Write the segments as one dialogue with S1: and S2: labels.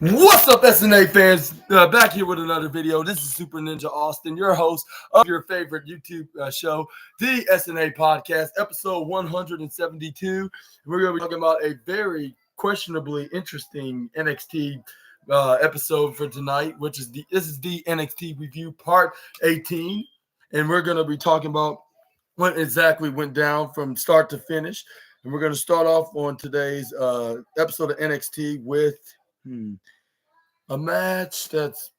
S1: What's up, SNA fans? Back here with another video. This is Super Ninja Austin, your host of your favorite YouTube show, the SNA Podcast, episode 172. We're going to be talking about a very questionably interesting NXT episode for tonight, which is this is the NXT review part 18, and we're going to be talking about what exactly went down from start to finish. And we're going to start off on today's episode of NXT with a match that's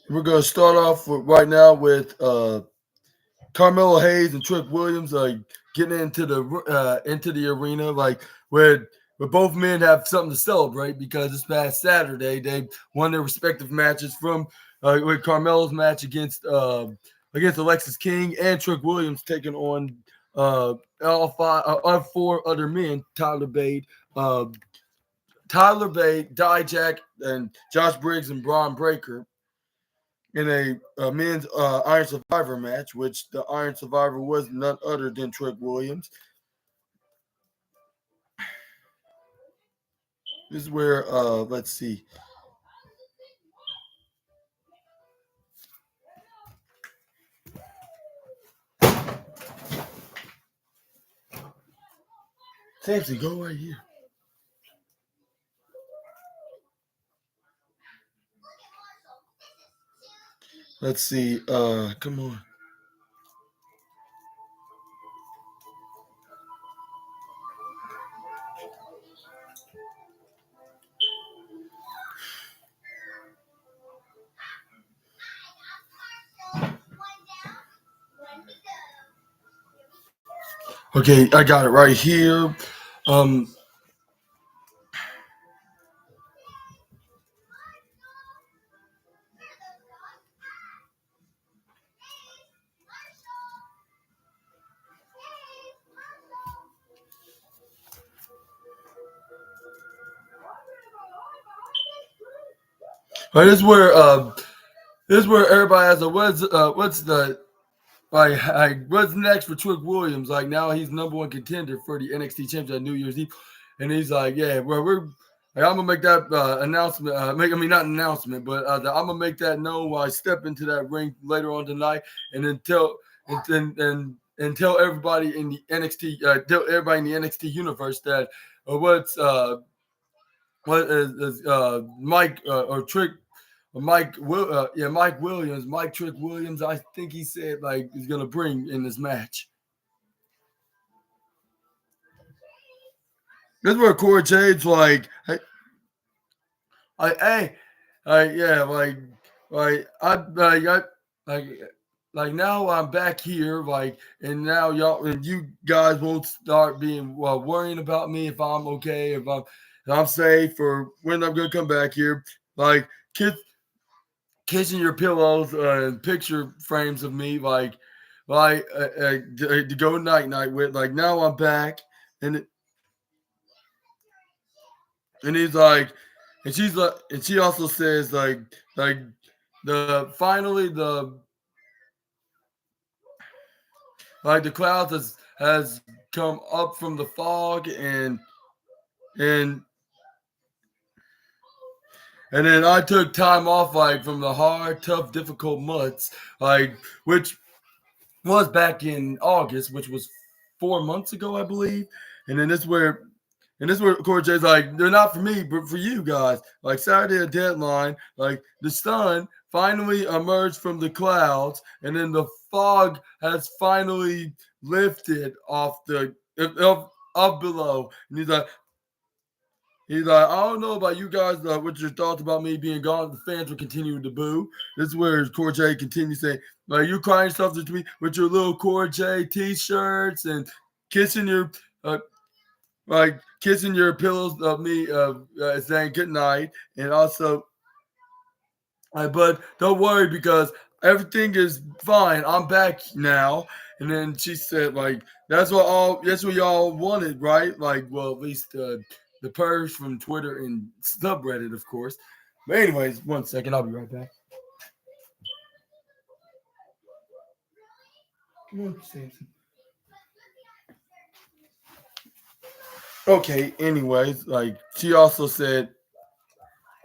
S1: we're going to start off right now with Carmelo Hayes and Trick Williams getting into the arena, where both men have something to celebrate because this past Saturday they won their respective matches from with Carmelo's match against Alexis King and Trick Williams taking on all four other men: Tyler Bate, Dijak, and Josh Briggs and Braun Breaker in a men's Iron Survivor match, which the Iron Survivor was none other than Trick Williams. This is where, let's see. Samson, go right here. Let's see. Come on. Okay, I got it right here. This is where everybody has a what's next for Trick Williams? Like, now he's number one contender for the NXT Championship on New Year's Eve, and he's like, yeah, well, I'm gonna make that announcement. Not an announcement, but I'm gonna make that known while I step into that ring later on tonight, and then tell everybody in the NXT universe that what is Mike or Trick. Mike Williams, Mike Trick Williams, I think he said he's gonna bring in this match. This is where Corey Jade's now I'm back here, and now you guys won't start being worrying about me if I'm okay, if I'm safe, or when I'm gonna come back here, kissing your pillows and picture frames of me, to go night with. Now I'm back, and he's like, and she's like, and she also says the clouds has come up from the fog, and then I took time off from the hard, tough, difficult months, which was back in August, which was 4 months ago, I believe. And then this is where Corey J's they're not for me, but for you guys. Saturday at deadline, the sun finally emerged from the clouds, and then the fog has finally lifted off up below. And he's like, I don't know about you guys, what your thoughts about me being gone. The fans will continue to boo. This is where Corey J continues saying, you crying stuff to me with your little Corey J t-shirts and kissing your pillows of me, saying good night. And also, but don't worry, because everything is fine. I'm back now, And then she said, like, that's what y'all wanted, right? Like, well, at least the purge from Twitter and subreddit, of course. But anyways, 1 second, I'll be right back. Okay, anyways, like she also said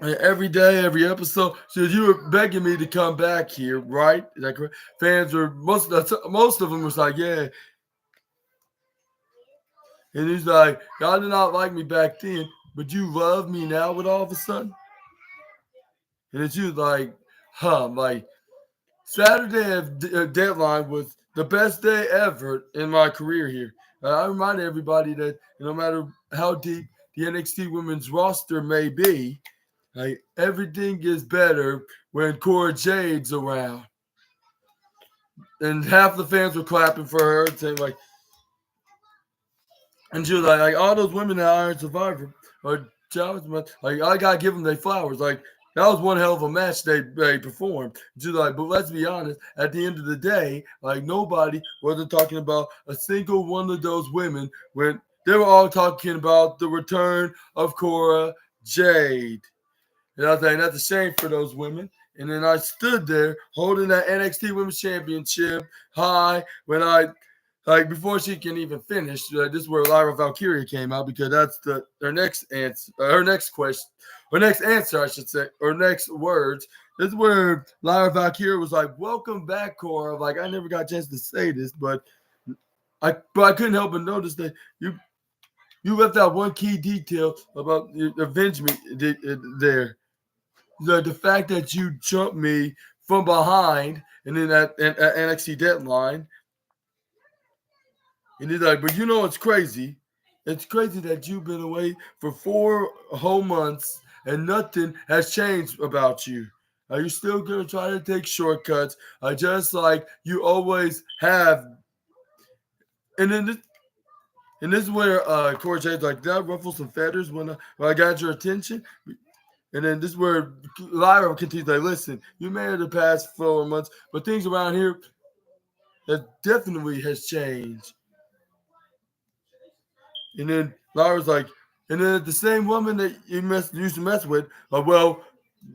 S1: every day, every episode, so you were begging me to come back here, right? Is that correct? Fans were most of them was like, yeah. And he's like, y'all did not like me back then, but you love me now with all of a sudden? And then she was like, like Saturday of deadline was the best day ever in my career here. I remind everybody that no matter how deep the NXT women's roster may be, like everything is better when Cora Jade's around. And half the fans were clapping for her, saying like, and she was like all those women that Iron Survivor or like I gotta give them their flowers. Like that was one hell of a match they performed. She was like, but let's be honest, at the end of the day, like nobody wasn't talking about a single one of those women when they were all talking about the return of Cora Jade. And I was like, that's a shame for those women. And then I stood there holding that NXT Women's Championship high when I, like, before she can even finish. This is where Lyra Valkyria came out because that's her next answer, her next question, her next answer, I should say, or next words. This is where Lyra Valkyria was like, "Welcome back, Cora." Like, I never got a chance to say this, but I couldn't help but notice that you left out one key detail about the avengement there. The fact that you jumped me from behind and then at NXT deadline. And he's like, but you know it's crazy. It's crazy that you've been away for 4 whole months and nothing has changed about you. Are you still gonna try to take shortcuts? Just like you always have. And then this is where Corey Jade's like, did I ruffle some feathers when I got your attention? And then this is where Lyra continues like, listen, you made it the past 4 months, but things around here that definitely has changed. And then Lyra's like, and then the same woman that you used to mess with, well,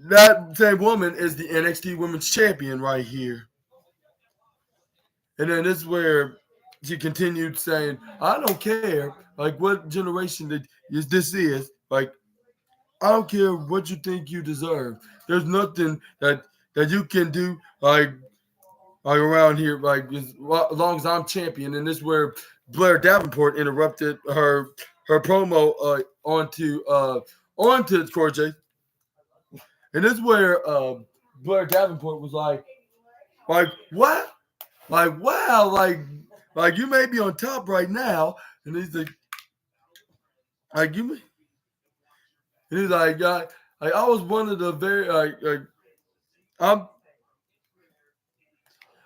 S1: that same woman is the NXT Women's Champion right here. And then this is where she continued saying, I don't care, like, what generation this is. Like, I don't care what you think you deserve. There's nothing that you can do like around here, like as long as I'm champion. And this is where Blair Davenport interrupted her promo onto Corey J. And this is where Blair Davenport was like what? Like wow, like you may be on top right now, and he's like you. And he's like, I was one of the very I'm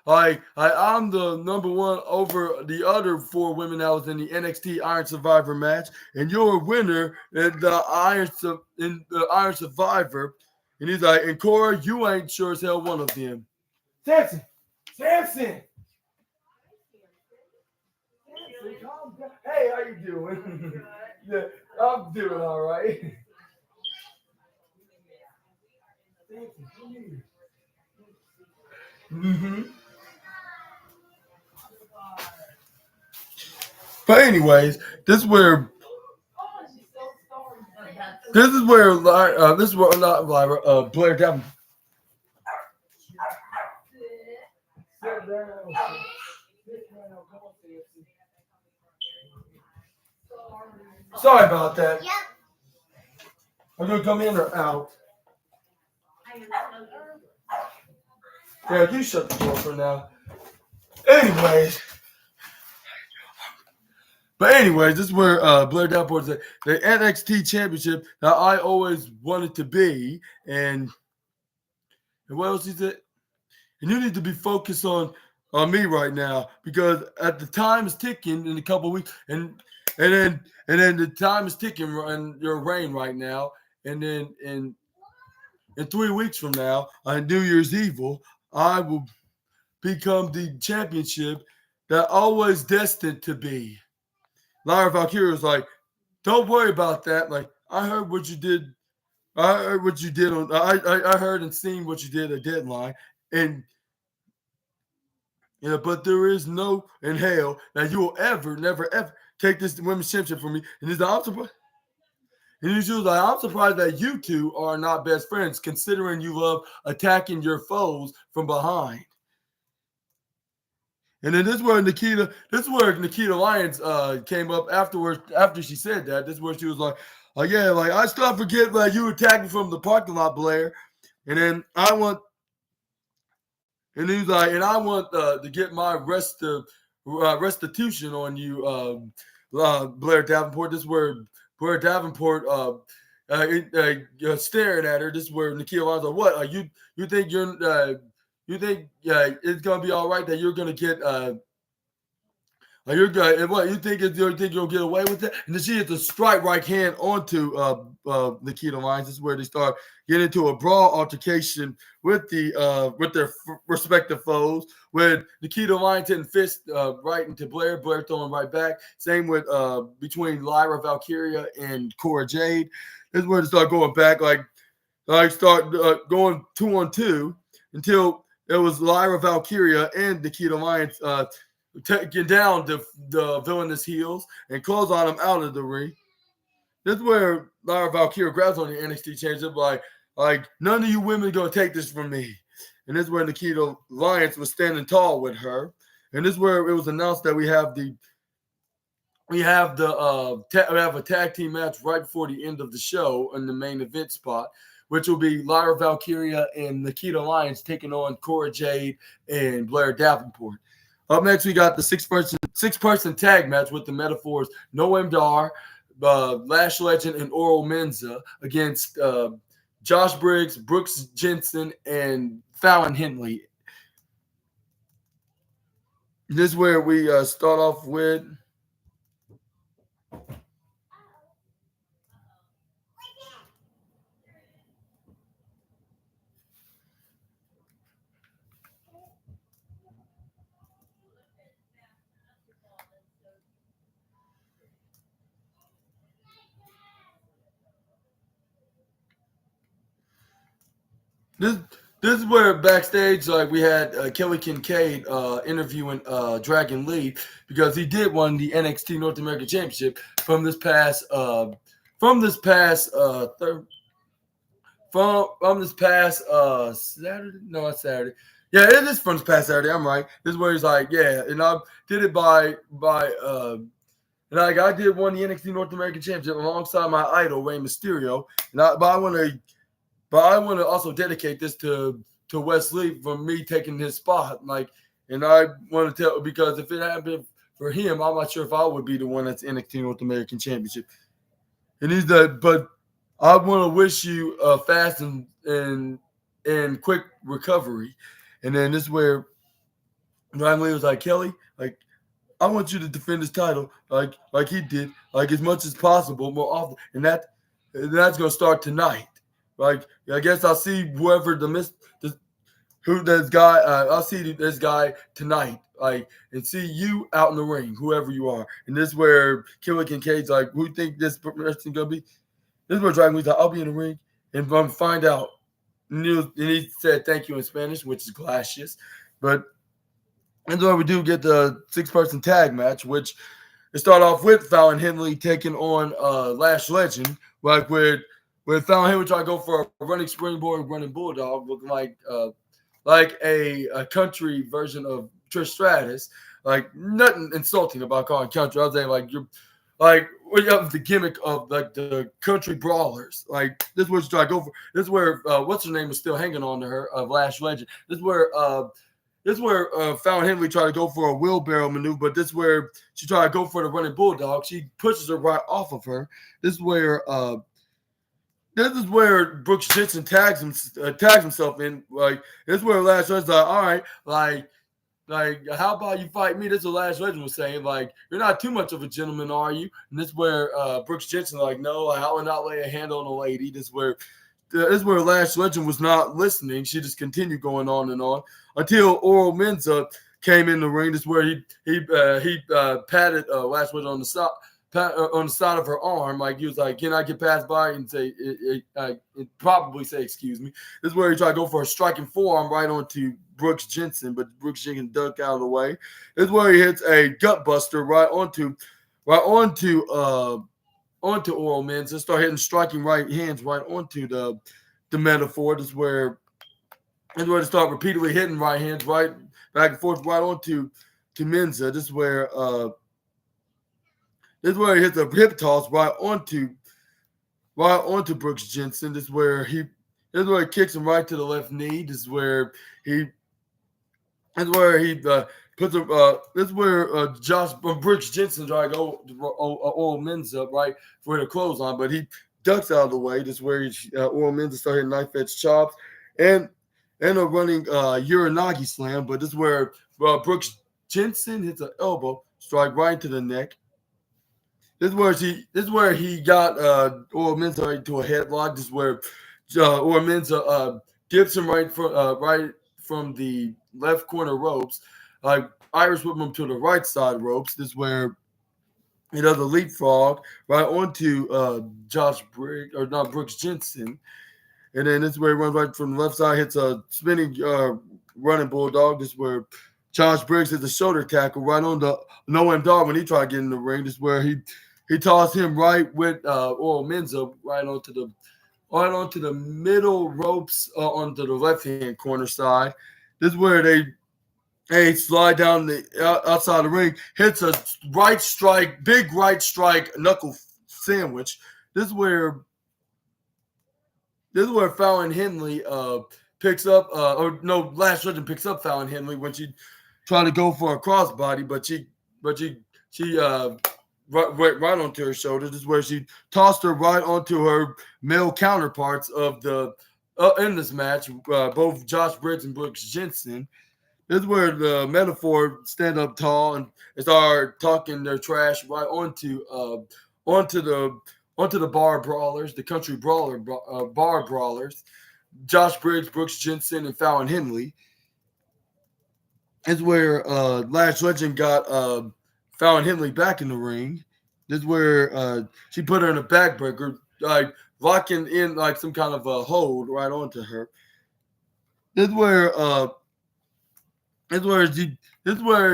S1: I'm the number one over the other 4 women that was in the NXT Iron Survivor match, and you're a winner in the Iron Survivor. And he's like, and Cora, you ain't sure as hell one of them. Samson, Samson, calm down. Hey, how you doing? Yeah, I'm doing all right. Mm-hmm. But anyways, this is where not Lyra, Blair Davenport. Sorry about that. Are you gonna come in or out? Yeah, you shut the door for now. Anyways. But anyways, this is where Blair Davenport said the NXT championship that I always wanted to be. And what else he said? And you need to be focused on me right now because at the time is ticking in a couple of weeks, and then the time is ticking in your reign right now, and then in 3 weeks from now on New Year's Evil, I will become the championship that always destined to be. Lyra Valkyria was like, don't worry about that. Like, I heard what you did. I heard what you did on. I heard and seen what you did at Deadline, and but there is no in hell that you will ever, never, ever take this women's championship from me. And he's like, I'm surprised. And he was like, I'm surprised that you two are not best friends, considering you love attacking your foes from behind. And then this is where Nikita Lyons came up afterwards. After she said that, this is where she was like, "Oh yeah, like I still forget that you attacked me from the parking lot, Blair." And then I want, and he was like, "And I want to get my restitution on you, Blair Davenport." This is where Blair Davenport staring at her. This is where Nikita Lyons like, "What? You think you're?" You think it's gonna be all right that you're gonna get you're good? And what you think you'll get away with it? And then she hits a strike right hand onto Nikita Lyons. This is where they start getting into a brawl altercation with their respective foes. With Nikita Lyons hitting fist right into Blair throwing right back. Same with between Lyra Valkyria and Cora Jade. This is where they start going back, like start going 2-on-2 until it was Lyra Valkyria and Nikita Lyons taking down the villainous heels and close on them out of the ring. This is where Lyra Valkyria grabs on the NXT championship like none of you women are going to take this from me. And this is where Nikita Lyons was standing tall with her. And this is where it was announced that we have a tag team match right before the end of the show in the main event spot, which will be Lyra Valkyria and Nikita Lyons taking on Cora Jade and Blair Davenport. Up next, we got the six-person tag match with the Metaphors Noam Dar, Lash Legend, and Oral Menza against Josh Briggs, Brooks Jensen, and Fallon Henley. This is where we start off with This is where backstage, like we had Kelly Kincaid interviewing Dragon Lee because he did win the NXT North American Championship from this past Saturday. No, it's Saturday. Yeah, it is from this past Saturday. I'm right. This is where he's like, yeah, and I did it by like I did won the NXT North American Championship alongside my idol Rey Mysterio, but I want to also dedicate this to Wes Lee for me taking his spot. Like, and I want to tell because if it hadn't been for him, I'm not sure if I would be the one that's NXT North American Championship. And but I want to wish you a fast and quick recovery. And then this is where Ryan Lee was like, Kelly, like, I want you to defend his title like he did, like as much as possible, more often. And that's gonna start tonight. Like, I guess I'll see whoever I'll see this guy tonight. Like, and see you out in the ring, whoever you are. And this is where Kelly Kincaid's like, who you think this person gonna be? This is where Dragon Lee's like, I'll be in the ring and I'm gonna find out. And he said thank you in Spanish, which is gracias. But and then we do get the six-person tag match, which it start off with Fallon Henley taking on Lash Legend, like with Fallon Henley trying to go for a running springboard, running bulldog, looking like a country version of Trish Stratus. Like nothing insulting about calling country. I was saying like you're like the gimmick of like the country brawlers. Like this is what she's trying to go for. This is where what's her name is still hanging on to her of Lash Legend. This is where Fallon Henley tried to go for a wheelbarrow maneuver, but this is where she tried to go for the running bulldog. She pushes her right off of her. This is where Brooks Jensen tags himself in. Like this is where Lash Legend's like, all right, like how about you fight me? This is what Lash Legend was saying. Like you're not too much of a gentleman, are you? And this is where Brooks Jensen like, no, I will not lay a hand on a lady. This is where Lash Legend was not listening. She just continued going on and on until Oral Menza came in the ring. This is where he patted Lashley on the side. On the side of her arm, like he was like, "Can I get passed by?" And say, probably say, "Excuse me." This is where he tried to go for a striking forearm right onto Brooks Jensen, but Brooks Jensen ducked out of the way. This is where he hits a gut buster right onto Oral Men's and start hitting striking right hands right onto the Metaphor. This is where they start repeatedly hitting right hands right back and forth right onto Menza. This is where he hits a hip toss right onto Brooks Jensen. This is where he kicks him right to the left knee. This is where he puts a this is where Brooks Jensen tried to go Oral Men's up right for the clothesline, but he ducks out of the way. This is where Oral Men's start hitting knife edge chops and a running Uranagi slam. But this is where Brooks Jensen hits an elbow strike right into the neck. This is where he got Oral Menza into a headlock. This is where Oral Menza dips him right from the left corner ropes. Irish whip him to the right side ropes. This is where he does a leapfrog right onto Brooks Jensen. And then this is where he runs right from the left side, hits a spinning running bulldog. This is where Josh Briggs hits a shoulder tackle right on the Noam Dar when he tried to get in the ring. This is where he tossed him right with Oral Menza right onto the middle ropes onto the left-hand corner side. This is where they slide down the outside the ring, hits a big right strike, knuckle sandwich. This is where Fallon Henley picks up, Lash Legend picks up Fallon Henley when she tried to go for a crossbody, but she right onto her shoulder. This is where she tossed her right onto her male counterparts of the in this match, both Josh Briggs and Brooks Jensen. This is where the Metaphor stand up tall and start talking their trash right onto the bar brawlers, the country brawler bar brawlers, Josh Briggs, Brooks Jensen, and Fallon Henley. This is where Lash Legend got Fallon Henley back in the ring. This is where she put her in a backbreaker, like locking in like some kind of a hold right onto her. This is where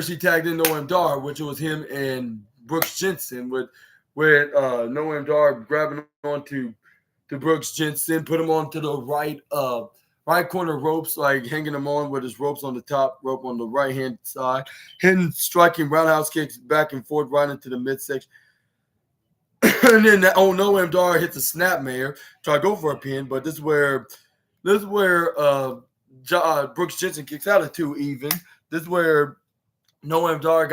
S1: she tagged in Noam Dar, which was him and Brooks Jensen with Noam Dar grabbing onto Brooks Jensen, put him onto the right corner ropes, like hanging him on with his ropes on the top rope on the right hand side, hitting striking roundhouse kicks back and forth right into the midsection. And then Noam Dar hits a snapmare, try to go for a pin, but this is where Brooks Jensen kicks out of 2 even. This is where Noam Dar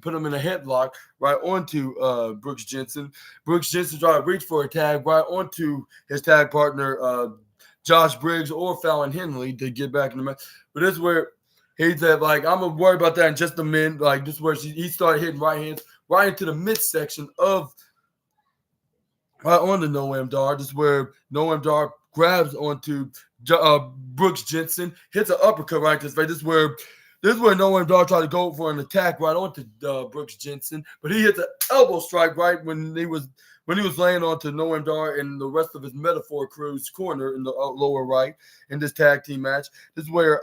S1: put him in a headlock right onto Brooks Jensen. Brooks Jensen tried to reach for a tag right onto his tag partner, Josh Briggs or Fallon Henley to get back in the match. But this is where he said, like, I'm going to worry about that in just a minute. Like, this is where he started hitting right hands right into the midsection of right on the Noam Dar. This is where Noam Dar grabs onto Brooks Jensen, hits an uppercut right to his face. This is where Noam Dar tried to go for an attack right onto Brooks Jensen, but he hit the elbow strike right when he was laying onto Noam Dar and the rest of his Metaphor crew's corner in the lower right in this tag team match. This is where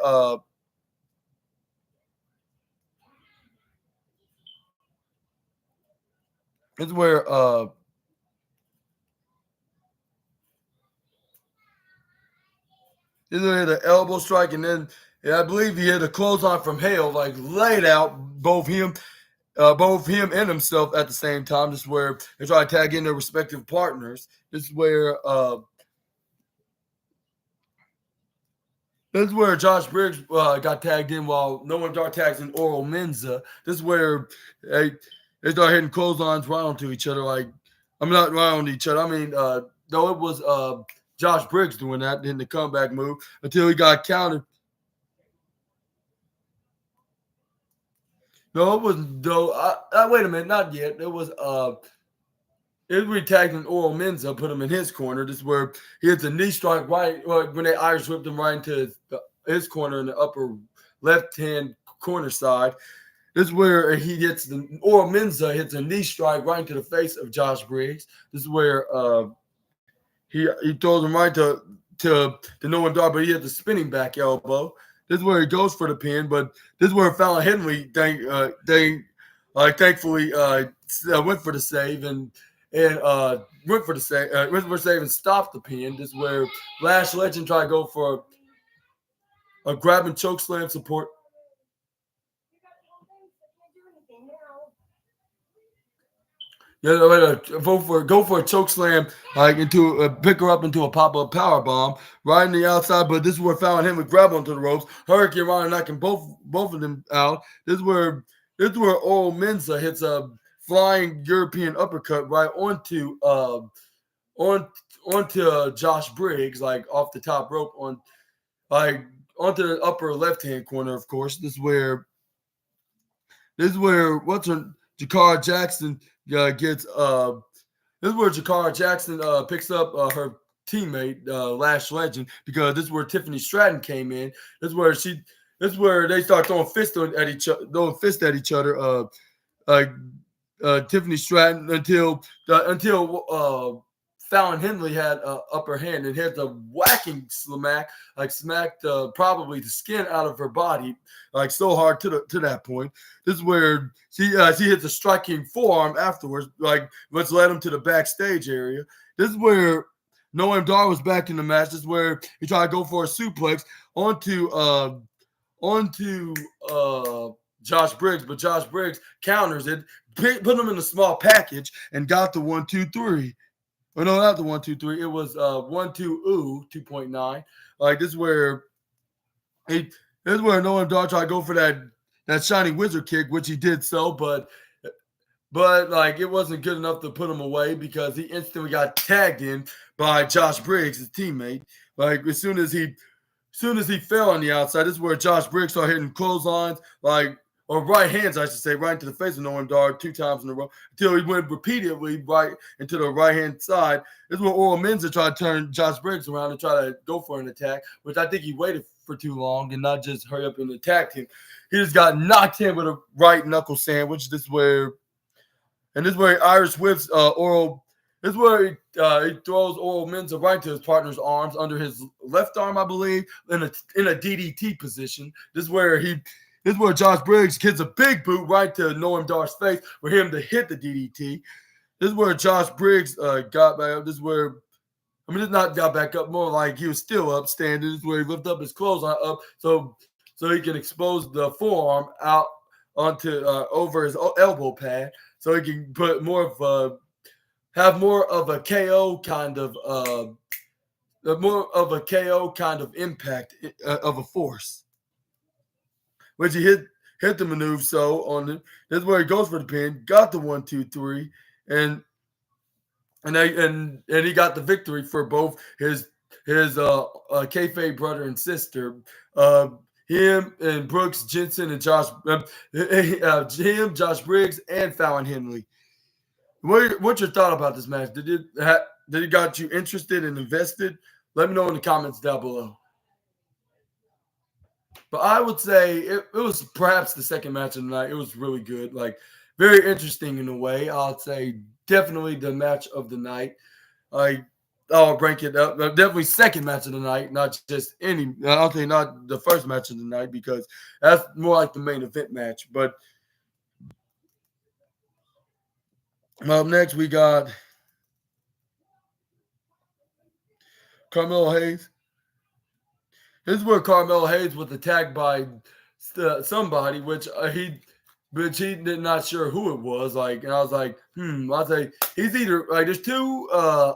S1: he hit an elbow strike, and then I believe he hit a clothesline from hell, like laid out both him and himself at the same time. This is where they try to tag in their respective partners. This is where Josh Briggs got tagged in while Noam Dar tags in Oral Menza. This is where they start hitting clotheslines right onto each other. Like, I'm not right on each other. I mean, though it was Josh Briggs doing that in the comeback move until he got countered. No, it was though. Wait a minute, not yet. It was tagged in Oral Menza, put him in his corner. This is where he hits a knee strike right when they Irish whipped him right into his corner in the upper left hand corner side. This is where he gets Oro Menza hits a knee strike right into the face of Josh Briggs. This is where he throws him right to Noam Dar, but he hit the spinning back elbow. This is where he goes for the pin, but this is where Fallon Henley thankfully went for the save and went for the save and stopped the pin. This is where Lash Legend tried to go for a grab and choke slam support. Yeah, go for a choke slam, pick her up into a pop-up power bomb right in the outside. But this is where Fallon Henley grab onto the ropes, Hurricane Rana knocking both of them out. This is where Oro Menza hits a flying European uppercut right onto Josh Briggs, like off the top rope onto the upper left-hand corner. Of course, this is where Jakara Jackson gets. This is where Jakara Jackson picks up her teammate Lash Legend, because this is where Tiffany Stratton came in. This is where they start throwing fists at each other. Tiffany Stratton until Fallon Henley had upper hand and hit the whacking smacked probably the skin out of her body, like so hard to that point. This is where she hits a striking forearm afterwards, like which led him to the backstage area. This is where Noam Dar was back in the match. This is where he tried to go for a suplex onto Josh Briggs, but Josh Briggs counters it, put him in a small package, and got the 1-2-3. Oh, no, not the 1-2-3. It was 1-2-2.9. Like this is where Noam Dar tried to go for that shining wizard kick, which he did so, but like it wasn't good enough to put him away, because he instantly got tagged in by Josh Briggs, his teammate. Like as soon as he fell on the outside, this is where Josh Briggs started hitting clotheslines, or right hands, I should say, right into the face of Noam Dar 2 times in a row, until he went repeatedly right into the right-hand side. This is where Oro Menza tried to turn Josh Briggs around and try to go for an attack, which I think he waited for too long and not just hurry up and attacked him. He just got knocked in with a right knuckle sandwich. This is where Irish whips Oro. This is where he throws Oro Menza right to his partner's arms under his left arm, I believe, in a DDT position. This is where Josh Briggs hits a big boot right to Noam Dar's face for him to hit the DDT. This is where Josh Briggs got back up. This is where, it's not got back up, more like he was still up standing. This is where he lifted up his clothesline up so he can expose the forearm out onto over his elbow pad, so he can put have more of a KO kind of impact of a force. Which he hit the maneuver on it. This is where he goes for the pin, got the 1-2-3, and he got the victory for both his kayfabe brother and sister. Him and Brooks Jensen and Josh Briggs and Fallon Henley. What's your thought about this match? Did it got you interested and invested? Let me know in the comments down below. But I would say it was perhaps the second match of the night. It was really good, like very interesting in a way. I'll say definitely the match of the night. I'll rank it up. Definitely second match of the night, not just any. I'll say not the first match of the night, because that's more like the main event match. But up next we got Carmelo Hayes. This is where Carmelo Hayes was attacked by somebody, which he did not sure who it was. Like, and I was like, I'll say he's either like there's two. I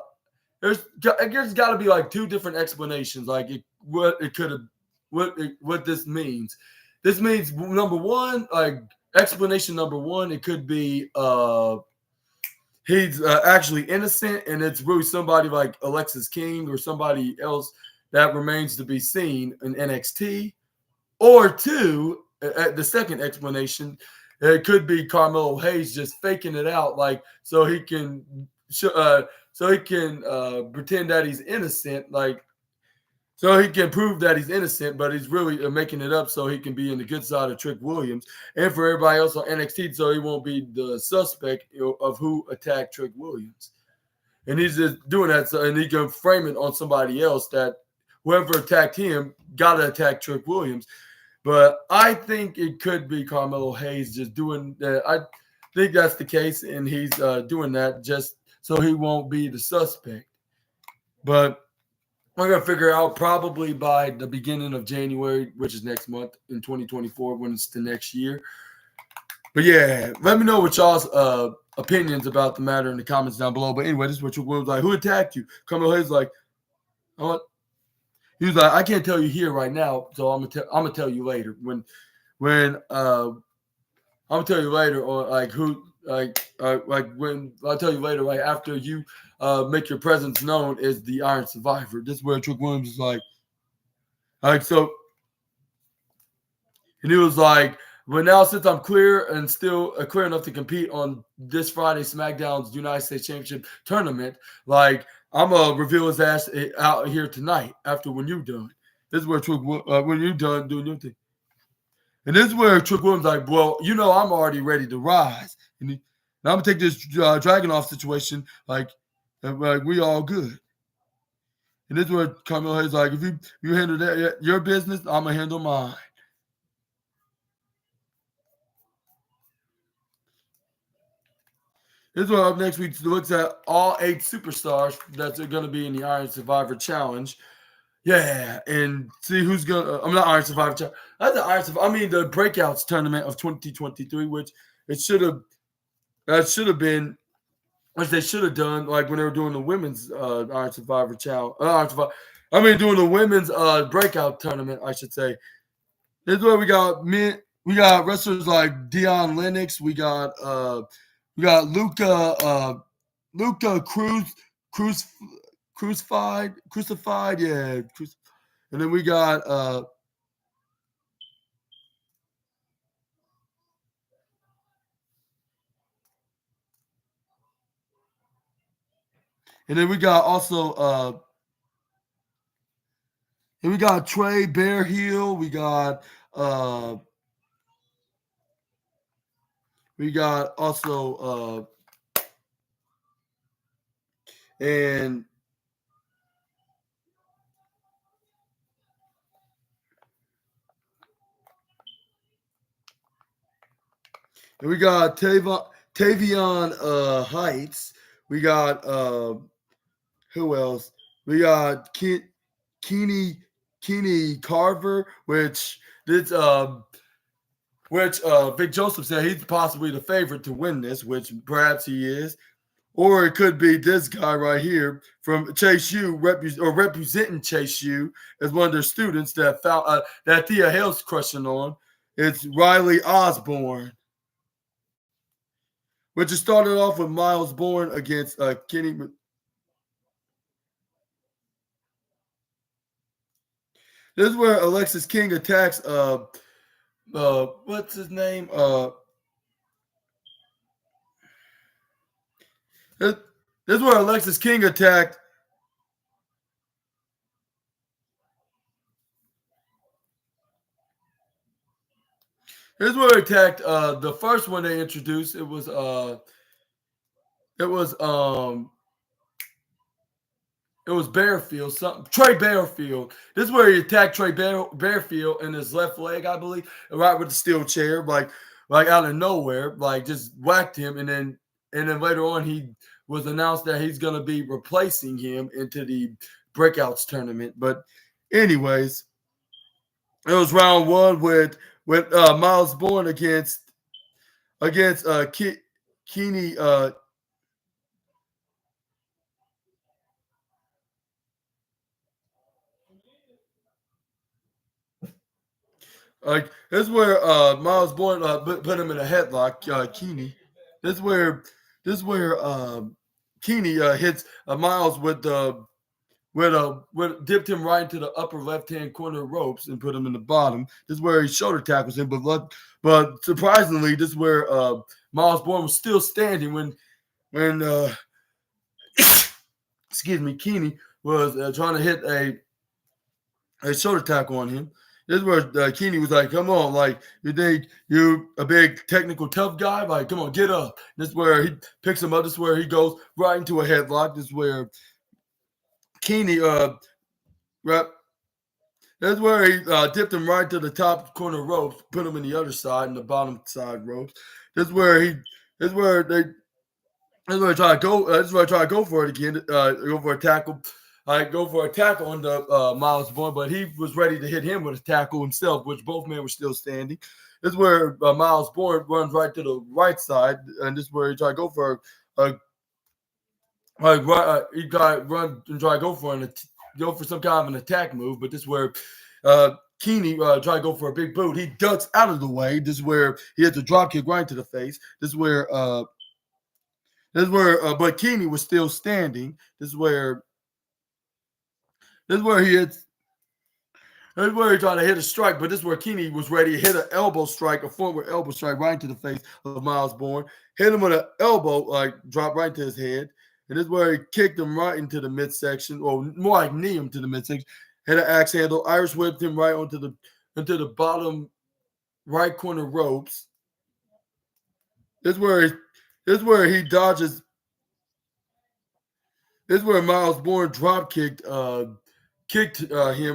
S1: guess got to be like two different explanations. Like what this means. This means number one, explanation number one. It could be he's actually innocent, and it's really somebody like Alexis King or somebody else that remains to be seen in NXT. Or two, the second explanation, it could be Carmelo Hayes just faking it out, like so he can pretend that he's innocent, like So he can prove that he's innocent, but he's really making it up so he can be in the good side of Trick Williams and for everybody else on NXT, so he won't be the suspect of who attacked Trick Williams. And he's just doing that, so, and he can frame it on somebody else that whoever attacked him got to attack Trick Williams. But I think it could be Carmelo Hayes just doing that. I think that's the case, and he's doing that just so he won't be the suspect. But we're going to figure out probably by the beginning of January, which is next month in 2024, when it's the next year. But yeah, let me know what y'all's opinions about the matter in the comments down below. But anyway, this is what Trick Williams like. Who attacked you? Carmelo Hayes like, he was like, I can't tell you here right now, so I'm gonna tell you later. When I'm gonna tell you later, or like who like when I'll tell you later, like after you make your presence known as the Iron Survivor. This is where Trick Williams is like so, and he was like, but now since I'm clear and still clear enough to compete on this Friday SmackDown's United States Championship tournament, like I'm gonna reveal his ass out here tonight after when you're done. This is where Trick when you're done doing your thing. And this is where Trick Williams like, well, you know, I'm already ready to rise. And I'm going to take this Dragon off situation like we all good. And this is where Carmelo Hayes like, if you handle that your business, I'm going to handle mine. This is where up next week looks at all 8 superstars that are going to be in the Iron Survivor Challenge. Yeah, and see who's gonna. I'm not Iron Survivor Challenge. That's the Iron Survivor. I mean the Breakouts tournament of 2023, which it should have. That should have been, which they should have done, like when they were doing the women's Iron Survivor Challenge. Doing the women's Breakout tournament, I should say. This is where we got wrestlers like Dion Lennox. We got Luca Crucified, yeah. And then we got also and we got Trey Bearhill, we got also and we got Tavion Heights. We got who else? We got Keeney Carver, which Vic Joseph said he's possibly the favorite to win this, which perhaps he is. Or it could be this guy right here from Chase U, representing Chase U as one of their students that found that Thea Hale's crushing on. It's Riley Osborne, which is started off with Miles Bourne against Kenny. This is where Alexis King attacks what's his name? This is where Alexis King attacked. Here's where he attacked the first one they introduced. It was Bearfield, Trey Bearfield. This is where he attacked Trey Bearfield in his left leg, I believe, right with the steel chair, like out of nowhere, like just whacked him, and then later on he was announced that he's going to be replacing him into the Breakouts tournament. But anyways, it was round 1 with Miles Bourne against Keeney. This is where Miles Bourne put him in a headlock. Keeney. This is where Keeney hits Miles with dipped him right into the upper left-hand corner ropes and put him in the bottom. This is where he shoulder tackles him, but surprisingly, this is where Miles Bourne was still standing when excuse me, Keeney was trying to hit a a shoulder tackle on him. This is where Keeney was like, "Come on, like you think you a big technical tough guy? Like, come on, get up." This is where he picks him up. This is where he goes right into a headlock. This is where Keeney right, that's where he dipped him right to the top corner ropes, put him in the other side and the bottom side ropes. This is where he. This is where they. This is where I try to go. This is where I try to go for it again. Go for a tackle. I go for a tackle on the Miles Bourne, but he was ready to hit him with a tackle himself, which both men were still standing. This is where Miles Bourne runs right to the right side, and this is where he tried to go for a. He got run and try to go for some kind of an attack move, but this is where Keeney tried to go for a big boot. He ducks out of the way. This is where he hits a drop kick right to the face. This is where but Keeney was still standing. This is where he hits. This is where he tried to hit a strike, but this is where Keeney was ready to hit an elbow strike, a forward elbow strike right into the face of Miles Bourne. Hit him with an elbow, like drop right to his head. And this is where he kicked him right into the midsection, or more like knee him to the midsection. Hit an axe handle, Irish whipped him right into the bottom right corner ropes. This is where he dodges. This is where Miles Bourne drop kicked him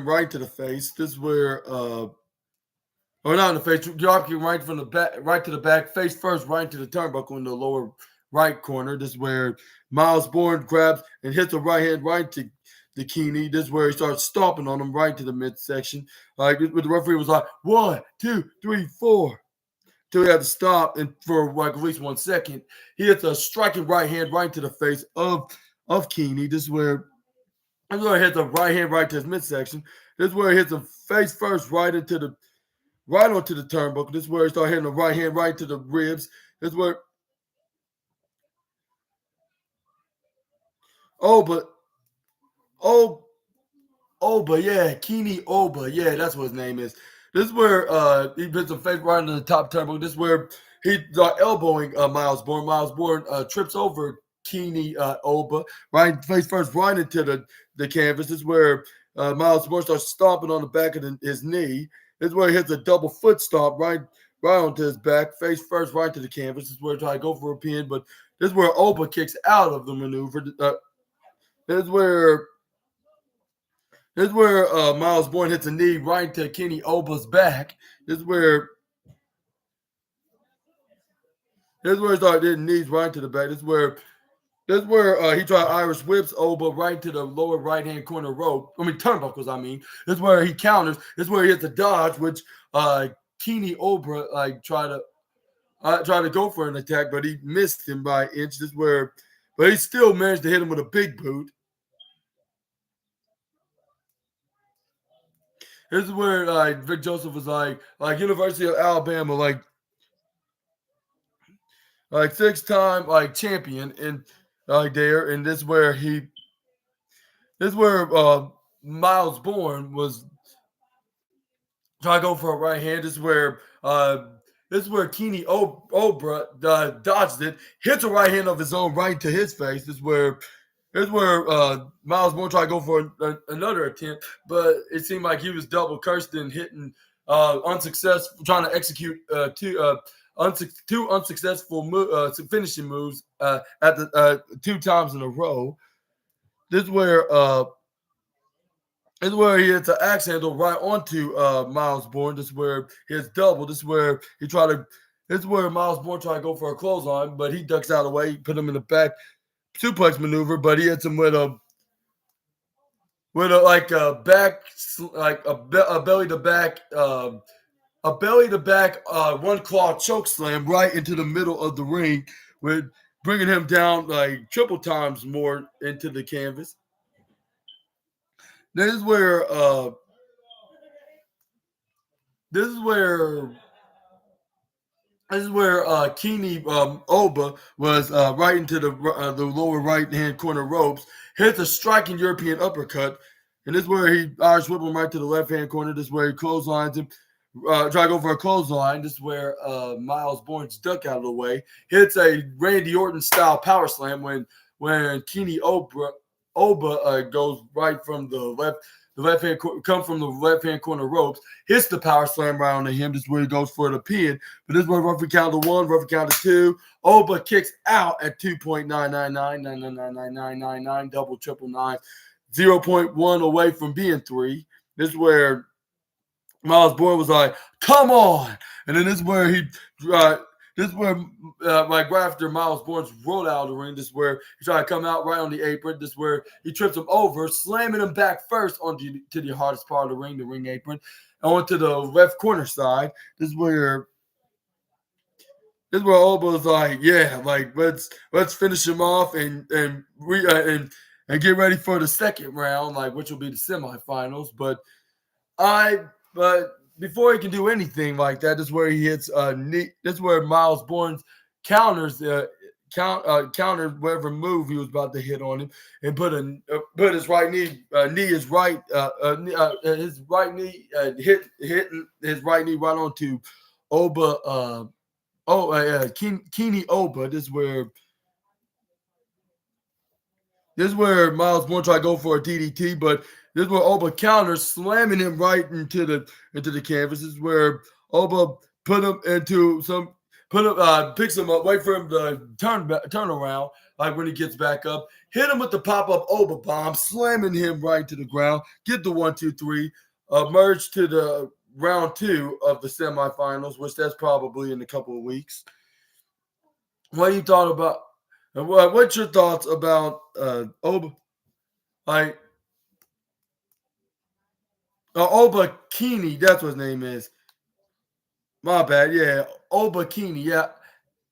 S1: right to the face. This is where or not in the face, drop kick right from the back, right to the back, face first, right into the turnbuckle in the lower right corner. This is where Miles Bourne grabs and hits a right hand right to the Keeney. This is where he starts stomping on him right to the midsection. Like the referee was like 1, 2, 3, 4. Till he had to stop and for like at least 1 second. He hits a striking right hand right to the face of Keeney. This is where he hits a right hand right to his midsection. This is where he hits him face first right onto the turnbuckle. This is where he started hitting the right hand right to the ribs. This is where Oba, yeah, Keeney Oba, yeah, that's what his name is. This is where he puts him face right into the top turnbuckle. This is where he's elbowing Miles Bourne. Miles Bourne trips over Keeney Oba, right face first, right into the canvas. This is where Miles Bourne starts stomping on the back of his knee. This is where he hits a double foot stomp right onto his back, face first, right to the canvas. This is where he tries to go for a pin, but this is where Oba kicks out of the maneuver. This is where Miles Bourne hits a knee right to Kenny Oba's back. This is where he started hitting knees right to the back. This is where he tried Irish whips Oba right to the lower right-hand corner rope. Turnbuckles, I mean. This is where he counters. This is where he hits a dodge, which Kenny Oba tried to go for an attack, but he missed him by an inch. But he still managed to hit him with a big boot. This is where Vic Joseph was like University of Alabama, like 6-time champion, and there, and this is where Miles Bourne was trying to go for a right hand. This is where Kenny Oba dodged it, hits a right hand of his own right to his face. This is where Miles Bourne tried to go for another attempt, but it seemed like he was double cursed and hitting unsuccessful, trying to execute two unsuccessful finishing moves at the 2 times in a row. This is where he hits an axe handle right onto Miles Bourne. This is where he hits double. This is where Miles Bourne tried to go for a clothesline, but he ducks out of the way. He put him in the back suplex maneuver, but he hits him with a belly to back one claw choke slam right into the middle of the ring, with bringing him down like triple times more into the canvas. This is where Kenny Oba was right into the lower right-hand corner ropes, hits a striking European uppercut, and this is where he Irish whip him right to the left-hand corner. This is where he clotheslines him, try to go for a clothesline. This is where Miles Bourne's duck out of the way, hits a Randy Orton-style power slam when Kenny Oba goes right from the left the left hand come from the left hand corner ropes, hits the power slam right onto him. This is where he goes for the pin. But this is where referee count to 1, referee count to 2. Oba kicks out at 2.999999999 double triple nine, 0.1 away from being 3. This is where Miles Bourne was like, "Come on!" And then this is where right after Miles Bourne's rolled out of the ring, this is where he tried to come out right on the apron. This is where he trips him over, slamming him back first onto the hardest part of the ring apron, onto the left corner side. This is where Oba was like, "Yeah, like let's finish him off and get ready for the second round, like which will be the semifinals." But before he can do anything like that, this is where he hits knee. This is where Miles Bourne counters countered whatever move he was about to hit on him, and put his right knee his right knee hit his right knee right onto Oba. Keeney Oba. This is where Miles Bourne tried to go for a DDT, but this is where Oba counters, slamming him right into the canvas. This is where Oba picks him up, wait for him to turn around, like when he gets back up, hit him with the pop-up Oba bomb, slamming him right to the ground, get the 1, 2, 3, merge to the round 2 of the semifinals, which that's probably in a couple of weeks. What you thought about? What's your thoughts about Oba? Like Oba Keeney, that's what his name is. My bad. Yeah, Oba Keeney. Yeah,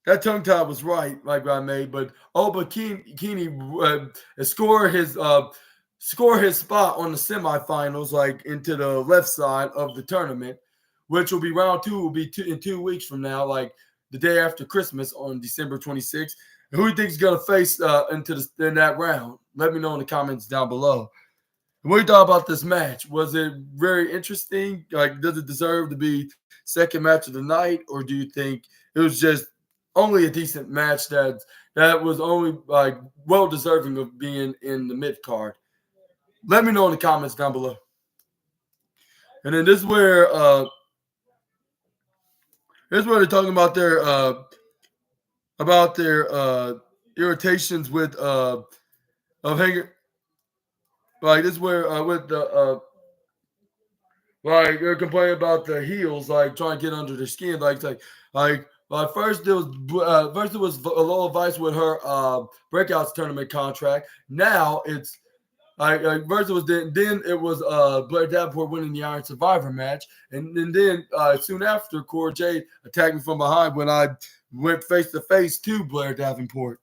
S1: that tongue tie was right, like I made. But Oba Keeney score his spot on the semifinals, like into the left side of the tournament, which will be round 2. Will be in 2 weeks from now, like the day after Christmas on December 26th. And who do you think is going to face in that round? Let me know in the comments down below. What do you thought about this match? Was it very interesting? Like, does it deserve to be second match of the night, or do you think it was just only a decent match that was only like well deserving of being in the mid card? Let me know in the comments down below. And then this is where they're talking about their irritations with of hanging. Like this is where with the like they're complaining about the heels, like trying to get under their skin, first it was Lola Vice with her breakouts tournament contract. Now it's first it was then it was Blair Davenport winning the Iron Survivor match, and then soon after Cora Jade attacked me from behind when I went face to face to Blair Davenport.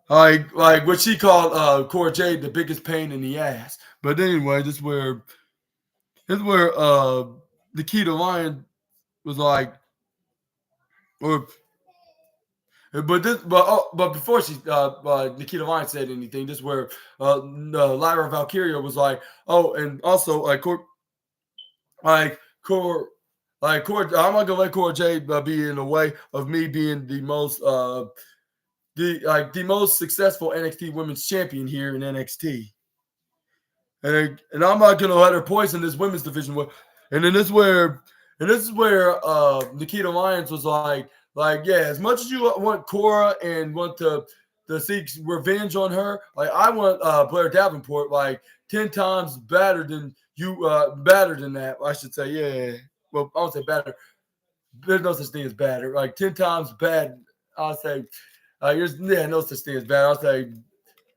S1: Like what she called Cora Jade the biggest pain in the ass. But anyway, this is where Nikita Lyon was like, but before Nikita Lyon said anything, this is where Lyra Valkyria was like, oh, and also I'm not gonna let Cora Jade be in the way of me being the most the most successful NXT Women's Champion here in NXT. And I'm not gonna let her poison this women's division. And this is where Nikita Lyons was like, yeah, as much as you want Cora and want to seek revenge on her, like I want Blair Davenport like 10 times better than that. I should say, yeah. Well, I won't say better. There's no such thing as better. Like 10 times bad. I'll say. No such thing as bad. I'll say.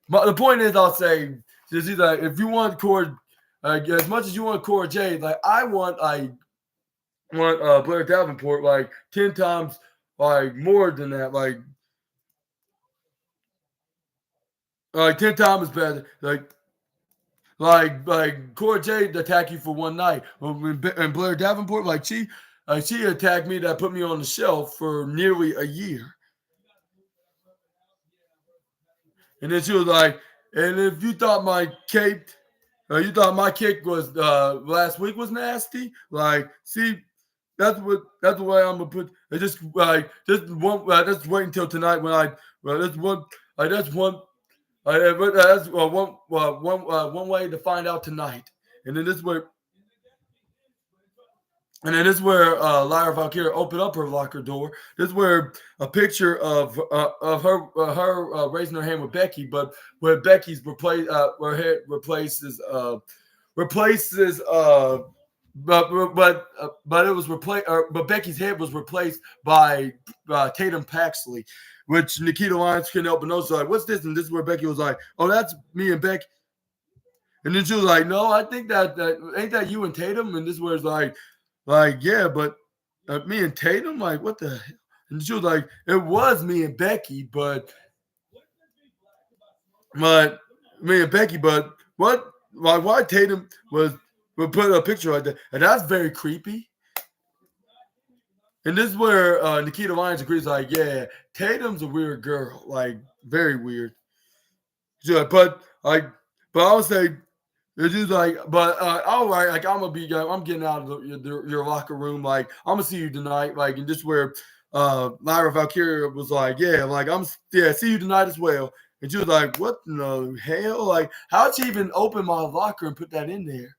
S1: The point is, I'll say, if you want Cora, as much as you want Cora Jade, like I want Blair Davenport like 10 times like more than that, like 10 times better, like Cora Jade attack you for one night, and Blair Davenport like she attacked me that put me on the shelf for nearly a year. And then she was like, and if you thought my kick was last week was nasty, like, see, that's the way I'm gonna put it. Just wait until tonight when that's one But that's one way to find out tonight. And then this is where Lyra Valkyria opened up her locker door. This is where a picture of her raising her hand with Becky, but where Becky's where head replaces but it was replaced. But Becky's head was replaced by Tatum Paxley, which Nikita Lyons couldn't help but notice. Like, what's this? And this is where Becky was like, "Oh, that's me and Becky." And then she was like, "No, I think that ain't that you and Tatum." And this was like yeah, but me and Tatum, like what the hell? And she was like, "It was me and Becky, but me and Becky, but what? Why Tatum would put a picture like that?" And that's very creepy. And this is where Nikita Lyons agrees, like, yeah, Tatum's a weird girl, like very weird. Yeah, but I would say it's just like, but all right, like I'm getting out of your locker room, like I'm gonna see you tonight, like, and this where Lyra Valkyria was like, yeah, like see you tonight as well, and she was like, what in the hell, like how'd she even open my locker and put that in there?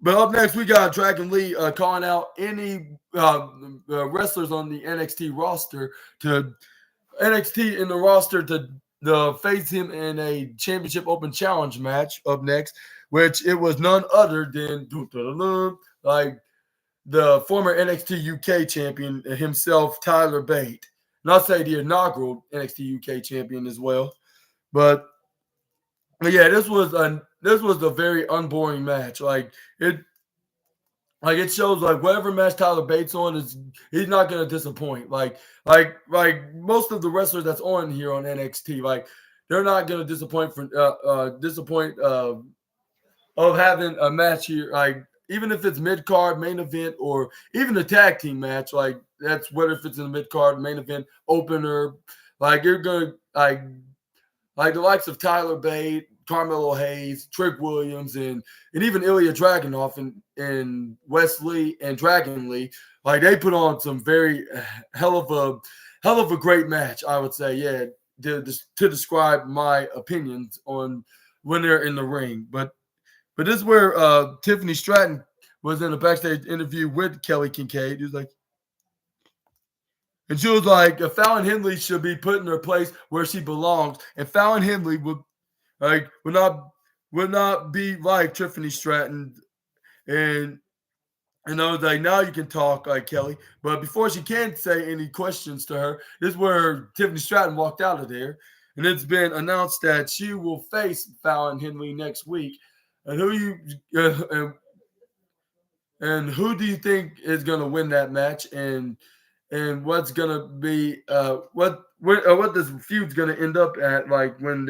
S1: But up next, we got Dragon Lee calling out any wrestlers on the NXT roster to face him in a championship open challenge match up next, which it was none other than like the former NXT UK champion himself, Tyler Bate. Not say the inaugural NXT UK champion as well, but yeah, this was a very unboring match. It shows like whatever match Tyler Bates on he's not gonna disappoint. Like most of the wrestlers that's on here on NXT, like they're not gonna disappoint of having a match here. Like even if it's mid card, main event, or even a tag team match, like that's whether if it's in the mid card, main event, opener, like you're gonna like the likes of Tyler Bate, Carmelo Hayes, Trick Williams, and even Ilya Dragunov and Wesley and Dragon Lee, like they put on some very hell of a great match, I would say. Yeah, to describe my opinions on when they're in the ring. But this is where Tiffany Stratton was in a backstage interview with Kelly Kincaid. He was like, and she was like, Fallon Henley should be put in her place where she belongs, and Fallon Henley would not be like Tiffany Stratton. And I was like, now you can talk, like Kelly. But before she can say any questions to her, this is where Tiffany Stratton walked out of there. And it's been announced that she will face Fallon Henley next week. And who do you think is going to win that match? And what's going to be what this feud's going to end up at, like when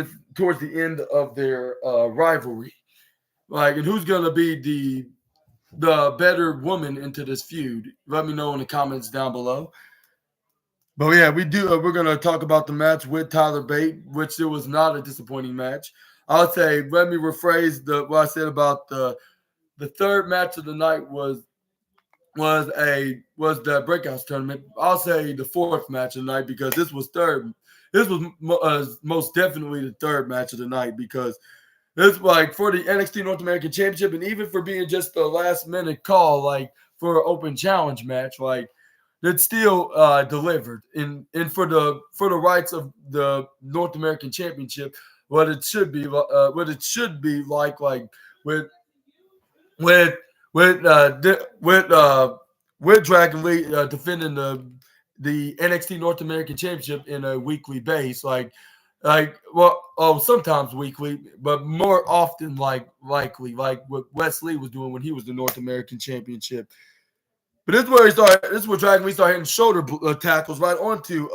S1: it's towards the end of their rivalry, like, and who's going to be the better woman into this feud? Let me know in the comments down below. But yeah, we're going to talk about the match with Tyler Bate, which it was not a disappointing match. I'll say, let me rephrase what I said about the third match of the night was the Breakouts tournament. I'll say the fourth match of the night because this was third. This was most definitely the third match of the night because it's like for the NXT North American Championship, and even for being just the last minute call, like for an open challenge match, like it still delivered. And for the rights of the North American Championship, what it should be like with with with Dragon Lee defending the NXT North American Championship in a weekly base, sometimes weekly, but more often likely, like what Wesley was doing when he was the North American Championship. But this is where Dragon Lee started hitting shoulder tackles right onto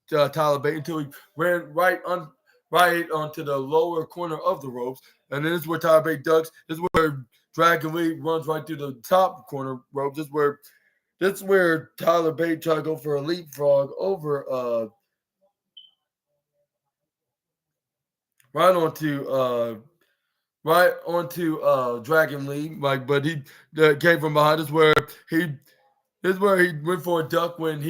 S1: Tyler Bate until he ran right onto the lower corner of the ropes, and then this is where Tyler Bate ducks. This is where Dragon Lee runs right through the top corner ropes. This is where Tyler Bate tried to go for a leapfrog over right onto Dragon Lee, like, but he came from behind. This is where he went for a duck when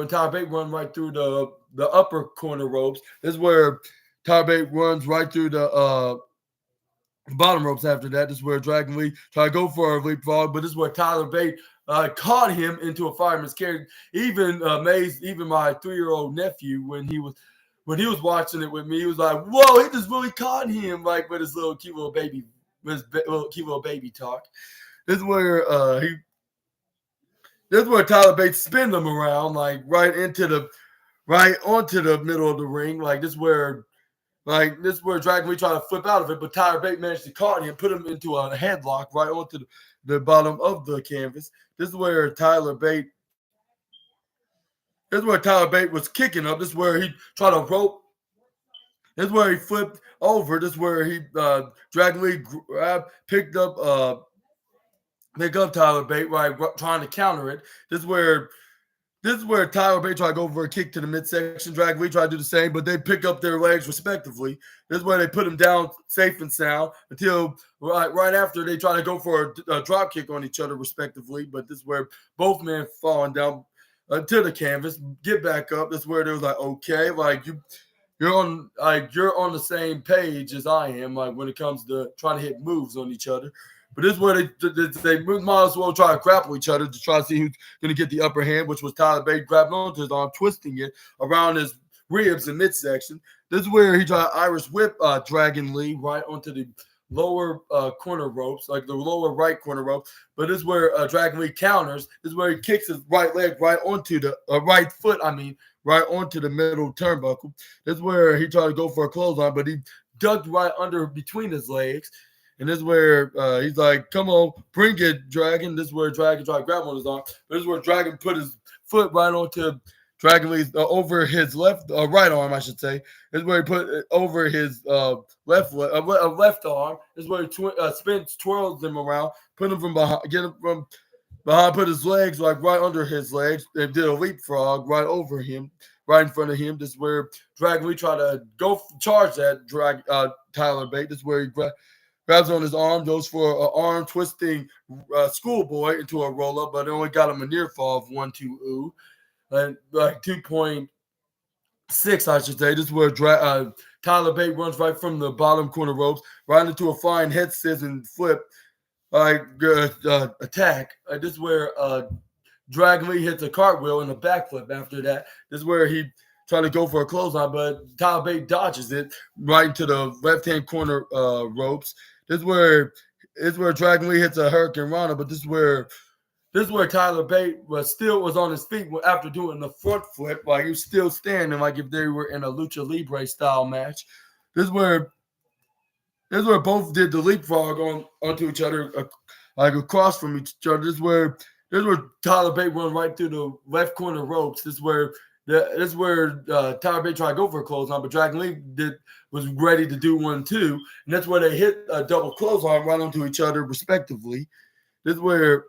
S1: Tyler Bate run right through the upper corner ropes. This is where Tyler Bate runs right through the bottom ropes after that. This is where Dragon Lee tried to go for a leapfrog, but this is where Tyler Bate caught him into a fireman's carry. Even amazed, even my 3-year-old nephew when he was watching it with me, he was like, "Whoa, he just really caught him!" Like with his little cute little baby, cute little baby talk. This is where Tyler Bate spin them around, like right onto the middle of the ring. Like this is where Dragon Lee tried to flip out of it, but Tyler Bate managed to caught him, put him into a headlock right onto the bottom of the canvas. This is where Tyler Bate was kicking up. This is where he tried to rope. This is where he flipped over. This is where he Dragon Lee picked up Tyler Bate, right, trying to counter it. This is where Tyler Bate tried to go for a kick to the midsection. Dragon Lee tried to do the same, but they pick up their legs respectively. This is where they put him down safe and sound until right after they try to go for a drop kick on each other respectively. But this is where both men falling down to the canvas, get back up. This is where they was like, okay, like you're on the same page as I am, like when it comes to trying to hit moves on each other. But this is where they might as well try to grapple each other to try to see who's going to get the upper hand, which was Tyler Bate grabbing onto his arm, twisting it around his ribs and midsection. This is where he tried to Irish whip Dragon Lee right onto the lower corner ropes, like the lower right corner rope. But this is where Dragon Lee counters. This is where he kicks his right leg right onto the right foot, right onto the middle turnbuckle. This is where he tried to go for a clothesline, but he ducked right under between his legs. And this is where he's like, come on, bring it, Dragon. This is where Dragon tried to grab on his arm. This is where Dragon put his foot right onto Dragon Lee's over his right arm, I should say. This is where he put it over his left arm. This is where he twirls him around, put him from behind, get him from behind, put his legs like right under his legs, and did a leapfrog right over him, right in front of him. This is where Dragon Lee tried to go charge that Tyler Bate. This is where he grabs on his arm, goes for an arm twisting schoolboy into a roll up, but it only got him a near fall of 1-2 and like 2.6, I should say. This is where Tyler Bate runs right from the bottom corner ropes right into a flying head scissors and flip attack. This is where Dragon Lee hits a cartwheel and a backflip after that. This is where he tried to go for a clothesline, but Tyler Bate dodges it right into the left-hand corner ropes. This is where Dragon Lee hits a Hurricane Rana, but this is where Tyler Bate was on his feet after doing the front flip, like he was still standing, like if they were in a lucha libre style match. This is where both did the leapfrog onto each other, like across from each other. This is where Tyler Bate run right through the left corner ropes. This is where Tyler Bate tried to go for a clothesline, but Dragon Lee was ready to do one too, and that's where they hit a double clothesline right onto each other respectively. This is where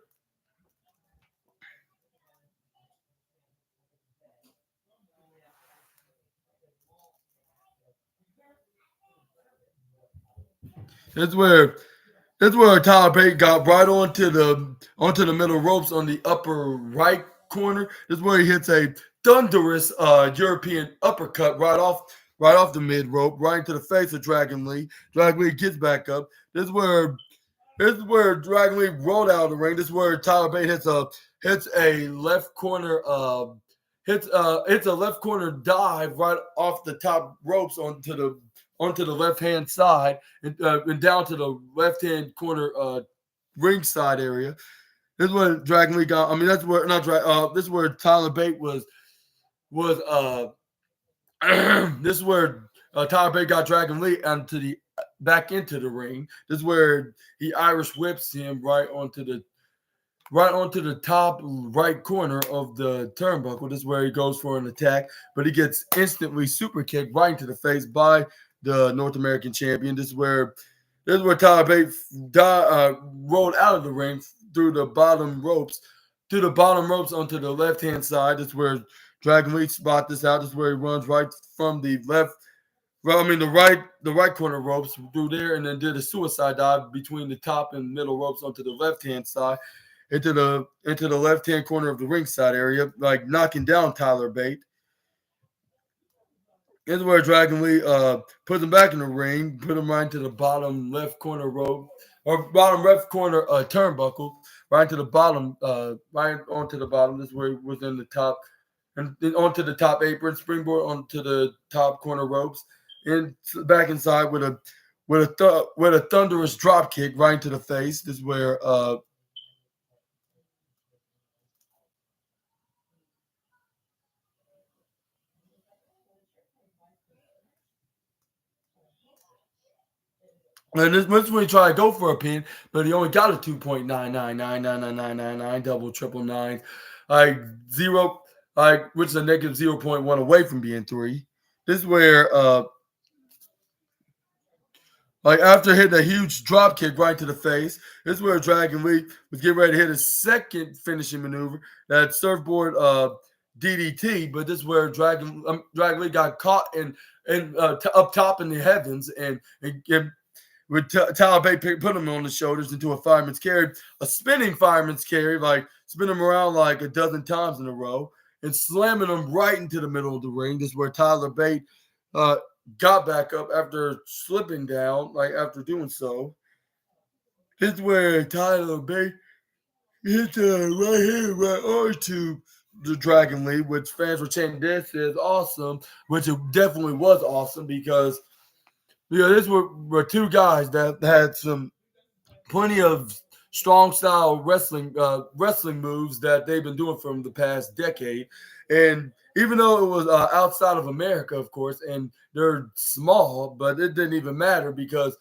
S1: Tyler Bate got right onto the middle ropes on the upper right corner. This is where he hits a thunderous European uppercut right off the mid rope, right into the face of Dragon Lee. Dragon Lee gets back up. This is where Dragon Lee rolled out of the ring. This is where Tyler Bate hits a left corner hits a left corner dive right off the top ropes onto the left hand side and down to the left hand corner ringside area. This is where Dragon Lee got. This is where Tyler Bate was. This is where Tyler Bate got Dragon Lee back into the ring. This is where he Irish whips him right onto the top right corner of the turnbuckle. This is where he goes for an attack, but he gets instantly super kicked right into the face by the North American champion. This is where Tyler Bate rolled out of the ring through the bottom ropes onto the left-hand side. This is where Dragon Lee spot this out. This is where he runs right from the right corner ropes through there, and then did a suicide dive between the top and middle ropes onto the left-hand side into the left-hand corner of the ringside area, like knocking down Tyler Bate. This is where Dragon Lee puts him back in the ring, put him right into the bottom left corner rope, or bottom left corner turnbuckle, right to the bottom, right onto the bottom. This is where he was in the top, and then onto the top apron, springboard onto the top corner ropes, and back inside with a thunderous drop kick right into the face. This is where and this when he tried to go for a pin, but he only got a 2.9999999 double triple nine, like zero, like which is a negative 0.1 away from being three. This is where like after hitting a huge drop kick right to the face, this is where Dragon Lee was getting ready to hit his second finishing maneuver, that surfboard DDT. But this is where Dragon Lee got caught up top in the heavens, and with Tyler Bate put him on the shoulders into a fireman's carry, a spinning fireman's carry, like spinning him around like a dozen times in a row, and slamming him right into the middle of the ring. This is where Tyler Bate got back up after slipping down, like after doing so. This is where Tyler Bate hit the right hand, right onto the Dragon Lee, which fans were chanting, "This is awesome," which it definitely was awesome because these were two guys that had plenty of strong style wrestling moves that they've been doing from the past decade. And even though it was outside of America, of course, and they're small, but it didn't even matter because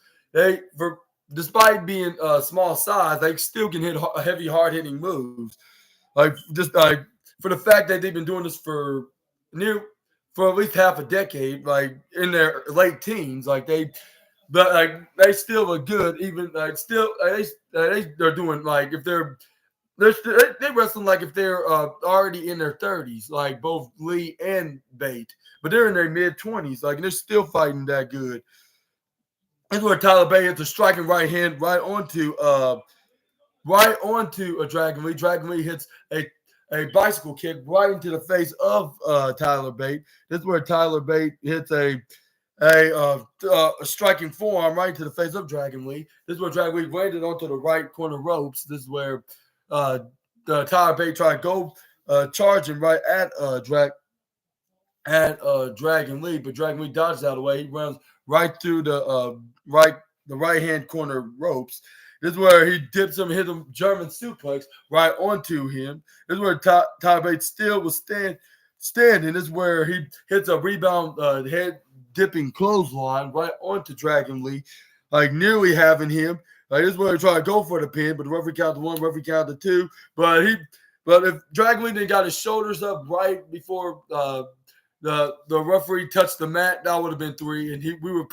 S1: despite being small size, they still can hit heavy, hard hitting moves. Like just like for the fact that they've been doing this for at least half a decade, like in their late teens, but like they still are good. Even like still, they're doing like if they wrestling like if they're already in their 30s, like both Lee and Bate, but they're in their mid 20s, like and they're still fighting that good. That's where Tyler Bate hits a striking right hand right onto a Dragon Lee. Dragon Lee hits a bicycle kick right into the face of Tyler Bate. This is where Tyler Bate hits a striking forearm right into the face of Dragon Lee. This is where Dragon Lee landed onto the right corner ropes. This is where Tyler Bate tried to go charging right at Dragon Lee, but Dragon Lee dodges out of the way. He runs right through the right hand corner ropes. This is where he dips him, hit him German suplex right onto him. This is where Tyler Bate still was standing. This is where he hits a rebound head dipping clothesline right onto Dragon Lee, like nearly having him. Like this is where he tried to go for the pin, but the referee counted one, referee counted two. But if Dragon Lee didn't got his shoulders up right before the referee touched the mat, that would have been three, and we would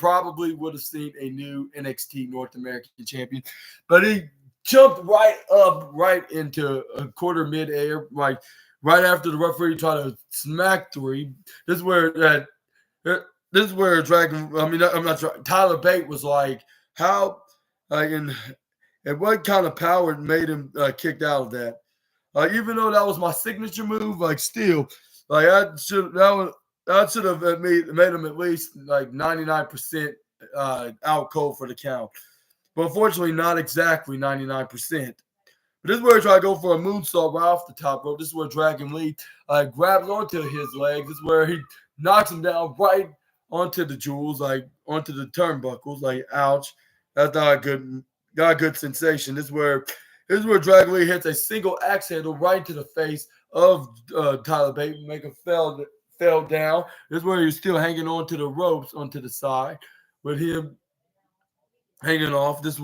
S1: have seen a new NXT North American champion. But he jumped right up, right into a quarter mid-air, like right after the referee tried to smack three. This is where Tyler Bate was like, how, like, and what kind of power made him kicked out of that? Even though that was my signature move, like still, like I should have made him at least like 99% out cold for the count. But unfortunately, not exactly 99%. But this is where he tried to go for a moonsault right off the top rope. This is where Dragon Lee grabs onto his legs. This is where he knocks him down right onto the jewels, like onto the turnbuckles. Like, ouch. That's not a good sensation. This is where Dragon Lee hits a single axe handle right into the face of Tyler Bate, make him fell down. This is where he's still hanging on to the ropes onto the side with him hanging off. This is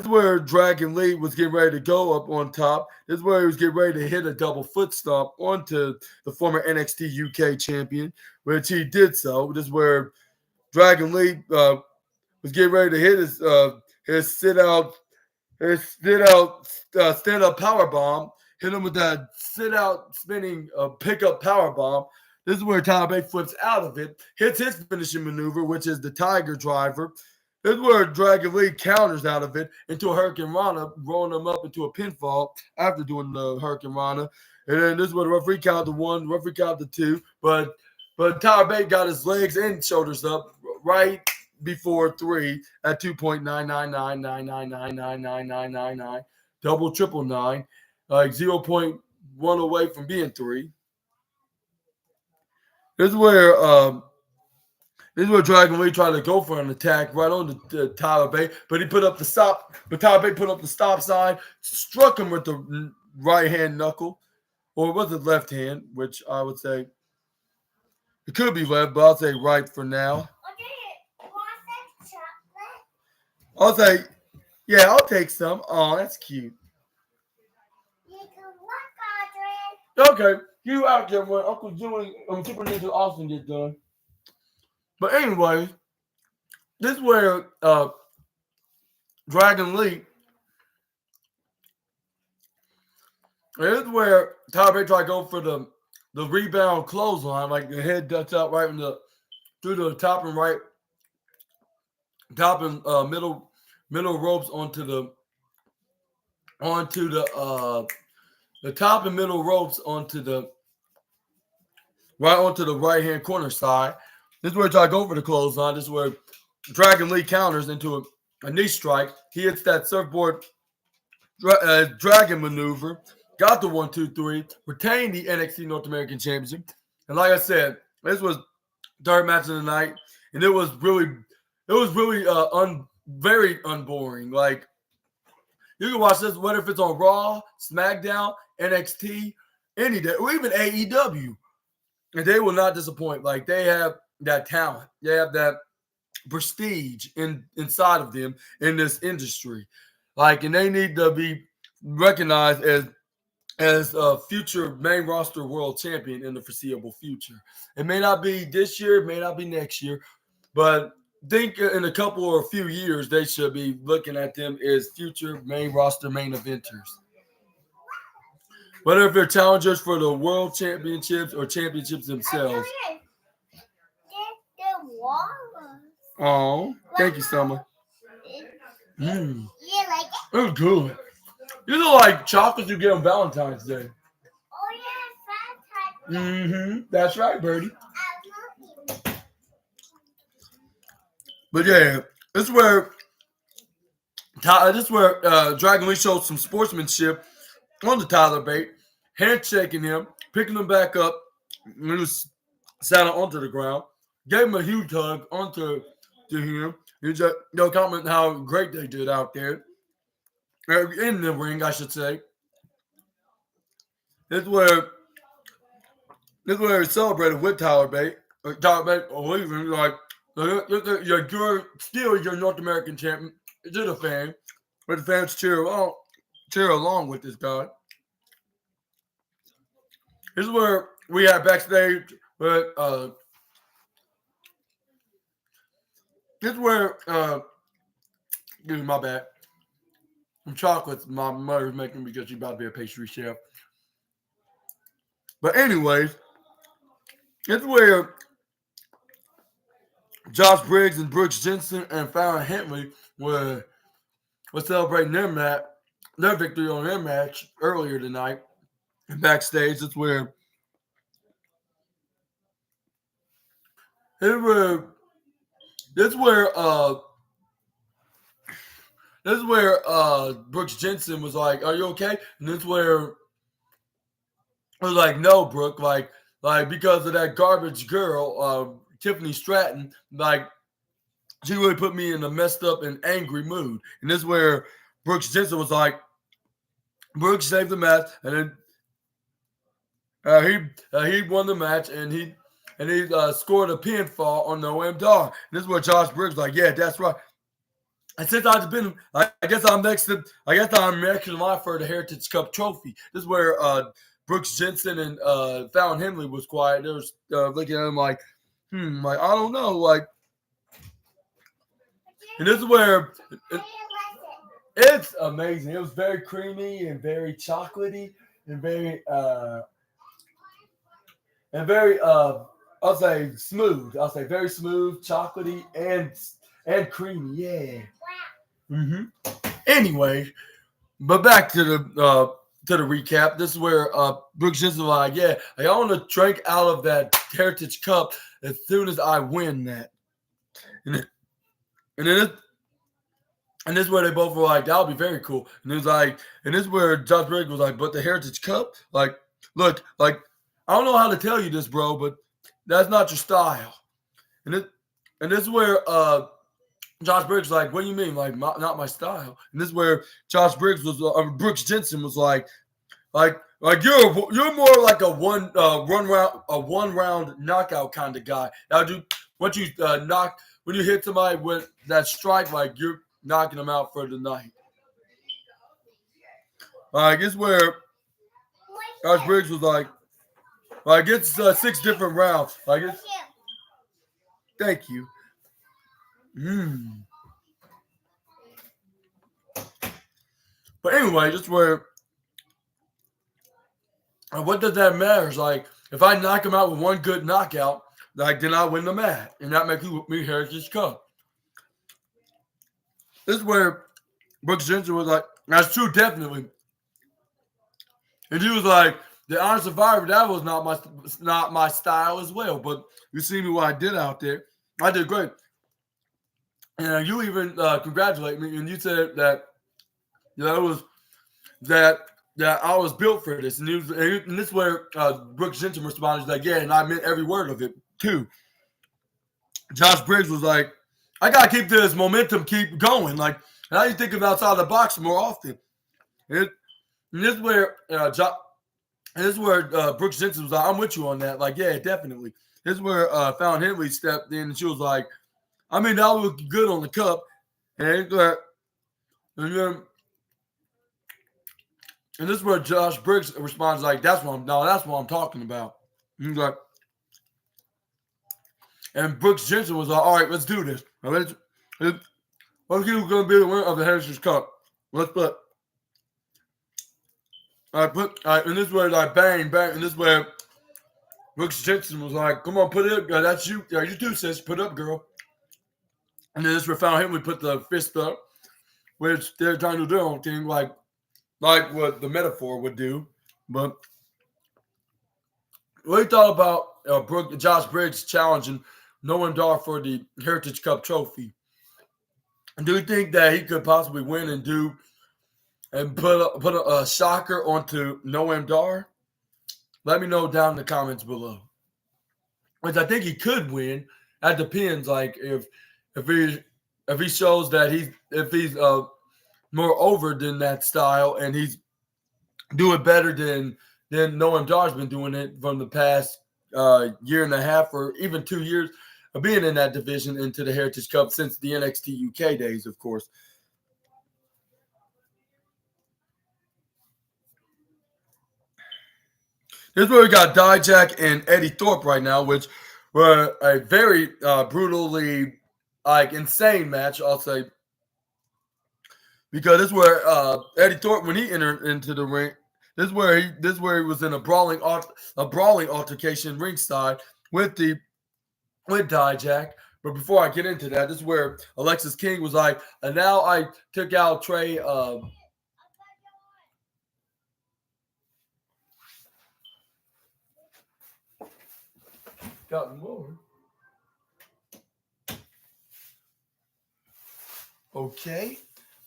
S1: where Dragon Lee was getting ready to go up on top. This is where he was getting ready to hit a double foot stomp onto the former NXT UK champion, which he did so. This is where Dragon Lee was getting ready to hit his stand up power bomb. Hit him with that sit out spinning pickup power bomb. This is where Tyler Bate flips out of it, hits his finishing maneuver, which is the Tiger Driver. This is where Dragon Lee counters out of it into a Hurricane Rana, rolling him up into a pinfall after doing the Hurricane Rana. And then this is where the referee counted one, referee counted two, but But Tyler Bate got his legs and shoulders up right before 3 at 2.99999999999, double triple nine, like 0.1 away from being 3. This is where Dragon Lee tried to go for an attack right on the Tyler Bate, but he put up the stop. But Tyler Bate put up the stop sign, struck him with the right hand knuckle, or was it left hand? Which I would say it could be left, but I'll say right for now. I'll say, yeah, I'll take some. Oh, that's cute. Okay, you out there when Uncle Jimmy and Super Ninja Austin get done. But anyway, this is where Dragon Lee. This is where Tyler Bate tried to go for the rebound clothesline, like the head ducks out right in the through the top and right, top and middle ropes onto the top and middle ropes onto the right hand corner side. This is where he tried to go for the clothesline. This is where Dragon Lee counters into a knee strike. He hits that surfboard dragon maneuver. Got the 1, 2, 3. Retained the NXT North American Championship. And like I said, this was third match of the night, and it was really very unboring. Like, you can watch this whether if it's on Raw, SmackDown, NXT, any day, or even AEW, and they will not disappoint. Like, they have that talent, they have that prestige inside of them in this industry. Like, and they need to be recognized as a future main roster world champion in the foreseeable future. It may not be this year, it may not be next year, but think in a couple or a few years, they should be looking at them as future main roster main eventers. Whether if they're challengers for the world championships or championships themselves. Oh, thank you, Summer. You like it? It was good. You look like chocolates you get on Valentine's Day.
S2: Oh, yeah, Valentine's Day.
S1: Mm-hmm. That's right, Birdie. But yeah, this is where Dragon Lee showed some sportsmanship on the Tyler Bate, handshaking him, picking him back up, and he was sat onto the ground, gave him a huge hug onto him. He just comment how great they did out there. In the ring, I should say. This is where he celebrated with Tyler Bate. Tyler Bate leaving like you're still your North American champion to the fan, but the fans cheer along with this guy. This is where we had backstage, but this is where give me my bad. Some chocolates my mother's making because she's about to be a pastry chef. But anyways, it's where Josh Briggs and Brooks Jensen and Fallon Henley were celebrating their victory on their match earlier tonight. And backstage, it's where this is where Brooks Jensen was like, "Are you okay?" And this is where I was like, "No, Brooke, like because of that garbage girl, Tiffany Stratton, like she really put me in a messed up and angry mood." And this is where Brooks Jensen was like, Brooks saved the match, and then he won the match, and he scored a pinfall on Noam Dar. And this is where Josh Briggs was like, "Yeah, that's right." And since I guess I'm next in line for the Heritage Cup trophy. This is where Brooks Jensen and Fallon Henley was quiet. They was looking at him like, like I don't know, like. And this is where it's amazing. It was very creamy and very chocolatey and very I'll say smooth. I'll say very smooth, chocolatey, and creamy. Yeah. Mm-hmm. Anyway, but back to to the recap. This is where Brooks Jensen was like, yeah, I want to drink out of that Heritage Cup as soon as I win that. And then this is where they both were like, that would be very cool. And it was like, and this is where Josh Briggs was like, but the Heritage Cup, like, look, like, I don't know how to tell you this, bro, but that's not your style. And this is where Josh Briggs was like, what do you mean, like, not my style? And this is where Josh Briggs was, Brooks Jensen was like you're more like a one round knockout kind of guy. Now, dude, once you when you hit somebody with that strike, like you're knocking them out for the night. Like it's where Josh Briggs was like it's 6 different rounds. Like it's thank you. But anyway, just where what does that matter? It's like if I knock him out with one good knockout, like then I win the match, and that makes me Heritage Cup. This is where Brooks Jensen was like, that's true, definitely. And he was like, the Honor Survivor, that was not my style as well. But you see me what I did out there. I did great. And you even congratulate me, and you said that it was that I was built for this. And this is where Brooks Jensen responded like, yeah, and I meant every word of it too. Josh Briggs was like, I gotta keep this momentum keep going. Like, and I need to think of outside the box more often. And this is where Brooks Jensen was like, I'm with you on that. Like, yeah, definitely. This is where Fallon Henley stepped in, and she was like, I mean, that was good on the cup. And this is where Josh Briggs responds like, that's what I'm talking about. And he's like, and Brooks Jensen was like, all right, let's do this. Let's see who's going to be the winner of the Heritage Cup. Let's put. All right, and this is where like bang, bang, and this is where Brooks Jensen was like, come on, put it up, girl. That's you. Yeah, you do, sis. Put it up, girl. And then this is where Fallon Henley put the fist up, which they're trying to do their own thing, like what the metaphor would do. But what do you thought about Josh Briggs challenging Noam Dar for the Heritage Cup trophy? And do you think that he could possibly win and put a shocker onto Noam Dar? Let me know down in the comments below. Which I think he could win. That depends. Like if he shows that he's more over than that style, and he's doing better than Noam Dar's been doing it from the past year and a half or even 2 years of being in that division into the Heritage Cup since the NXT UK days, of course. Here's where we got Dijak and Eddie Thorpe right now, which were a very brutally insane match, I'll say. Because this is where Eddie Thorpe, when he entered into the ring, this is where he was in a brawling altercation ringside with Dijak. But before I get into that, this is where Alexis King was like, and now I took out Trey. Got more. Okay.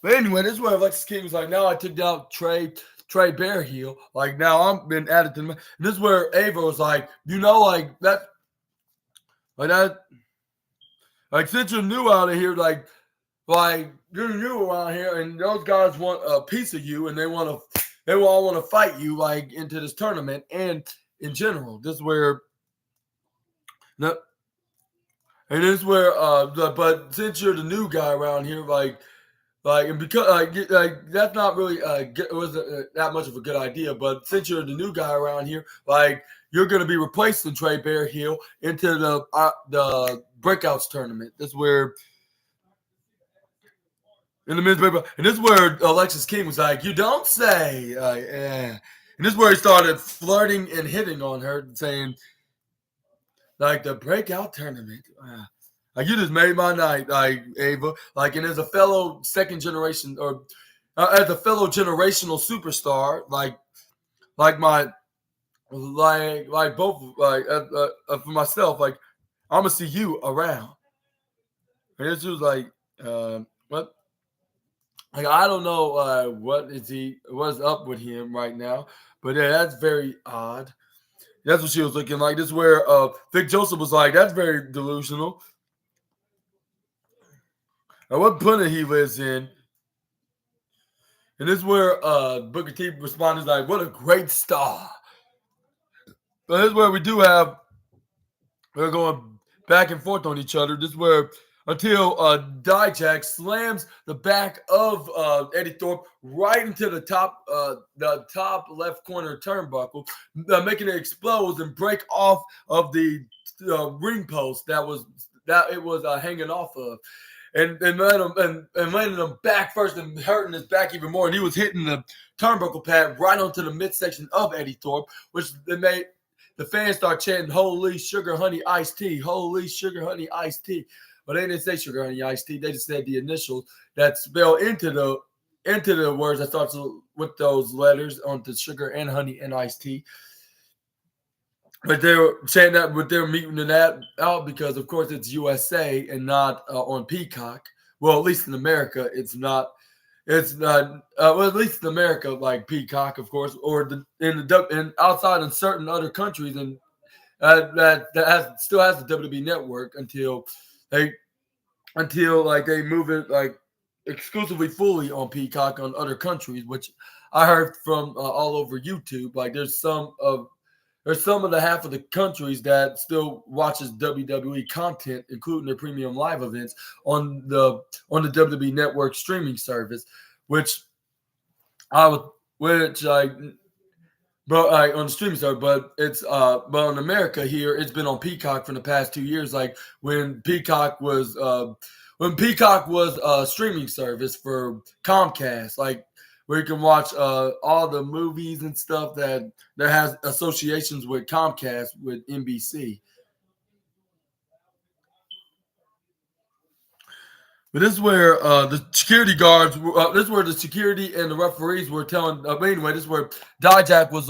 S1: But anyway, this is where Alexis King was like, now I took out Trey Bearhill. Like, now I'm been added to the. This is where Ava was like, like that. Like, since you're new out of here, like you're new around here, and those guys want a piece of you, and they all want to fight you, like, into this tournament and in general. This is where. And this is where, but since you're the new guy around here, and because that's not really it wasn't that much of a good idea. But since you're the new guy around here, like you're going to be replacing Trey Bearhill into the Breakouts tournament. This is where in the men's breakout, and this is where Alexis King was like, "You don't say," yeah. And this is where he started flirting and hitting on her, saying, like the Breakout tournament. Like you just made my night, like Ava. Like, and as a fellow second generation or as a fellow generational superstar, like like my like both like for myself, like I'm gonna see you around. And this was like what like I don't know what's up with him right now, but yeah, that's very odd. That's what she was looking like. This is where Vic Joseph was like, that's very delusional. Now what planet he lives in. And this is where Booker T responded like, what a great star. But this is where we're going back and forth on each other. This is where until Dijak slams the back of Eddie Thorpe right into the top left corner turnbuckle, making it explode and break off of the ring post that it was hanging off of. And landing him back first and hurting his back even more. And he was hitting the turnbuckle pad right onto the midsection of Eddie Thorpe, which they made the fans start chanting, "Holy sugar honey iced tea! Holy sugar honey iced tea!" But they didn't say sugar honey iced tea. They just said the initials that spell into the words that starts with those letters onto sugar and honey and iced tea. But they were saying that, but they're meeting that out because, of course, it's USA and not on Peacock. Well, at least in America, it's not. It's not. Well, at least in America, like Peacock, of course, or and outside in certain other countries, and still has the WWE Network until they move it like exclusively fully on Peacock on other countries, which I heard from all over YouTube. Like there's some of the half of the countries that still watches WWE content, including their premium live events on the WWE Network streaming service, which on the streaming service, but it's but in America here, it's been on Peacock for the past 2 years. Like when Peacock was a streaming service for Comcast, like where you can watch all the movies and stuff that has associations with Comcast with NBC. But this is where the security guards. This is where the security and the referees were telling. Anyway, this is where Dijak was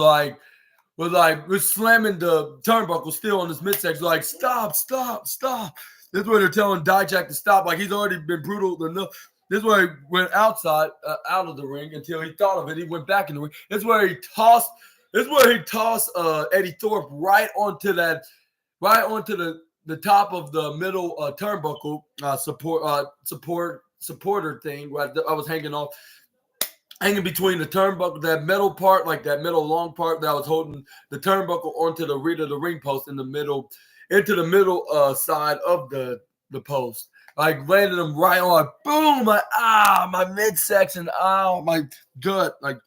S1: slamming the turnbuckle still on his midsection. Like stop, stop, stop. This is where they're telling Dijak to stop. Like he's already been brutal enough. This is where he went outside, out of the ring until he thought of it. He went back in the ring. This is where he tossed. This is where he tossed Eddie Thorpe right onto the top of the middle turnbuckle supporter thing where I was hanging between the turnbuckle, that metal part, like that middle long part that was holding the turnbuckle onto the rear of the ring post into the middle side of the post. Like landed him right on, like boom, my midsection, my gut, like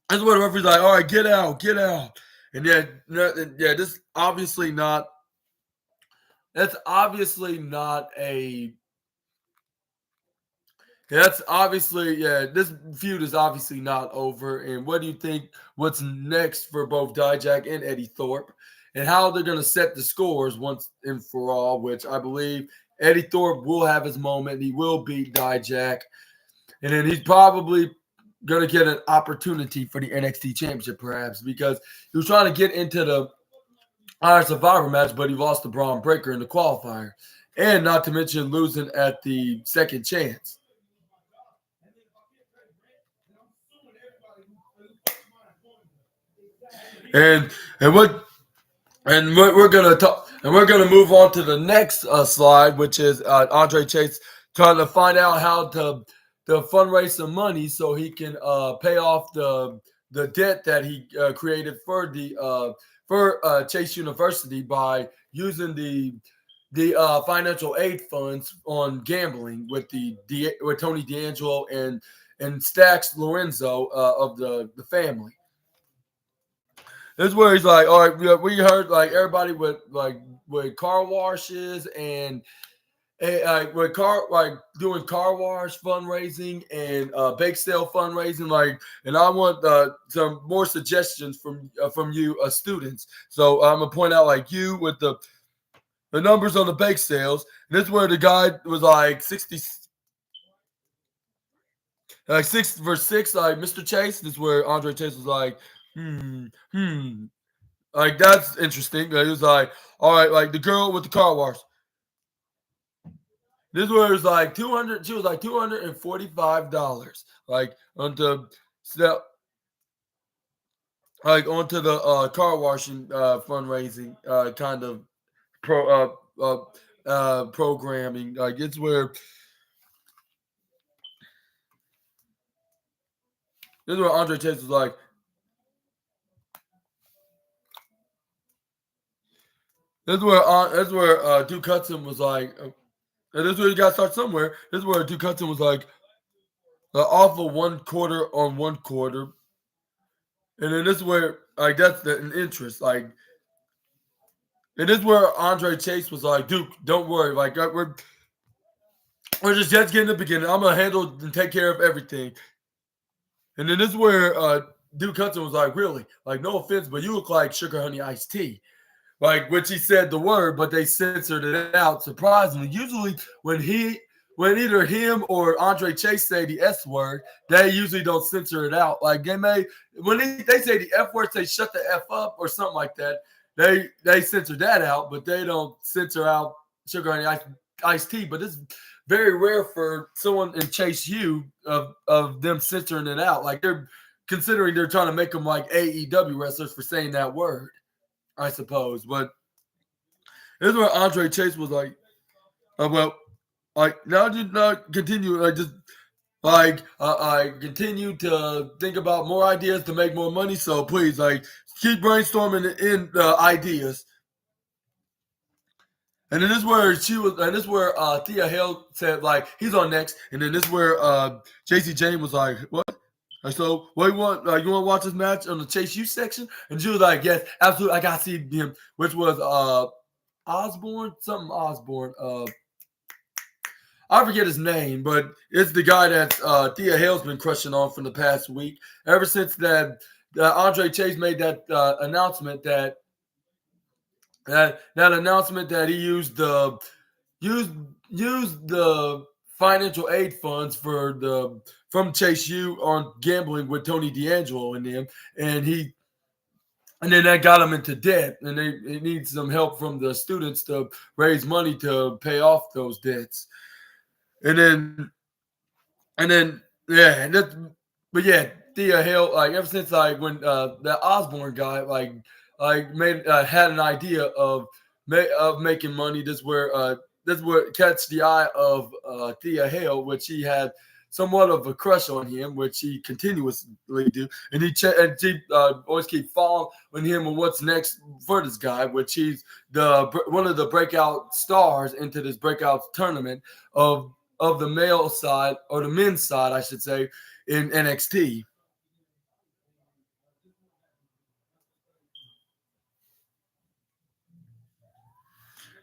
S1: that's what the referee's like. All right, get out, and this obviously not. That's obviously not a. That's obviously This feud is obviously not over. And what do you think? What's next for both Dijak and Eddie Thorpe, and how they're going to set the scores once and for all? Which I believe Eddie Thorpe will have his moment. He will beat Dijak, and then he's probably going to get an opportunity for the NXT Championship, perhaps, because he was trying to get into the Iron Survivor match, but he lost to Braun Breaker in the qualifier, and not to mention losing at the second chance. And we're gonna talk, and we're gonna move on to the next slide, which is Andre Chase trying to find out how to fundraise some money so he can pay off the debt that he created for Chase University by using the financial aid funds on gambling with with Tony D'Angelo and Stax Lorenzo of the family. This is where he's like, all right, we heard like everybody with car washes and doing car wash fundraising and bake sale fundraising, and I want some more suggestions from you students. So I'm gonna point out like you with the numbers on the bake sales. And this is where the guy was like 60. Like 6 verse 6, like Mr. Chase. This is where Andre Chase was like, Like that's interesting. He was like, all right, like the girl with the car wash. This was like 200. She was like $245. Like onto step, like onto the car washing fundraising kind of pro programming. Like it's where this is where Andre Chase was like. This is where Duke Hudson was like. And this is where you got to start somewhere. This is where Duke Hudson was like off of 1/4 on 1/4. And then this is where like that's an interest. Like and this is where Andre Chase was like, Duke, don't worry. Like we're just getting the beginning. I'm gonna handle and take care of everything. And then this is where Duke Hudson was like, really? Like, no offense, but you look like sugar honey iced tea. Like which he said the word, but they censored it out. Surprisingly, usually when either him or Andre Chase say the S word, they usually don't censor it out. Like they may when they say the F word, say shut the F up or something like that. They censor that out, but they don't censor out sugar honey iced tea. But it's very rare for someone in Chase U of them censoring it out. Like they're considering they're trying to make them like AEW wrestlers for saying that word. I suppose, but this is where Andre Chase was like, well, like now just not continue, like just like I continue to think about more ideas to make more money. So please, like, keep brainstorming in ideas. And then this is where she was, and this is where Thea Hale said like he's on next, and then this is where JC Jane was like, what? So, what you want? You want to watch this match on the Chase U section? And she was like, "Yes, absolutely. I gotta see him." Which was Osborne, something Osborne. I forget his name, but it's the guy that Thea Hale's been crushing on from the past week. Ever since that Andre Chase made that announcement that announcement that he used the financial aid funds from Chase U on gambling with Tony D'Angelo and them, and then that got him into debt, and they need some help from the students to raise money to pay off those debts, and then yeah, and that's but yeah, Thea Hale like ever since like when that Osborne guy like made had an idea of making money. This where catch the eye of Thea Hale, which he had somewhat of a crush on him, which he continuously do, and she always keep following him on what's next for this guy, which he's one of the breakout stars into this breakout tournament of the male side or the men's side, I should say, in NXT.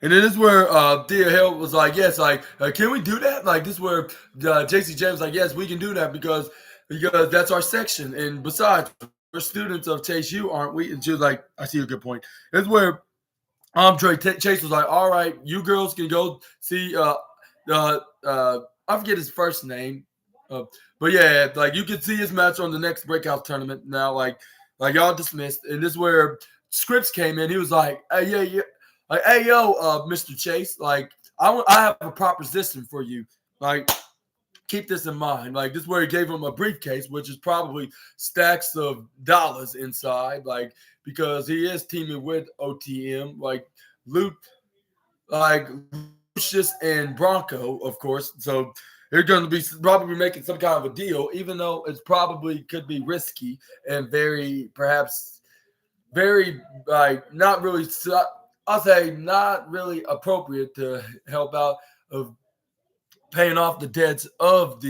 S1: And then this is where Thea Hale was like, yes, like, can we do that? Like, this is where JC James was like, yes, we can do that because that's our section. And besides, we're students of Chase U, aren't we? And she was like, I see a good point. This is where Chase was like, all right, you girls can go see, I forget his first name. But yeah, like you can see his match on the next breakout tournament now. Like y'all dismissed. And this is where Scripps came in. He was like, hey, yeah. Like, hey, yo, Mr. Chase, like, I have a proposition for you. Like, keep this in mind. Like, this is where he gave him a briefcase, which is probably stacks of dollars inside, like, because he is teaming with OTM, like, Lucius and Bronco, of course. So they're going to be probably making some kind of a deal, even though it's probably could be risky and perhaps very, like, not really – I'll say not really appropriate to help out of paying off the debts of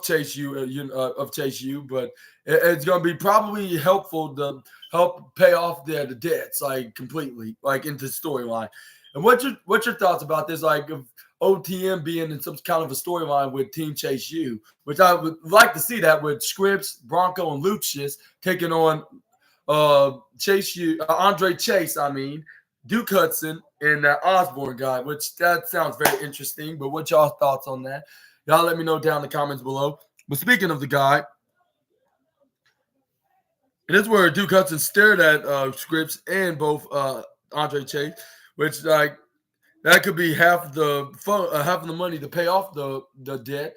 S1: Chase U, but it's going to be probably helpful to help pay off the debts like completely, like into storyline. And what's your thoughts about this? Like of OTM being in some kind of a storyline with Team Chase U, which I would like to see that with Scripps, Bronco, and Lucius taking on Andre Chase, Duke Hudson and that Osborne guy, which that sounds very interesting. But what y'all thoughts on that? Y'all let me know down in the comments below. But speaking of the guy, And this is where Duke Hudson stared at Scripps and both Andre Chase, which like that could be half the money to pay off the debt.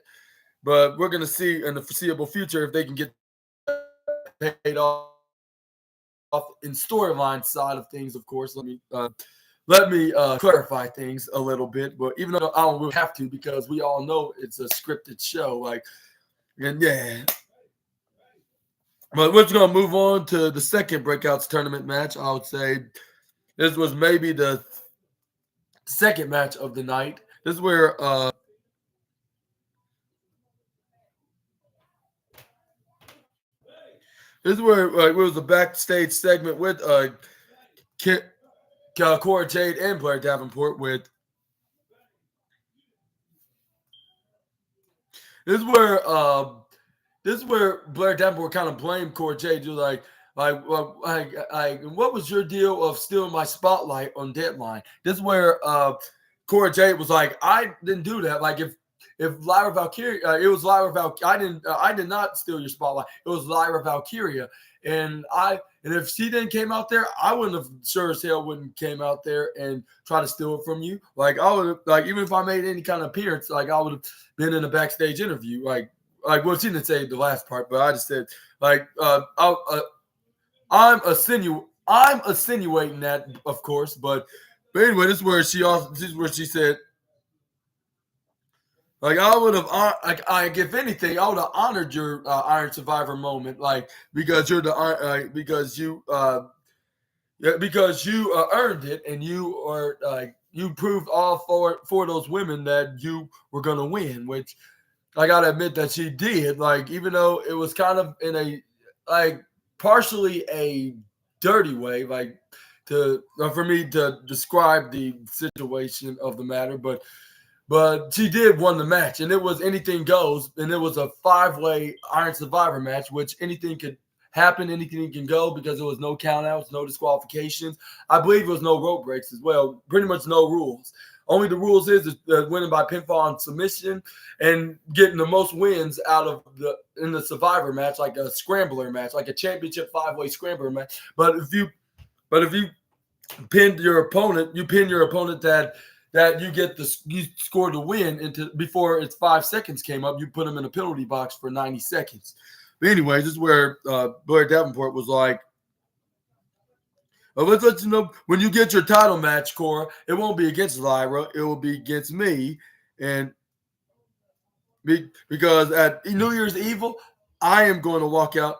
S1: But we're gonna see in the foreseeable future if they can get paid off in storyline side of things. Of course, let me clarify things a little bit. But even though I don't really have to, because we all know it's a scripted show. And yeah. But we're just gonna move on to the second Breakouts tournament match. I would say this was maybe the second match of the night. This is where it was a backstage segment with Cora Jade and Blair Davenport. This is where Blair Davenport kind of blamed Cora Jade. What was your deal of stealing my spotlight on Deadline? This is where Cora Jade was like, I didn't do that. Like if Lyra Valkyria, it was Lyra Valkyria. I did not steal your spotlight. It was Lyra Valkyria, and if she didn't came out there, I wouldn't have sure as hell wouldn't came out there and try to steal it from you. Like I would have, even if I made any kind of appearance, like I would have been in a backstage interview. Well, she didn't say the last part, but I just said I'm insinuating that, of course, but anyway, this is where she said. I would have, if anything, I would have honored your Iron Survivor moment, because you're because you earned it, and you proved all four of those women that you were gonna win, which I gotta admit that she did. Even though it was kind of in a partially a dirty way, for me to describe the situation of the matter, But she did won the match, and it was anything goes, and it was a 5-way Iron Survivor match, which anything could happen, anything can go, because there was no countouts, no disqualifications. I believe there was no rope breaks as well. Pretty much no rules. Only the rules is winning by pinfall and submission, and getting the most wins in the Survivor match, like a scrambler match, like a championship 5-way scrambler match. But if you pin your opponent that you scored the win before its 5 seconds came up, you put them in a penalty box for 90 seconds. But anyways, this is where Blair Davenport was like, let's let you know, when you get your title match, Cora, it won't be against Lyra, it will be against me. And because at New Year's Evil, I am going to walk out.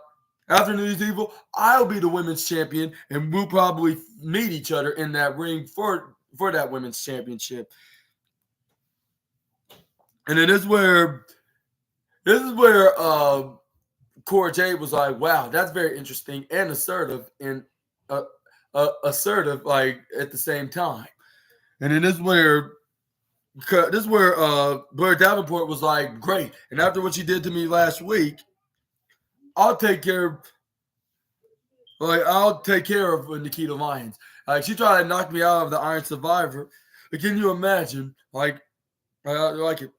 S1: After New Year's Evil, I'll be the women's champion, and we'll probably meet each other in that ring for that women's championship. And then this is where Cora Jade was like, wow, that's very interesting and assertive, and assertive at the same time. And then this is where Blair Davenport was like, great. And after what she did to me last week, I'll take care of Nikita Lyons. She tried to knock me out of the Iron Survivor. But can you imagine? I like it.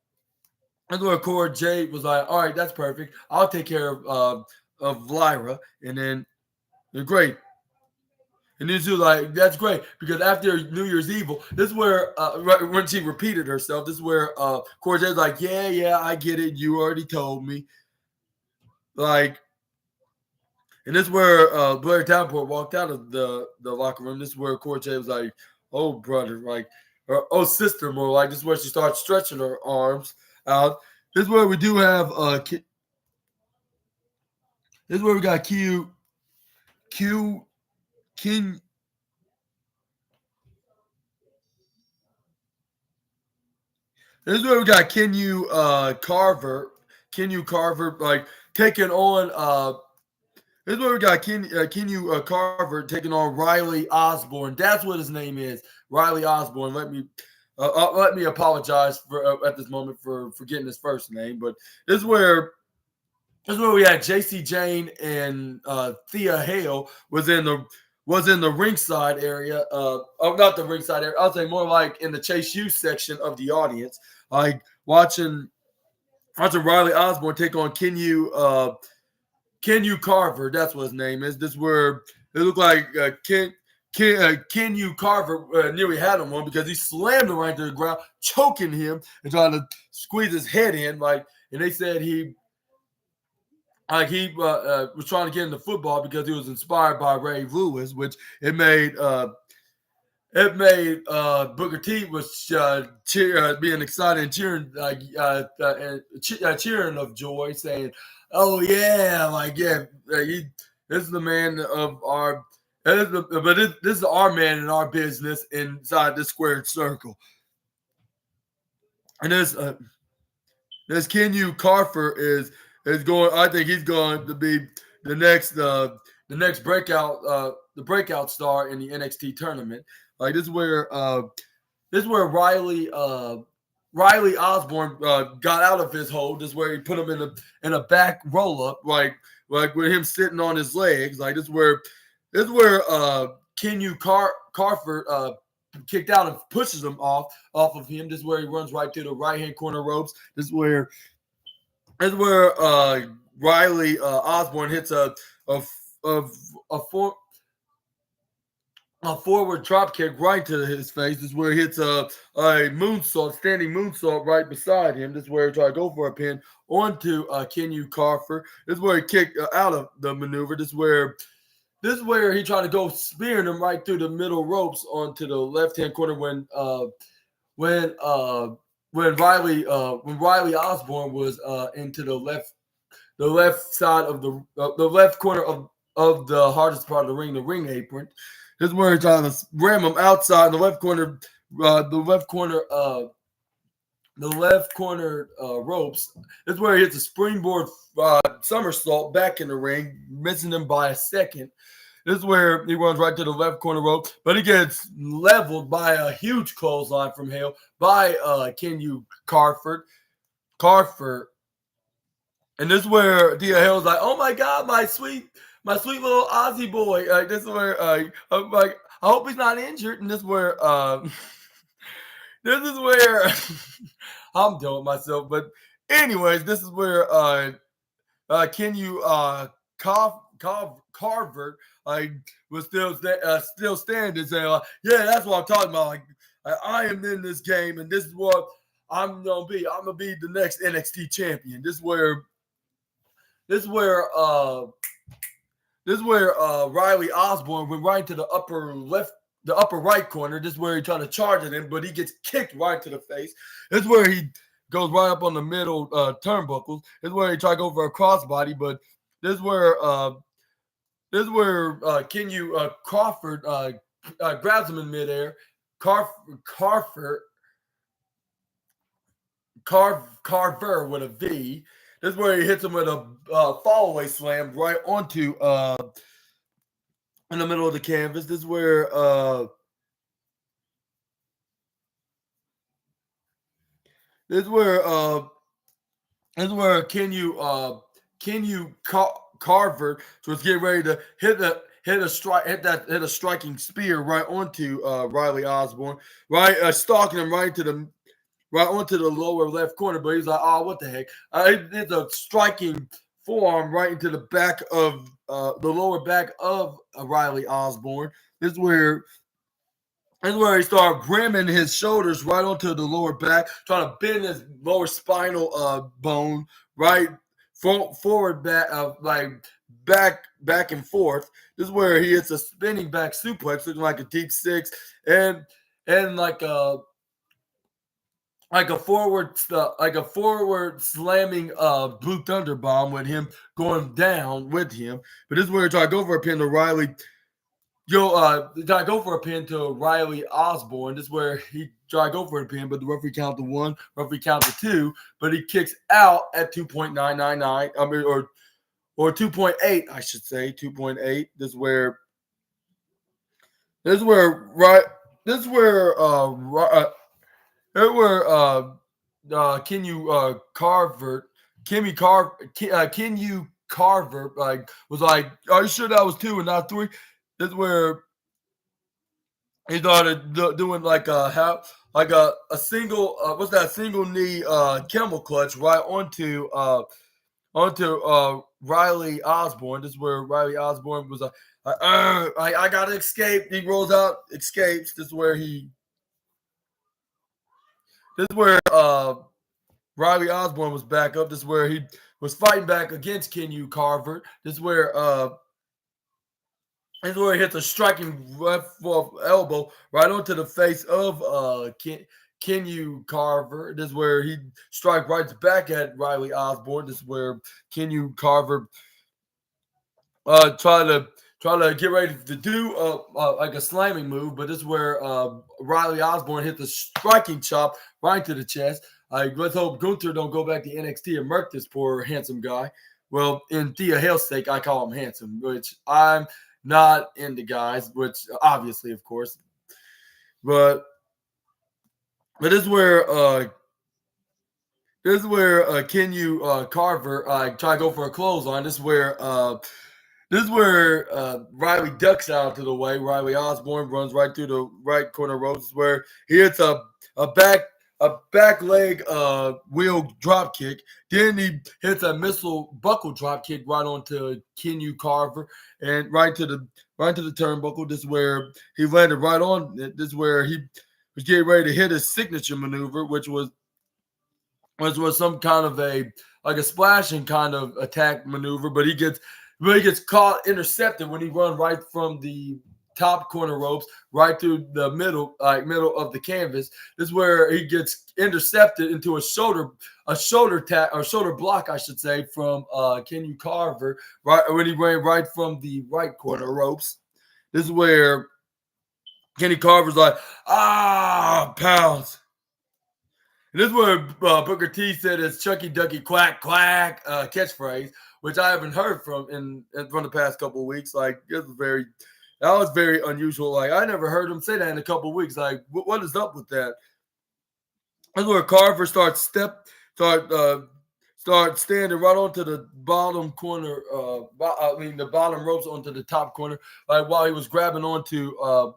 S1: That's where Cora Jade was like, all right, that's perfect. I'll take care of Lyra. And then you're great. And then she was like, that's great. Because after New Year's Evil, this is where, when she repeated herself, this is where Cora Jade's like, yeah, I get it. You already told me. And this is where Blair Davenport walked out of the locker room. This is where Cora Jade was like, oh, brother, or oh, sister, more this is where she starts stretching her arms out. This is where we do have this is where we got King. This is where we got Kenyu Carver. Kenyu Carver, taking on this is where we got Kenyu Carver taking on Riley Osborne. That's what his name is, Riley Osborne. Let me apologize for at this moment for forgetting his first name. But this is where we had JC Jane and Thea Hale was in the ringside area. Not the ringside area. I'll say more like in the Chase U section of the audience, watching Riley Osborne take on Kenyu Kenyu Carver. That's what his name is. This where it looked like Kenyu Carver nearly had him on because he slammed him right to the ground, choking him and trying to squeeze his head in. And they said he was trying to get into football because he was inspired by Ray Lewis, which it made Booker T was being excited and cheering cheering of joy, saying, "Oh yeah, this is the man of our." This is our man in our business inside this squared circle. And this Kenyu Carver is going. I think he's going to be the next breakout star in the NXT tournament. Like this is where Riley Osborne got out of his hold. This is where he put him in a back roll up, like with him sitting on his legs. Like this is where Kenyu Carver kicked out and pushes him off of him. This is where he runs right to the right hand corner ropes. This is where Riley Osborne hits a forward drop kick right to his face. This is where he hits a standing moonsault right beside him. This is where he tried to go for a pin onto Kenyu Carver. This is where he kicked out of the maneuver. This is where he tried to go spearing him right through the middle ropes onto the left hand corner when Riley Osborne was into the left side of the left corner of the hardest part of the ring apron. This is where he's trying to ram him outside in the left corner, ropes. This is where he hits a springboard somersault back in the ring, missing him by a second. This is where he runs right to the left corner rope, but he gets leveled by a huge clothesline from hell by Kenyu Carver. And this is where Dia Hill's like, "Oh my God, my sweet little Aussie boy." This is where I'm like, I hope he's not injured. And this is where I'm doing myself. But anyways, this is where Kenyu Carver was still standing, saying, "Yeah, that's what I'm talking about. Like, I am in this game, and this is what I'm gonna be. I'm gonna be the next NXT champion." This is where Riley Osborne went right to the upper right corner. This is where he tried to charge at him, but he gets kicked right to the face. This is where he goes right up on the middle turnbuckles. This is where he tried to go for a crossbody, but this is where Kenyu Crawford grabs him in midair. Carver with a V. This is where he hits him with a fallaway slam right onto in the middle of the canvas. This is where Kenyu Carver was getting ready to hit a striking spear right onto Riley Osborne, right, stalking him right onto the lower left corner. But he's like, "Oh, what the heck?" It's a striking forearm right into the back of the lower back of Riley Osborne. This is where he started ramming his shoulders right onto the lower back, trying to bend his lower spinal bone right forward, back and forth. This is where he hits a spinning back suplex, looking like a deep six, and like a forward slamming Blue Thunder bomb with him going down with him. But this is where he tried to go for a pin to Riley. Go for a pin to Riley Osborne. This is where he tried to go for a pin, but the referee counted 1, referee counted 2, but he kicks out at 2.999. I mean, or 2.8, I should say, 2.8. This is where Kenyu Carver was like, "Are you sure that was 2 and not 3?" This is where he started doing like a single single knee camel clutch right onto onto Riley Osborne. This is where Riley Osborne was I gotta escape. He rolls out, escapes. This is where Riley Osborne was back up. This is where he was fighting back against Kenyu Carver. This is where he hits a striking left elbow right onto the face of Kenyu Carver. This is where he strike right back at Riley Osborne. This is where Kenyu Carver try to get ready to do like a slamming move, but this is where Riley Osborne hit the striking chop right to the chest. Let's hope Gunther don't go back to NXT and murk this poor handsome guy. Well, in Thea Hale's sake, I call him handsome, which I'm not into guys, which obviously, of course. But this is where Kenyu Carver try to go for a clothesline. This is where Riley ducks out to the way. Riley Osborne runs right through the right corner ropes. This is where he hits a back leg wheel drop kick. Then he hits a missile buckle drop kick right onto Kenyu Carver and right to the turnbuckle. This is where he landed right on it. This is where he was getting ready to hit his signature maneuver, which was some kind of a splashing kind of attack maneuver, but he gets caught, intercepted when he run right from the top corner ropes right through the middle of the canvas. This is where he gets intercepted into a shoulder block, I should say, from Kenyu Carver right when he ran right from the right corner ropes. This is where Kenny Carver's like, pounds. And this is where Booker T said his Chucky Ducky quack quack catchphrase, which I haven't heard from the past couple of weeks. Like that was very unusual. Like I never heard him say that in a couple of weeks. Like what is up with that? This is where Carver start standing right onto the bottom corner. The bottom ropes onto the top corner. Like while he was grabbing onto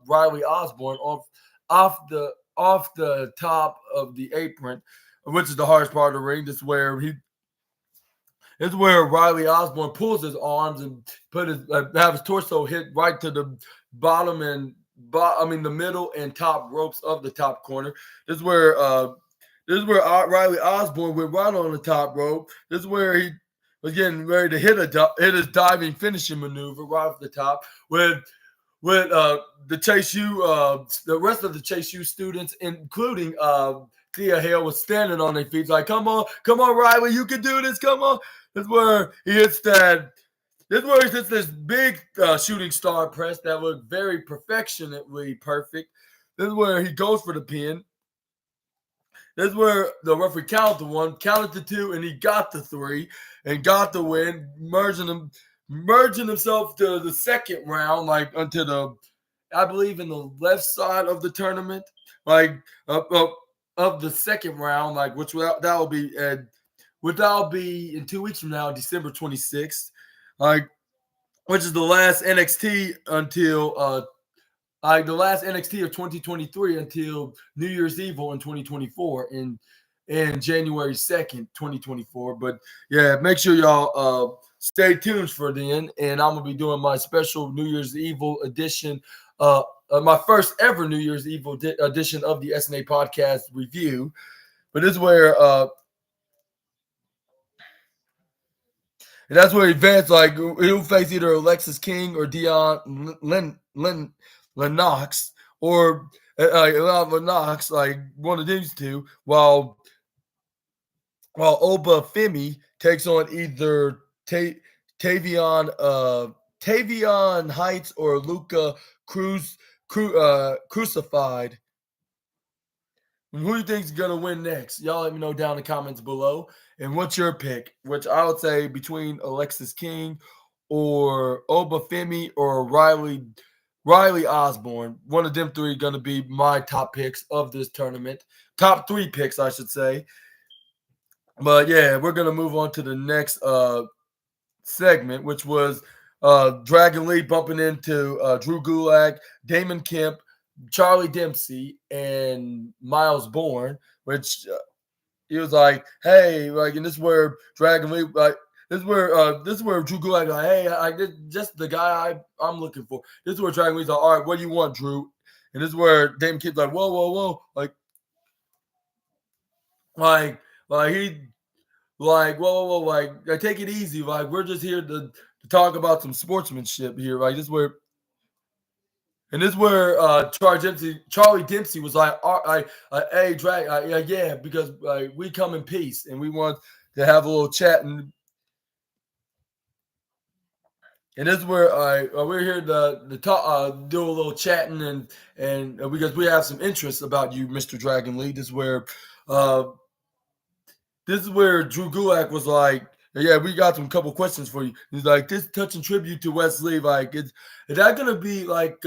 S1: Riley Osborne off the top of the apron, which is the hardest part of the ring. This is where Riley Osborne pulls his arms and have his torso hit right to the bottom the middle and top ropes of the top corner. This is where Riley Osborne went right on the top rope. This is where he was getting ready to hit his diving finishing maneuver right off the top with the Chase U, the rest of the Chase U students, including Thea Hale, was standing on their feet like, come on, Riley, you can do this, come on. This is where he hits this big shooting star press that looked very perfectionately perfect. This is where he goes for the pin. This is where the referee counted the 1, counted the 2, and he got the 3 and got the win, merging himself to the second round, like unto I believe in the left side of the tournament, like of the second round, like that'll be in 2 weeks from now, December 26th, like which is the last NXT until the last NXT of 2023 until New Year's Eve in 2024 in January 2nd, 2024. But yeah, make sure y'all stay tuned for then. And I'm going to be doing my special New Year's Eve edition, my first ever New Year's Eve edition of the SNA podcast review. But this is where and that's where Vance, like, he'll face either Alexis King or Dion Lennox or Lennox, like one of these two, while Oba Femi takes on either Tavion Heights or Luca Crucified. Who do you think is going to win next? Y'all let me know down in the comments below. And what's your pick? Which I would say between Alexis King or Oba Femi or Riley Osborne. One of them three are going to be my top picks of this tournament. Top 3 picks, I should say. But yeah, we're going to move on to the next segment, which was Dragon Lee bumping into Drew Gulak, Damon Kemp, Charlie Dempsey, and Miles Bourne, which he was like, hey, like, and this is where Dragon Lee, like, this is where Drew Gulak like, hey, I did just the guy I'm looking for. This is where Dragon Lee's like, all right, what do you want, Drew? And this is where Damon Kid's like, whoa, like he like whoa, like take it easy, like we're just here to talk about some sportsmanship here, like this is where. And this is where Charlie Dempsey was like, "Hey, Drag, yeah, because we come in peace, and we want to have a little chat." And this is where we're here to talk, do a little chatting, and because we have some interest about you, Mr. Dragon Lee. Uh, this is where Drew Gulak was like, "Yeah, we got some couple questions for you." He's like, "This touching tribute to Wesley, like, is that gonna be like?"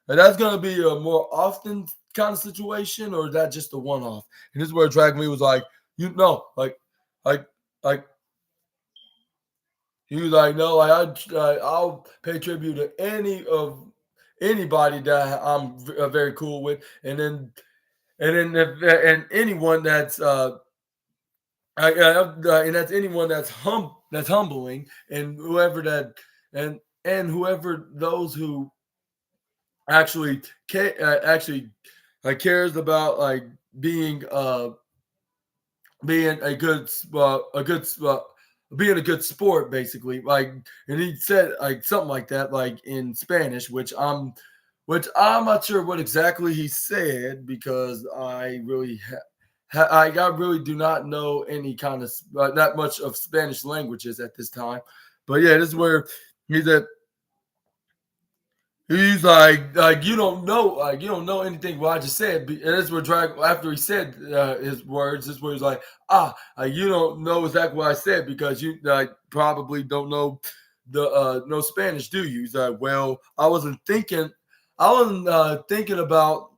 S1: And that's gonna be a more often kind of situation, or is that just a one-off? And this is where Dragon Lee was like, you know, like, he was like, no, I'll pay tribute to anybody that I'm very cool with, and anyone that's and that's anyone that's humbling, and whoever that and whoever those who actually cares about like being being a good being a good sport basically, like, and he said like something like that like in Spanish, which I'm not sure what exactly he said, because I really I really do not know any kind of not much of Spanish languages at this time. But yeah, this is where he said. He's like you don't know anything what I just said, and that's where Drag after he said his words. This where he's like, you don't know exactly what I said because you probably don't know the no Spanish, do you? He's like, well, I wasn't thinking about.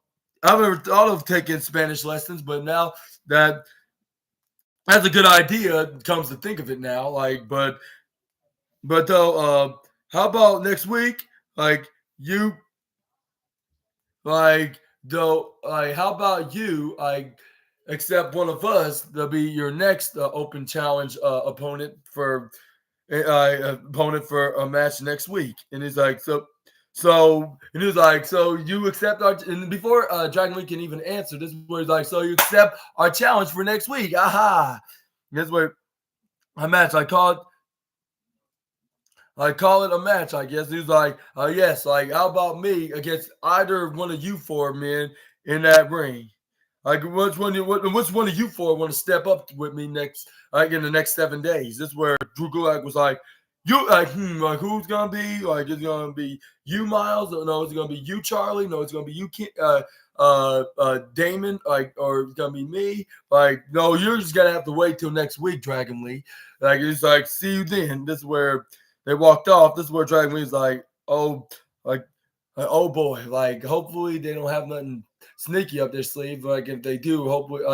S1: I've never thought of taking Spanish lessons, but now that that's a good idea. Comes to think of it now, like, but though, how about next week? Like you Like, though, like, how about you? Accept one of us to be your next open challenge opponent for a match next week. And he's like, and he was like, so you accept our, and before Dragon Lee can even answer, this is where he's like, so you accept our challenge for next week. Aha. And that's where a match I call it a match, I guess. He was like, yes, like, how about me against either one of you four men in that ring? Like, which one of you four want to step up with me next, like, in the next 7 days? This is where Drew Gulak was like, like, who's gonna be? Like, it's gonna be you, Miles? Or no, it's gonna be you, Charlie? No, it's gonna be you, Damon? Like, or it's gonna be me? Like, no, you're just gonna have to wait till next week, Dragon Lee. Like, it's like, see you then. This is where they walked off. This is where Dragon Lee's like, oh boy, like hopefully they don't have nothing sneaky up their sleeve. Like if they do, hopefully,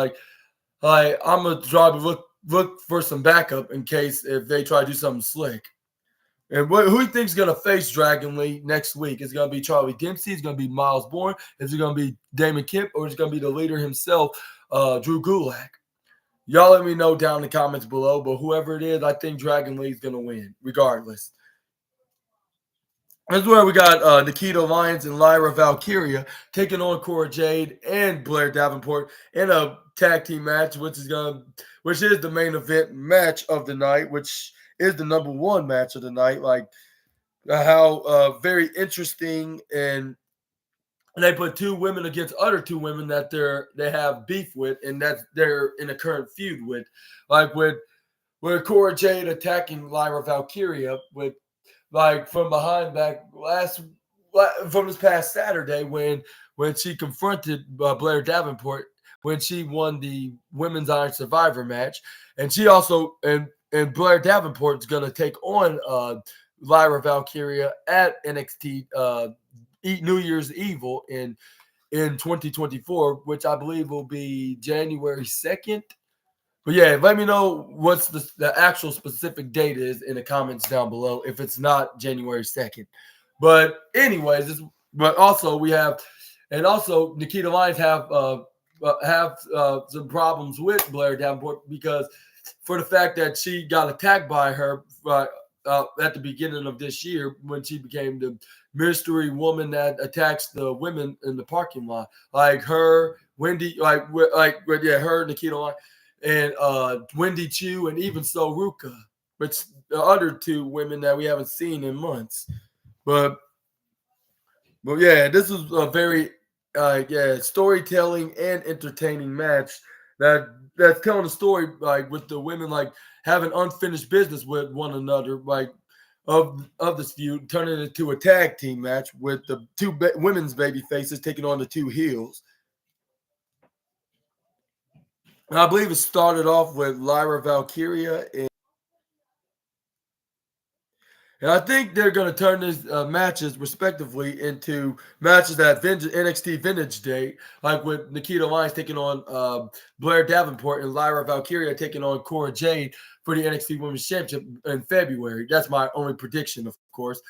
S1: I'm gonna try to look for some backup in case if they try to do something slick. And who do you think's gonna face Dragon Lee next week? Is it gonna be Charlie Dempsey? Is it gonna be Miles Bourne? Is it gonna be Damon Kemp? Or is it gonna be the leader himself, Drew Gulak? Y'all let me know down in the comments below. But whoever it is, I think Dragon Lee's going to win, regardless. This is where we got Nikita Lyons and Lyra Valkyria taking on Cora Jade and Blair Davenport in a tag team match, which is the main event match of the night, which is the number one match of the night. Like how very interesting, and they put two women against other two women that they have beef with, and that they're in a current feud with, like with Cora Jade attacking Lyra Valkyria with like from behind back from this past Saturday when she confronted Blair Davenport when she won the Women's Iron Survivor match, and she also and Blair Davenport's gonna take on Lyra Valkyria at NXT New Year's Evil in 2024, which I believe will be January 2nd. But yeah, let me know what's the actual specific date is in the comments down below if it's not January 2nd. But anyways, but also we have, and also Nikita Lyons have some problems with Blair Davenport because for the fact that she got attacked by her at the beginning of this year when she became the mystery woman that attacks the women in the parking lot, like her, Wendy, her, Nikita Lyons, and Wendy Chu, and even So Ruka, which the other two women that we haven't seen in months. But yeah, this is a very storytelling and entertaining match that's telling a story like with the women like having unfinished business with one another, like of this feud, turning it into a tag team match with the two women's baby faces taking on the two heels. And I believe it started off with Lyra Valkyria and I think they're going to turn these matches, respectively, into matches at NXT Vintage Day, like with Nikita Lyons taking on Blair Davenport and Lyra Valkyria taking on Cora Jade for the NXT Women's Championship in February. That's my only prediction, of course.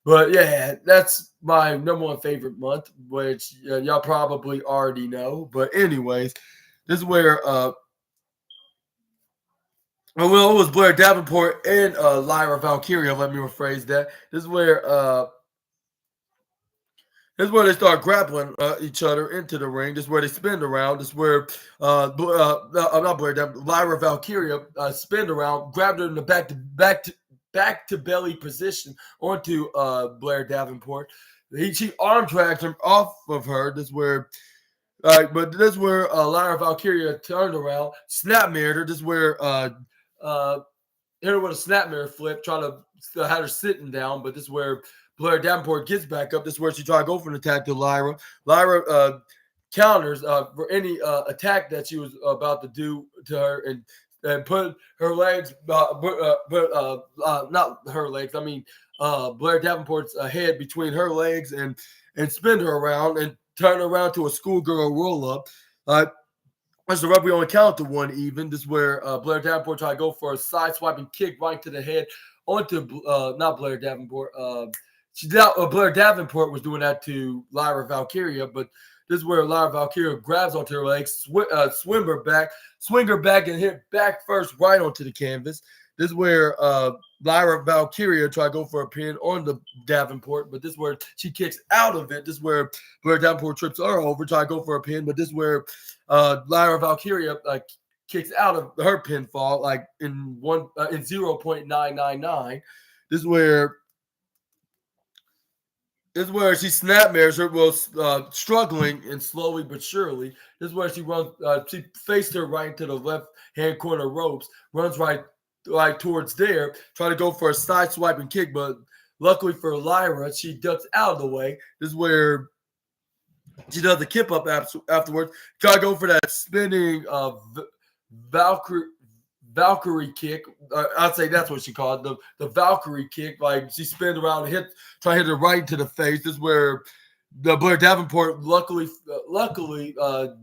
S1: But yeah, that's my number one favorite month, which y'all probably already know. But anyways, this is where well, it was Blair Davenport and Lyra Valkyria. Let me rephrase that. This is where they start grappling each other into the ring. This is where they spin around. This is where not Blair Davenport, Lyra Valkyria spinned around, grabbed her in the back to belly position onto Blair Davenport. She arm dragged him off of her. This is where. But this is where Lyra Valkyria turned around, snap mirrored her. This is where hit her with a snap mirror flip, trying to have her sitting down. But this is where Blair Davenport gets back up. This is where she tried to go for an attack to Lyra. Lyra counters for any attack that she was about to do to her and put her legs, not her legs. I mean, Blair Davenport's head between her legs and spin her around and turn her around to a schoolgirl roll up. As the referee only counted to one even. This is where Blair Davenport tried to go for a side swiping kick right to the head onto not Blair Davenport. Blair Davenport was doing that to Lyra Valkyria, but this is where Lyra Valkyria grabs onto her legs, swing her back, and hit back first right onto the canvas. This is where Lyra Valkyria tried to go for a pin on the Davenport, but this is where she kicks out of it. This is where Blair Davenport trips her over, tried to go for a pin, but this is where Lyra Valkyria kicks out of her pinfall like in 0.999. This is where she snap mirrors her, struggling and slowly but surely. This is where she runs. She faced her right into the left hand corner ropes, runs right towards there, trying to go for a side swiping kick, but luckily for Lyra, she ducks out of the way. This is where she does the kip up afterwards. Try to go for that spinning Valkyrie kick. I'd say that's what she called it, the Valkyrie kick. Like she spins around and try to hit her right into the face. This is where the Blair Davenport luckily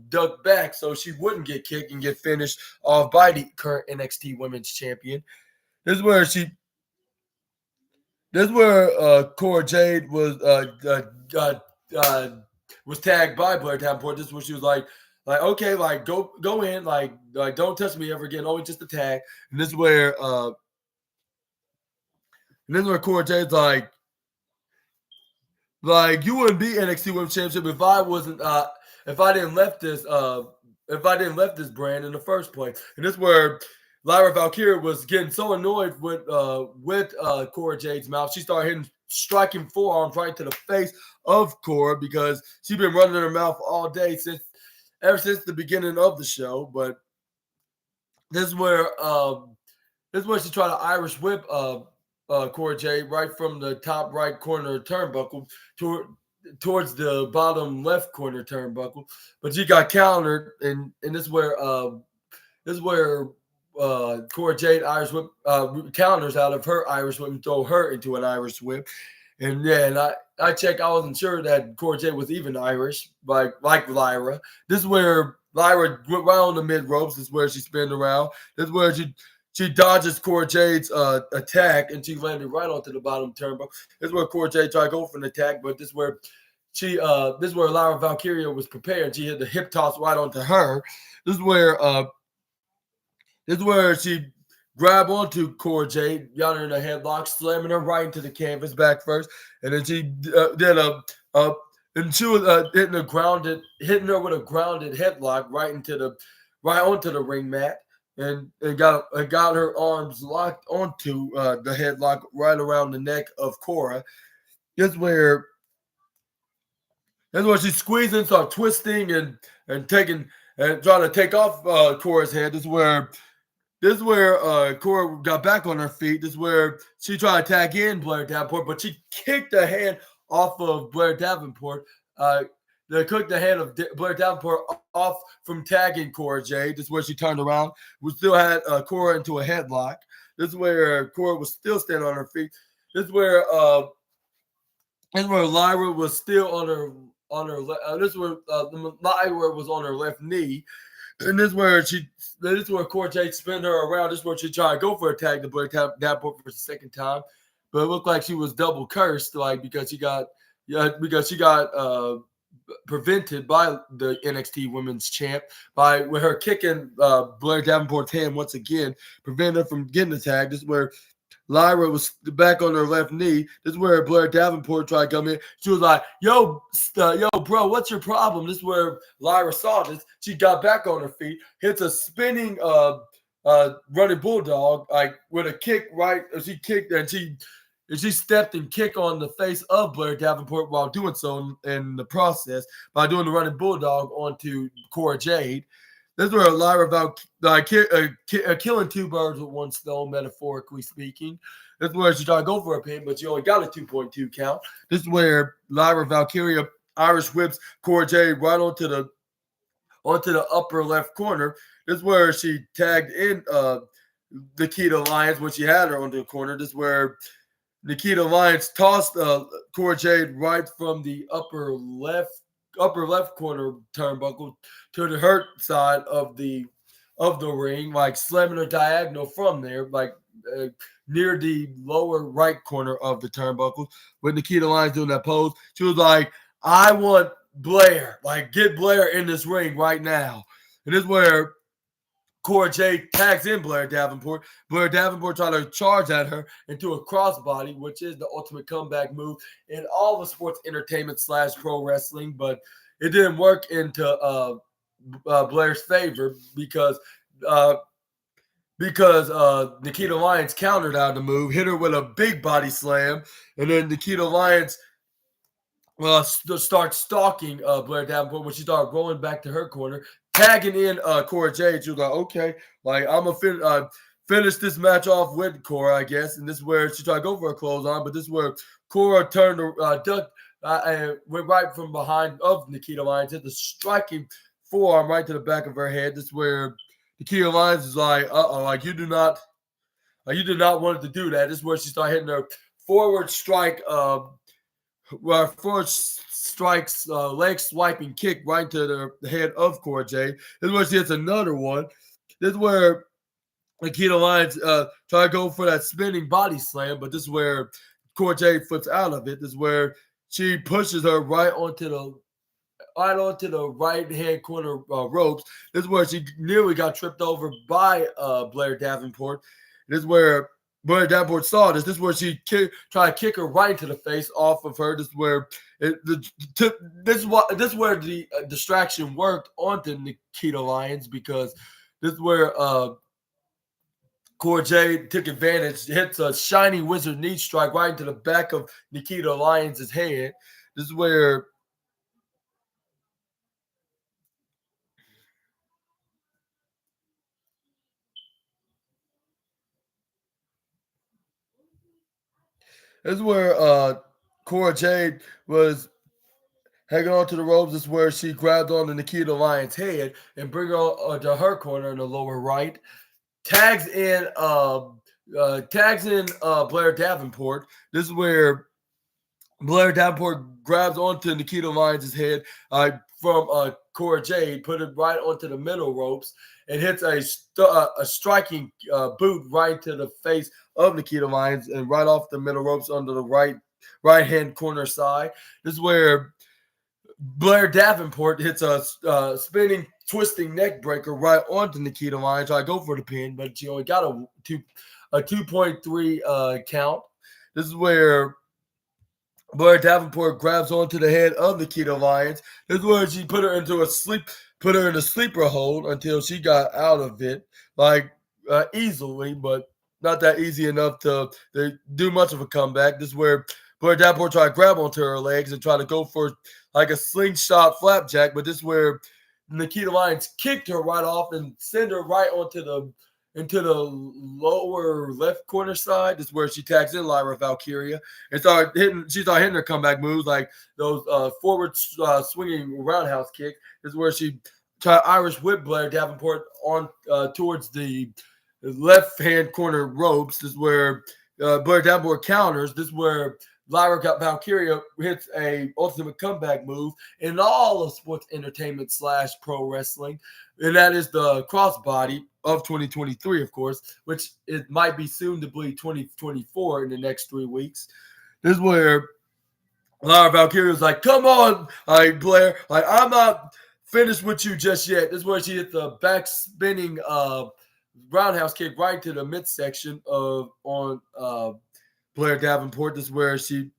S1: ducked back so she wouldn't get kicked and get finished off by the current NXT Women's Champion. This is where Cora Jade was tagged by Blair Davenport. This is where she was like okay, like go in, like don't touch me ever again, only just a tag. And this is where Cora Jade's like you wouldn't be NXT Women's Championship if I wasn't if I didn't left this brand in the first place. And this is where Lyra Valkyria was getting so annoyed with Cora Jade's mouth. She started striking forearms right to the face of Cora because she's been running her mouth all day ever since the beginning of the show. But this is where she tried to Irish whip Cora Jade right from the top right corner turnbuckle towards the bottom left corner turnbuckle, but she got countered, and this is where Cora Jade Irish whip counters out of her Irish whip and throw her into an Irish whip. And yeah, and I checked. I wasn't sure that Cora Jade was even Irish, like Lyra. This is where Lyra went right on the mid ropes. This is where she spins around. This is where she dodges Cora Jade's attack, and she landed right onto the bottom turnbuckle. This is where Cora Jade tried to go for an attack, but this is where Lyra Valkyria was prepared. She hit the hip toss right onto her. This is where This is where she grabbed onto Cora Jade, got her in a headlock, slamming her right into the canvas back first, and then she did a and she was hitting her with a grounded headlock right onto the ring mat, and got her arms locked onto the headlock right around the neck of Cora. This is where she's squeezing, start twisting and taking and trying to take off Cora's head. This is where Cora got back on her feet. This is where she tried to tag in Blair Davenport, but she kicked the hand off of Blair Davenport. They kicked the hand of Blair Davenport off from tagging Cora Jade. This is where she turned around. We still had Cora into a headlock. This is where Cora was still standing on her feet. This is where Lyra was still on her this is where Lyra was on her left knee. And this is where Cora Jade spun her around. This is where she tried to go for a tag to Blair Davenport for the second time. But it looked like she was double cursed, because she got prevented by the NXT Women's Champ with her kicking Blair Davenport's hand once again, preventing her from getting the tag. This is where Lyra was back on her left knee. This is where Blair Davenport tried to come in. She was like, yo, bro, what's your problem? This is where Lyra saw this. She got back on her feet, hits a spinning running bulldog, with a kick right. She kicked and she stepped and kicked on the face of Blair Davenport while doing so in the process by doing the running bulldog onto Cora Jade. This is where Lyra vowed killing two birds with one stone, metaphorically speaking. This is where she tried to go for a pin, but she only got a 2.2 count. This is where Lyra Valkyria Irish whips Cora Jade right onto the upper left corner. This is where she tagged in Nikita Lyons when she had her onto the corner. This is where Nikita Lyons tossed Cora Jade right from the upper left corner turnbuckle to the hurt side of the ring, slamming her diagonal from there, near the lower right corner of the turnbuckle. With Nikita Lyons doing that pose, she was like, "I want Blair, get Blair in this ring right now." And this is where Cora Jade tags in Blair Davenport. Blair Davenport tried to charge at her into a crossbody, which is the ultimate comeback move in all the sports entertainment / pro wrestling, but it didn't work into Blair's favor because Nikita Lyons countered out the move, hit her with a big body slam, and then Nikita Lyons starts stalking Blair Davenport when she started rolling back to her corner, tagging in Cora Jade. She was like, okay, I'm going to finish this match off with Cora, I guess. And this is where she tried to go for a clothesline, but this is where Cora turned ducked and went right from behind of Nikita Lyons, hit the striking forearm right to the back of her head. This is where Nikita Lyons is like, you did not want to do that. This is where she started hitting her forward strike, leg swiping kick right to the head of Cora Jade. This is where she hits another one. This is where Nikita Lyons try to go for that spinning body slam, but this is where Cora Jade flips out of it. This is where she pushes her right onto the right-hand corner ropes. This is where she nearly got tripped over by Blair Davenport. This is where Blair Davenport saw this. This is where she tried to kick her right into the face off of her. This is where this is where the distraction worked onto Nikita Lyons, because this is where Cora Jade took advantage, hits a shiny wizard knee strike right into the back of Nikita Lyons' head. This is where Cora Jade was hanging on to the ropes. This is where she grabbed on to Nikita Lyons' head and bring her to her corner in the lower right. Tags in Blair Davenport. This is where Blair Davenport grabs onto Nikita Lyons' head from Cora Jade, put it right onto the middle ropes, and hits a striking boot right to the face of Nikita Lyons and right off the middle ropes onto the right-hand corner side. This is where Blair Davenport hits a spinning, twisting neck breaker right onto Nikita Lyons. I go for the pin, but she only got a 2.3 count. This is where Blair Davenport grabs onto the head of Nikita Lyons. This is where she put her in a sleeper hold until she got out of it, like easily, but not that easy enough to do much of a comeback. This is where Blair Davenport tried to grab onto her legs and try to go for like a slingshot flapjack, but this is where Nikita Lyons kicked her right off and sent her right into the lower left corner side. This is where she tags in Lyra Valkyria and started hitting her comeback moves like those forward swinging roundhouse kick. This is where she tried Irish whip Blair Davenport on towards the left hand corner ropes. This is where Blair Davenport counters. This is where Lyra Valkyria hits a ultimate comeback move in all of sports entertainment / pro wrestling, and that is the crossbody of 2023, of course, which it might be soon to be 2024 in the next 3 weeks. This is where Lyra Valkyria was like, "Come on, Blair, I'm not finished with you just yet." This is where she hit the back spinning roundhouse kick right to the midsection on Blair Davenport. This is where she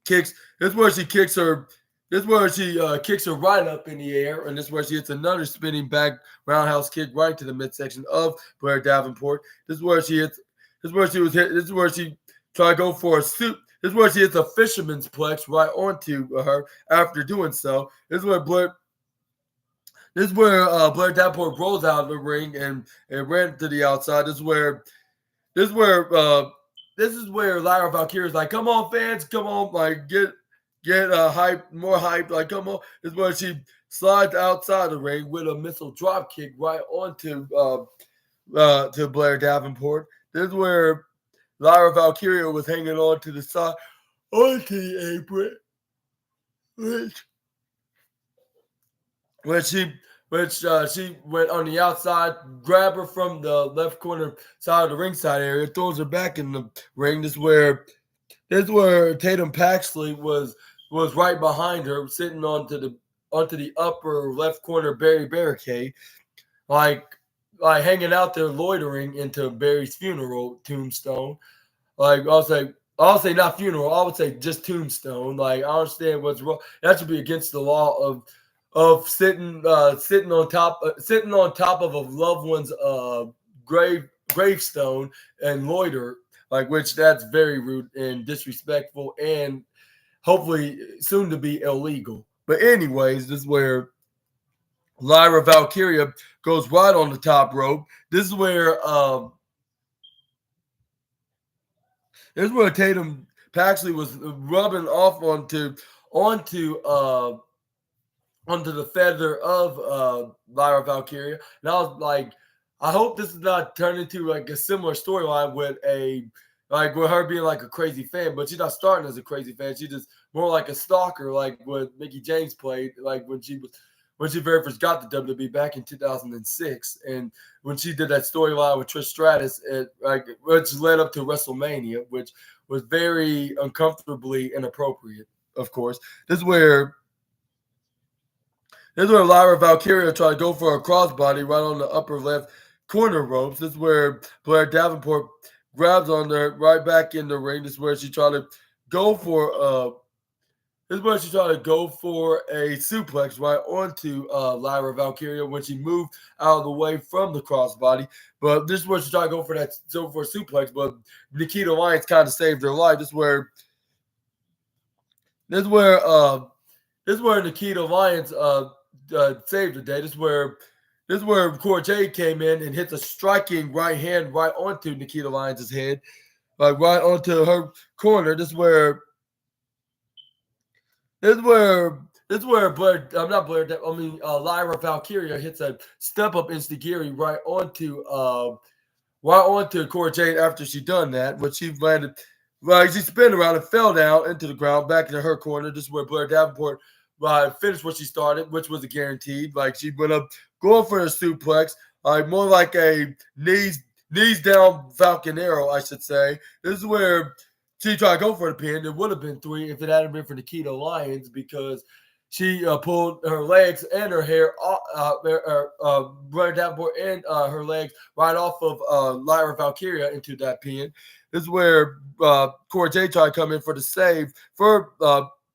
S1: kicks. This is where she kicks her. This is where she kicks her right up in the air, and this is where she hits another spinning back roundhouse kick right to the midsection of Blair Davenport. This is where she hits. This is where she was hit. This is where she tried to go for a suit. This is where she hits a fisherman's plex right onto her after doing so. This is where Blair Davenport rolls out of the ring and ran to the outside. This is where Lyra Valkyria is like, "Come on, fans, come on, like get hype, more hype, like come on." This is where she slides outside the ring with a missile drop kick right onto to Blair Davenport. This is where Lyra Valkyria was hanging on to the side onto the apron, which she went on the outside, grabbed her from the left corner side of the ringside area, throws her back in the ring. This is where Tatum Paxley was right behind her, sitting onto the upper left corner Barry barricade, like hanging out there loitering into Barry's funeral tombstone. Like I'll say not funeral, I would say just tombstone. Like I understand what's wrong. That should be against the law of sitting on top of a loved one's gravestone and loiter, like which that's very rude and disrespectful and hopefully soon to be illegal. But anyways, this is where Lyra Valkyria goes right on the top rope. This is where Tatum Paxley was rubbing off onto the feather of Lyra Valkyria. And I was like, I hope this is not turned into like a similar storyline with her being like a crazy fan, but she's not starting as a crazy fan. She's just more like a stalker, like what Mickie James played, like when she very first got the WWE back in 2006, and when she did that storyline with Trish Stratus, which led up to WrestleMania, which was very uncomfortably inappropriate. Of course, this is where Lyra Valkyria tried to go for a crossbody right on the upper left corner ropes. This is where Blair Davenport grabs on there right back in the ring. This is where she tried to go for a suplex right onto Lyra Valkyria when she moved out of the way from the crossbody. But this is where she tried to go for a suplex, but Nikita Lyons kind of saved her life. This is where Nikita Lyons saved the day. This is where Cora Jade came in and hits a striking right hand right onto Nikita Lyons' head, like right onto her corner. This is where Lyra Valkyria hits a step up instigiri right onto Cora Jade after she done that, but she landed. Right, she spun around and fell down into the ground back into her corner. This is where Blair Davenport finished what she started, which was a guaranteed. Like she went up going for a suplex, like more like a knees down Falcon Arrow, I should say. This is where she tried to go for the pin. It would have been 3 if it hadn't been for Nikita Lyons, because she pulled her legs and her hair off, Blair Davenport and her legs right off of Lyra Valkyria into that pin. This is where Cora Jade tried to come in for the save for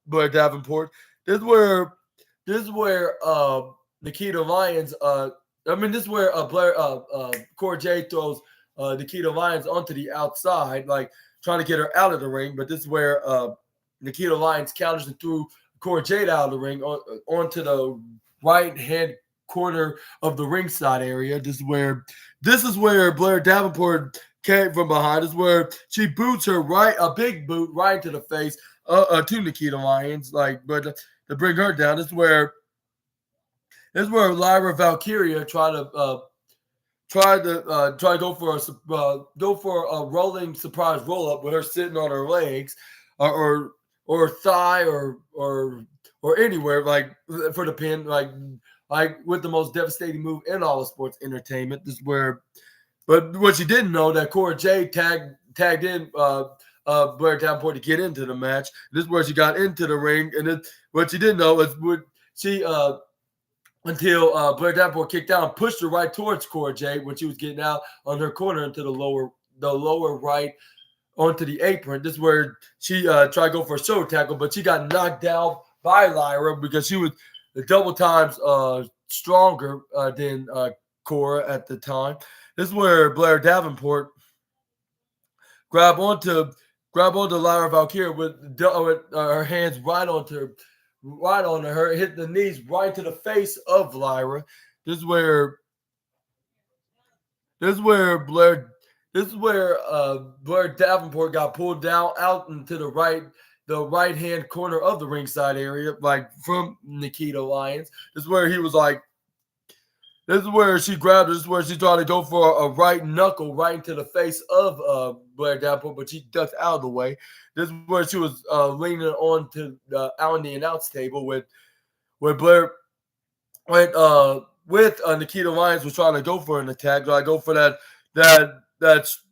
S1: Blair Davenport. This is where Nikita Lyons. This is where Cora Jade throws Nikita Lyons onto the outside, like trying to get her out of the ring. But this is where Nikita Lyons counters and threw Cora Jade out of the ring onto the right hand corner of the ringside area. This is where Blair Davenport came from behind. This is where she boots her a big boot right into the face to Nikita Lyons, but to bring her down. This is where Lyra Valkyria tried to go for a rolling surprise roll up with her sitting on her legs or thigh or anywhere for the pin, like with the most devastating move in all of sports entertainment. This is where, but what you didn't know that Cora Jade tagged in Blair Davenport to get into the match. This is where she got into the ring, and what you didn't know is until Blair Davenport kicked out and pushed her right towards Cora Jade when she was getting out on her corner into the lower right onto the apron. This is where she tried to go for a shoulder tackle, but she got knocked down by Lyra because she was double times stronger than Cora at the time. This is where Blair Davenport grabbed onto Lyra Valkyria with her hands right onto her, hit the knees right to the face of Lyra. This is where Blair Davenport got pulled down out into the right hand corner of the ringside area, like from Nikita Lyons. This is where he was like, this is where she grabbed her. This is where she tried to go for a right knuckle right into the face of Blair Davenport, but she ducked out of the way. This is where she was leaning on to out on the announce table with Blair with Nikita Lyons was trying to go for an attack, trying to go for that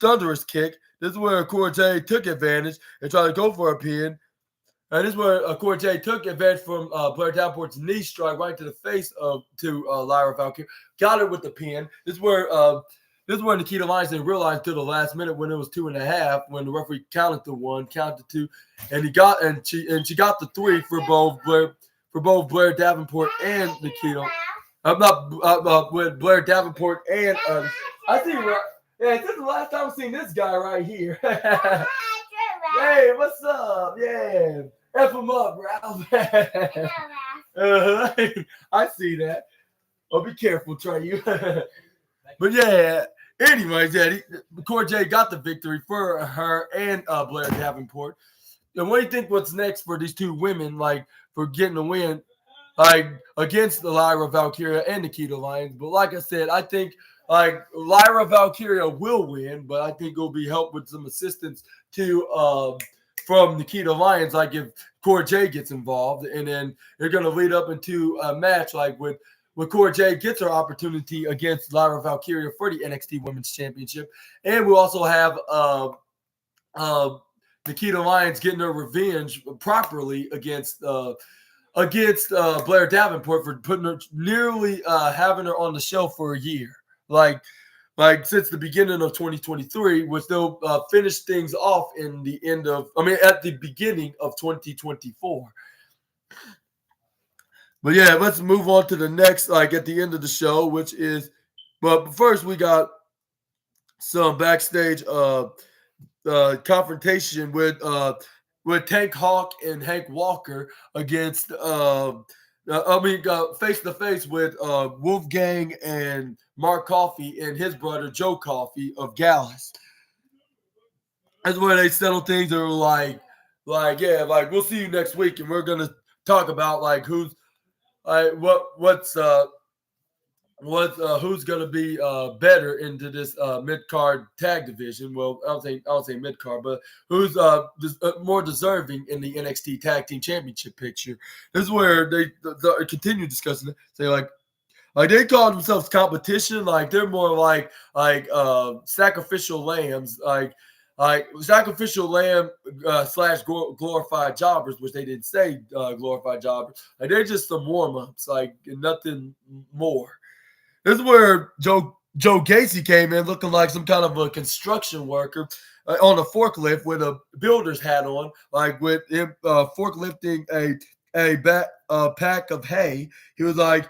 S1: thunderous kick. This is where Cora Jade took advantage and tried to go for a pin. And this is where Cora Jade took advantage from Blair Davenport's knee strike right to the face to Lyra Valkyria. Got her with the pin. This is where Nikita Lyons didn't realize till the last minute when it was 2.5, when the referee counted to 1, counted to 2, and she got the 3 for both Blair Davenport and Nikita. I'm not with Blair Davenport and I see. Yeah, this is the last time I've seen this guy right here. Hey, what's up? Yeah, F him up, Ralph. I see that. Oh, be careful, Trey. But yeah, anyways, Cora Jade got the victory for her and Blair Davenport. And what do you think? What's next for these two women, for getting the win, against the Lyra Valkyria and Nikita Lyons? But like I said, I think Lyra Valkyria will win, but I think it'll be helped with some assistance too from Nikita Lyons, if Cora Jade gets involved, and then they're gonna lead up into a match when Cora Jade gets her opportunity against Lyra Valkyria for the NXT Women's Championship, and we'll also have Nikita Lyons getting her revenge properly against Blair Davenport for putting her nearly having her on the show for a year. Since the beginning of 2023, which they'll finish things off at the beginning of 2024. But yeah, let's move on to the next, at the end of the show, which is, but first we got some backstage confrontation with Tank Hawk and Hank Walker against face to face with Wolfgang and Mark Coffey and his brother Joe Coffey of Gallus. That's where they settle things. They're we'll see you next week, and we're gonna talk about who's who's gonna be better into this mid card tag division. Well, I don't say mid card, but who's more deserving in the NXT Tag Team Championship picture. This is where they continue discussing it. Say they call themselves competition. They're more like sacrificial lambs. like sacrificial lamb slash glorified jobbers, which they didn't say glorified jobbers. Like they're just some warm ups, like nothing more. This is where Joe Gacy came in looking like some kind of a construction worker on a forklift with a builder's hat on, like with him forklifting a pack of hay. He was like,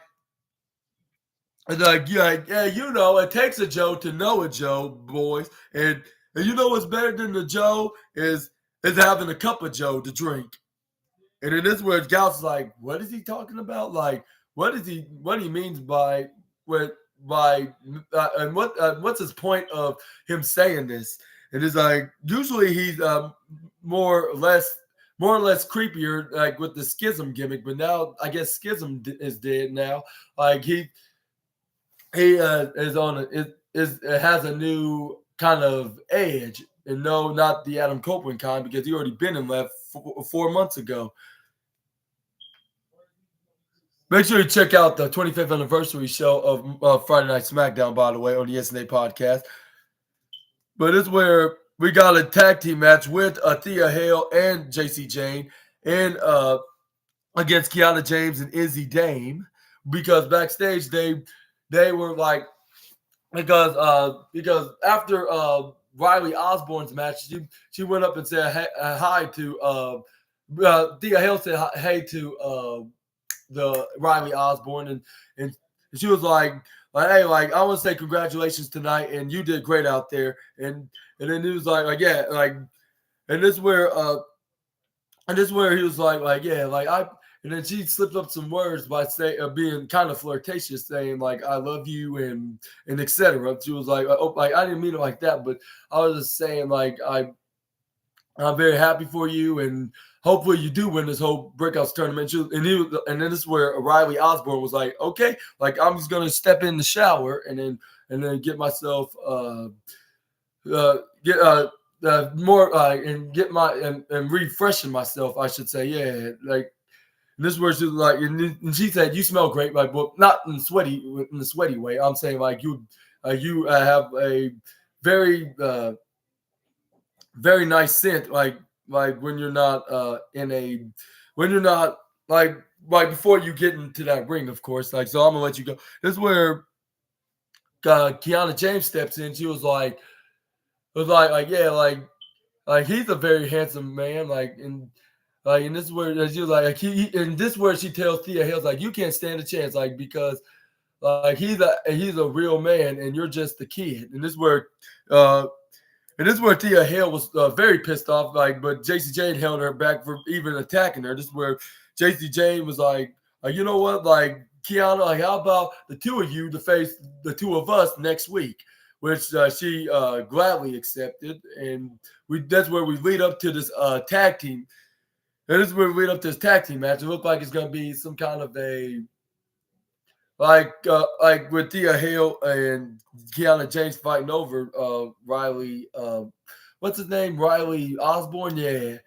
S1: yeah, you know, it takes a Joe to know a Joe, boys, and you know what's better than the Joe is having a cup of Joe to drink. And then this is where Gauss is like, what is he talking about? Like, what he means by what by and what's his point of him saying this? It is like usually he's more or less creepier, like with the schism gimmick, but now I guess schism is dead now. Like he is on is has a new kind of edge, and no, not the Adam Copeland kind because he already been in left 4 months ago. Make sure you check out the 25th anniversary show of Friday Night SmackDown, by the way, on the SNA podcast. But it's where we got a tag team match with Thea Hale and JC Jane and against Kiana James and Izzy Dame because backstage they were like because after Riley Osborne's match, she went up and said hi to Thea Hale said hey to the Riley Osborne and she was like hey, like I want to say congratulations tonight and you did great out there and then he was like yeah, like and this is where he was like yeah, like I and then she slipped up some words by being kind of flirtatious, saying like I love you and etc. She was like oh, like I didn't mean it like that, but I was just saying like I'm very happy for you, and hopefully you do win this whole breakouts tournament. And then this is where Riley Osborne was like, okay, like I'm just gonna step in the shower and then get myself get more and get my and refreshing myself, I should say, yeah, like. And this is where she was like, and she said, "You smell great, like, well, not in the sweaty way. I'm saying like you have a very very nice scent, like when you're not when you're not like before you get into that ring, of course. Like, so I'm gonna let you go. This is where Kiana James steps in. She was like yeah, like he's a very handsome man, and this is where she was and this is where she tells Thea Hills like you can't stand a chance, like because like he's a real man and you're just the kid, uh and this is where Thea Hale was very pissed off, like, but JC Jane held her back from even attacking her. This is where JC Jane was like, you know what, like Kiana, like how about the two of you to face the two of us next week, which she gladly accepted, and that's where we lead up to this tag team. And this is where we lead up to this tag team match. It looked like it's gonna be some kind of a like with Thea Hale and Kiana James fighting over Riley what's his name? Riley Osborne, yeah.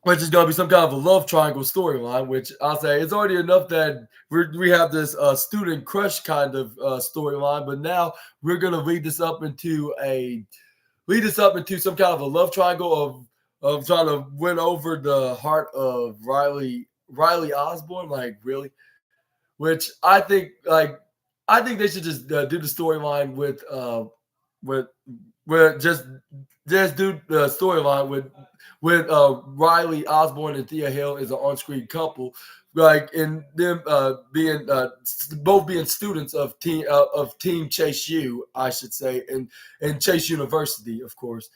S1: Which is gonna be some kind of a love triangle storyline, which I'll say it's already enough that we have this student crush kind of storyline, but now we're gonna lead us up into some kind of a love triangle of trying to win over the heart of Riley Osborne, like really. Which I think they should just do the storyline with just do the storyline with Riley Osborne and Thea Hale as an on-screen couple, like and them being both being students of Team Chase U, I should say, and Chase University, of course.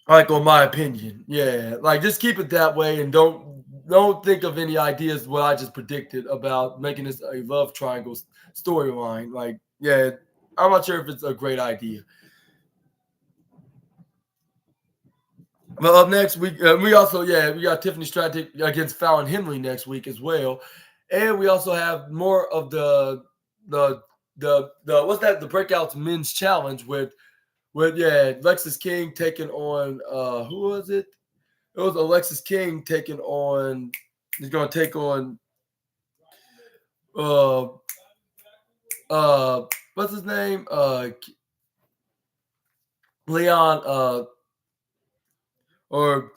S1: Like on my opinion, yeah. Like just keep it that way and don't think of any ideas what I just predicted about making this a love triangle storyline. Like, yeah, I'm not sure if it's a great idea. But up next we also we got Tiffany Stratton against Fallon Henley next week as well, and we also have more of the the what's that the Breakouts Men's Challenge with Lexus King taking on who was it? It was Alexis King taking on. He's going to take on. Uh, what's his name? Leon or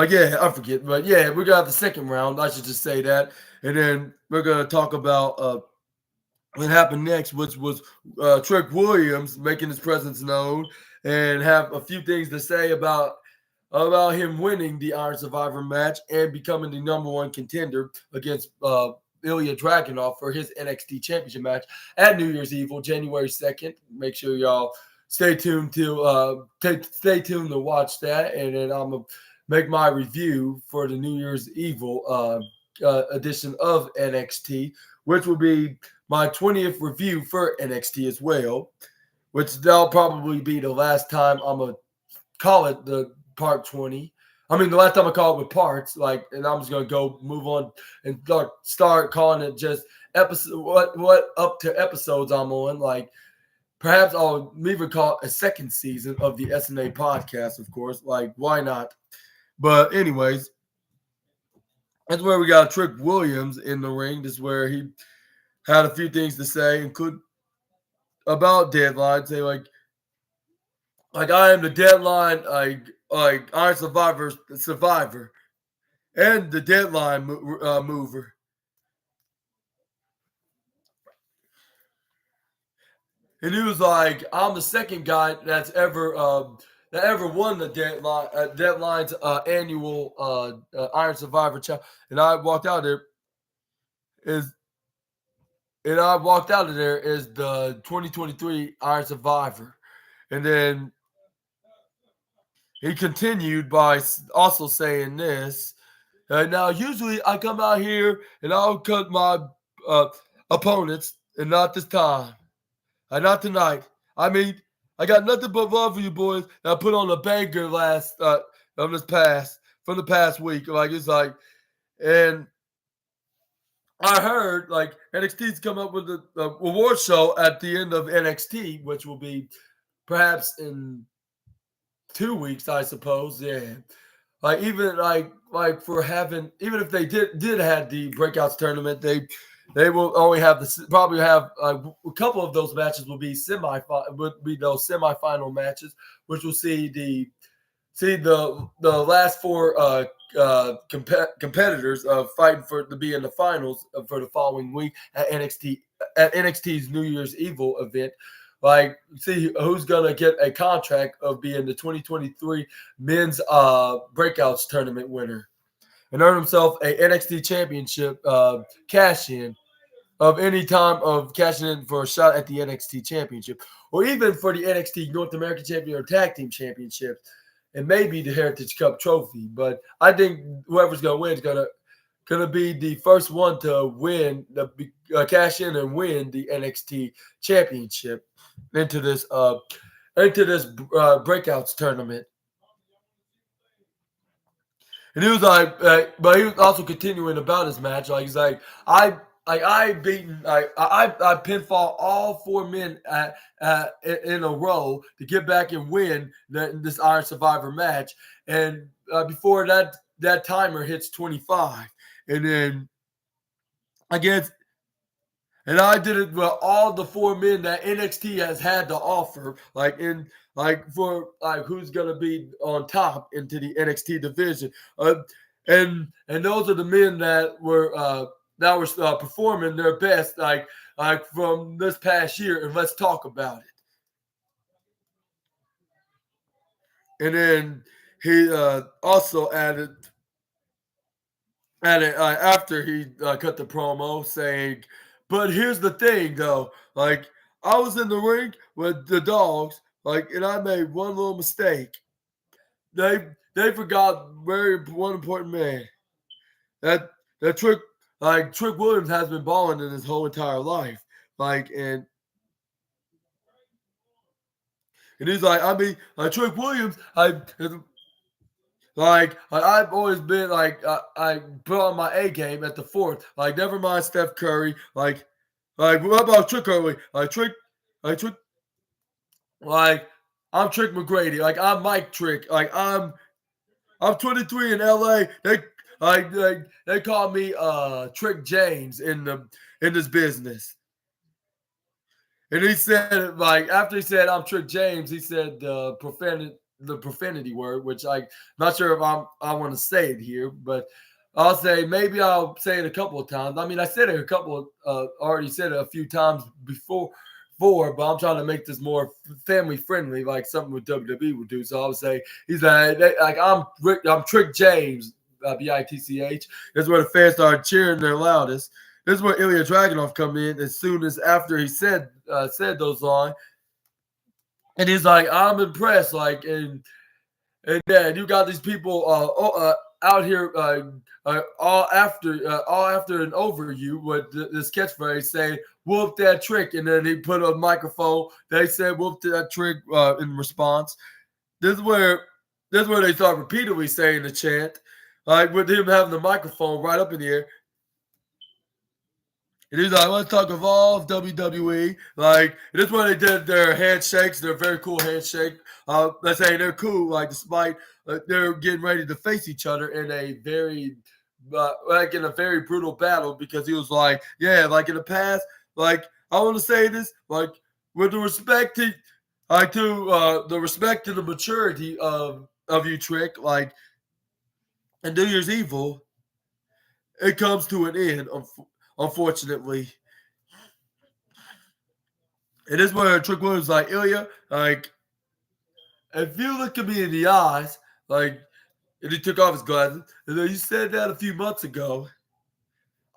S1: yeah, I forget, but yeah, we got the second round. I should just say that, and then we're gonna talk about what happened next, which was Trick Williams making his presence known and have a few things to say about him winning the Iron Survivor match and becoming the number one contender against Ilya Dragunov for his NXT Championship match at New Year's Eve, January 2nd. Make sure y'all stay tuned to watch that, and then I'm gonna make my review for the New Year's Evil edition of NXT, which will be my 20th review for NXT as well, which that'll probably be the last time I'm gonna call it the part 20. I mean, the last time I call it with parts, and I'm just gonna move on and start calling it just episode. What up to episodes I'm on? Like, perhaps I'll even call it a second season of the SNA podcast. Of course, like, why not? But anyways, that's where we got Trick Williams in the ring. This is where he had a few things to say, include about deadline. Say like I am the deadline, like Iron Survivor, and the deadline mover. And he was like, I'm the second guy that's ever won the deadline's annual Iron Survivor challenge. And I walked out there is the 2023 Iron Survivor. And then he continued by also saying this. Now, usually I come out here and I'll cut my opponents, and not this time. Not tonight. I mean, I got nothing but love for you boys. I put on a banger from the past week. Like, it's like, and I heard like NXT's come up with a award show at the end of NXT, which will be perhaps in 2 weeks, I suppose. Yeah. Like, even like for having, even if they did have the breakouts tournament, they will only have probably have a couple of those matches will be those semifinal matches, which will see the last four competitors fighting to be in the finals for the following week at NXT's New Year's Evil event. Like, see who's gonna get a contract of being the 2023 men's breakouts tournament winner and earn himself a NXT championship cash in of any time of cashing in for a shot at the NXT championship, or even for the NXT North American Champion or Tag Team Championships, and maybe the Heritage Cup trophy. But I think whoever's gonna win is gonna be the first one to win cash in and win the NXT championship into this breakouts tournament. And he was like, but he was also continuing about his match. Like, he's like, I pinfall all four men in a row to get back and win this Iron Survivor match. And before that timer hits 25, and then against. And I did it with all the four men that NXT has had to offer, for who's gonna be on top into the NXT division, and those are the men that were performing their best, like from this past year. And let's talk about it. And then he also added after he cut the promo saying, but here's the thing though, like, I was in the ring with the dogs, like, and I made one little mistake. They forgot one important man. That Trick Williams has been balling in his whole entire life. Like, and he's like, I mean, Trick Williams, I've always been I put on my A game at the fourth. Like, never mind Steph Curry. Like what about Trick Curry? Trick. Like, I'm Trick McGrady. Like, I'm Mike Trick. Like, I'm 23 in LA. They call me Trick James in this business. And he said, like, after he said, I'm Trick James, he said the profanity word, which I'm not sure if I want to say it here, but I'll say maybe I'll say it a couple of times. I mean, I said it already said it a few times before, but I'm trying to make this more family friendly, like something with WWE would do. So I'll say he's like I'm Trick James, Bitch. That's where the fans started cheering their loudest. This is where Ilya Dragunov come in as soon as after he said those lines, and he's like, I'm impressed, like, and then you got these people out here all after and over you with this catchphrase saying "whoop that trick," and then he put a microphone. They said "whoop that trick" in response. This is where they start repeatedly saying the chant, like with him having the microphone right up in the air. And he's like, let's talk Evolve, WWE. Like, this is when they did their handshakes, their very cool handshake. Let's say they're cool, like, despite they're getting ready to face each other in a very, brutal battle because he was like, yeah, like in the past, like, I want to say this, like, with the respect to, the respect to the maturity of you, Trick, like, in New Year's Evil, it comes to an end, unfortunately. And this is where Trick Williams is like, Ilya, like, if you look at me in the eyes, like, and he took off his glasses, and then you said that a few months ago,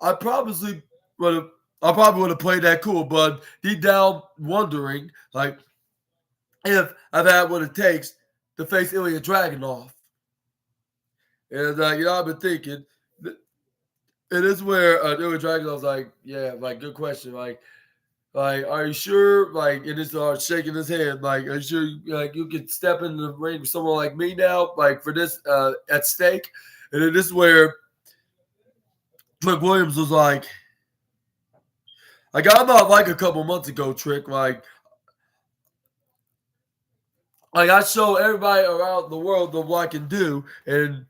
S1: I probably would have played that cool, but deep down wondering, like, if I've had what it takes to face Ilya Dragunov. And, I've been thinking, and this is where Ilya Dragunov's like, yeah, like, good question, like, are you sure? Like, and he starts shaking his head. Like, are you sure? Like, you could step in the ring with someone like me now? Like, for this at stake. And then this is where Trick Williams was like, I'm not like a couple months ago, Trick. Like I show everybody around the world what I can do, and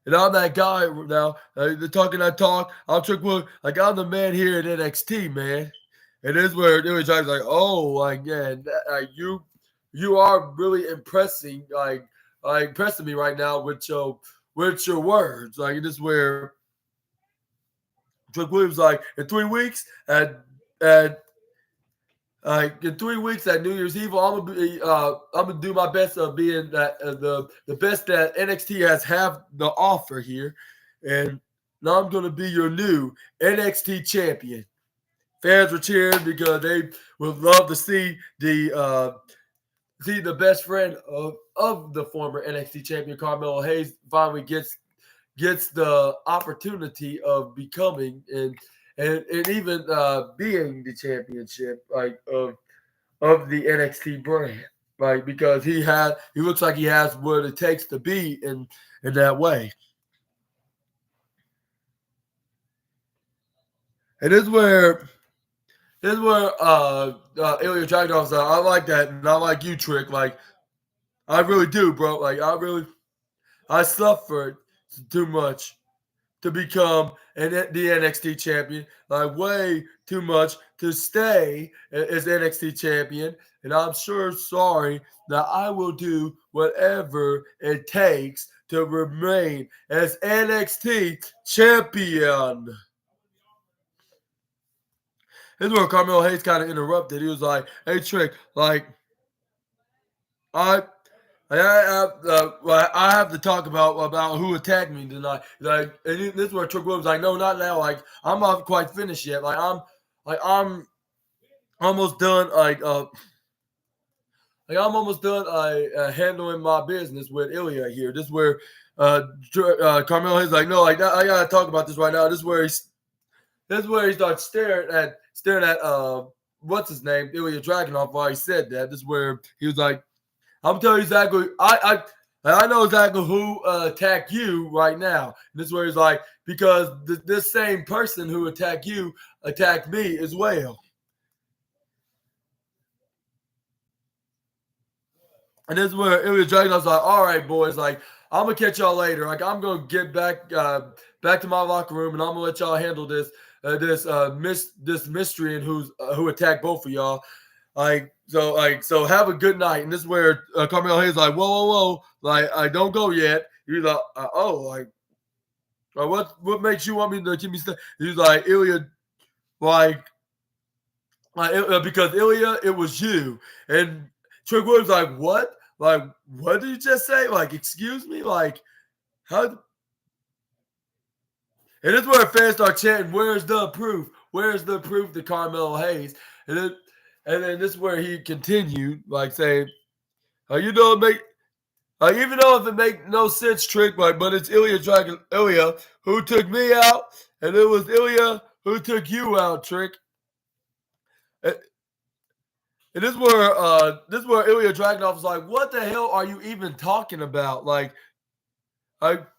S1: I'm that guy now. They're talking that talk. I'm Trick Williams. Like, I'm the man here at NXT, man. And this is where it was like, oh, like, yeah, you are really impressing me right now with your words. Like, this is where Trick Williams like in 3 weeks at in 3 weeks at New Year's Eve, I'm gonna do my best of being that the best that NXT has have the offer here, and now I'm gonna be your new NXT champion. Fans were cheering because they would love to see the best friend of the former NXT champion Carmelo Hayes finally gets the opportunity of becoming and even being the championship of the NXT brand, right? Because he looks like he has what it takes to be in that way. And this is where Ilya Dragunov said, I like that, and I like you, Trick. Like, I really do, bro. Like, I suffered too much to become the NXT champion. Like, way too much to stay as NXT champion. And I'm sure sorry that I will do whatever it takes to remain as NXT champion. This is where Carmelo Hayes kind of interrupted. He was like, hey, Trick, like, I have to talk about who attacked me tonight. Like, and this is where Trick Williams like, no, not now. Like, I'm not quite finished yet. I'm almost done. I'm almost done. Handling my business with Ilya here. This is where Carmelo Hayes like, no, like, I gotta talk about this right now. This is where he starts staring at what's his name, Ilya Dragunov. While he said that, this is where he was like, I'm telling you exactly. I know exactly who attacked you right now. And this is where he's like, because this same person who attacked you attacked me as well. And this is where Ilya Dragunov's like, all right, boys, like, I'm gonna catch y'all later. Like, I'm gonna get back to my locker room, and I'm gonna let y'all handle this mystery and who attacked both of y'all. So have a good night. And this is where Carmelo Hayes like, whoa, like I don't go yet. He's like, what makes you want me to keep me stay? He's like, Ilya, like, because Ilya, it was you. And Trick Williams like, what? Like, what did you just say? Like, excuse me? Like, how? And this is where fans start chanting, "Where's the proof? Where's the proof?" to Carmelo Hayes, and then this is where he continued, like saying, "You know, even though if it make no sense, Trick, like, but it's Ilya who took me out, and it was Ilya who took you out, Trick." And this is where Ilya Dragunov was like, "What the hell are you even talking about? Like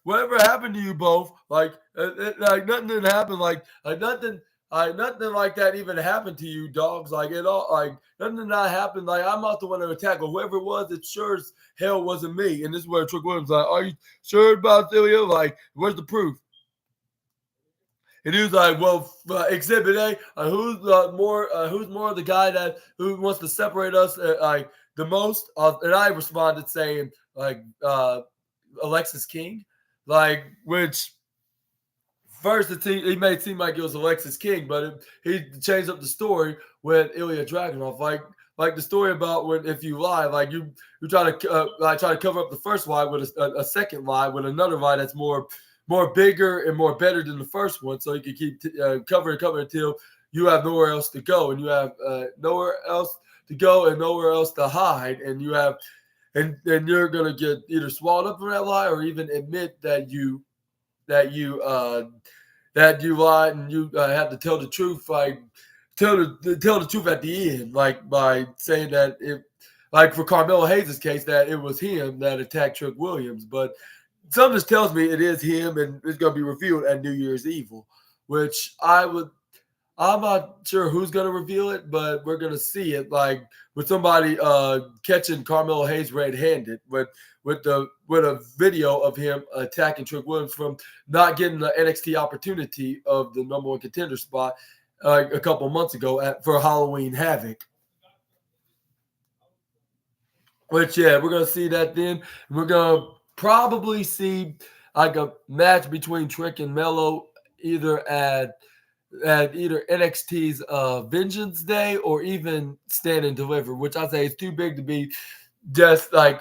S1: whatever happened to you both, like nothing didn't happen, nothing like that even happened to you, dogs. Like it all, like nothing did not happen. Like I'm not the one to attack, or whoever it was, it sure as hell wasn't me." And this is where Trick Williams like, "Are you sure about Ilya? Like, where's the proof?" And he was like, "Well, Exhibit A, who's more the guy who wants to separate us like the most?" And I responded saying Alexis King, like which first he made it seem like it was Alexis King, but he changed up the story with Ilya Dragunov, like the story about when if you lie, like you try to cover up the first lie with a second lie with another lie that's more bigger and more better than the first one, so you can keep covering until you have nowhere else to go, and you have nowhere else to go and nowhere else to hide, and you have. And you're gonna get either swallowed up in that lie, or even admit that you lied and you have to tell the truth, like tell the truth at the end, like by saying that like for Carmelo Hayes' case, that it was him that attacked Trick Williams, but something just tells me it is him, and it's gonna be revealed at New Year's Evil, which I'm not sure who's going to reveal it, but we're going to see it, like with somebody catching Carmelo Hayes red-handed with a video of him attacking Trick Williams from not getting the NXT opportunity of the number one contender spot a couple months ago for Halloween Havoc. Which, yeah, we're going to see that then. We're going to probably see like a match between Trick and Melo either at either NXT's Vengeance Day or even Stand and Deliver, which I say is too big to be just like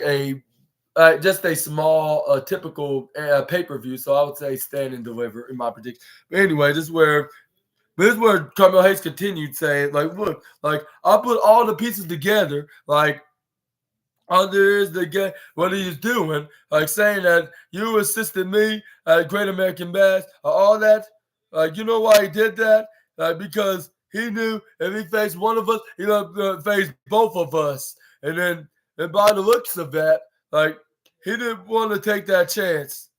S1: just a small typical pay-per-view. So I would say Stand and Deliver in my prediction. But anyway, this is where Carmelo Hayes continued saying, like, look, like I put all the pieces together, like under the game, what he's doing, like saying that you assisted me at Great American Bash, all that. Like, you know why he did that? Because he knew if he faced one of us, he would face both of us. And by the looks of that, like he didn't want to take that chance.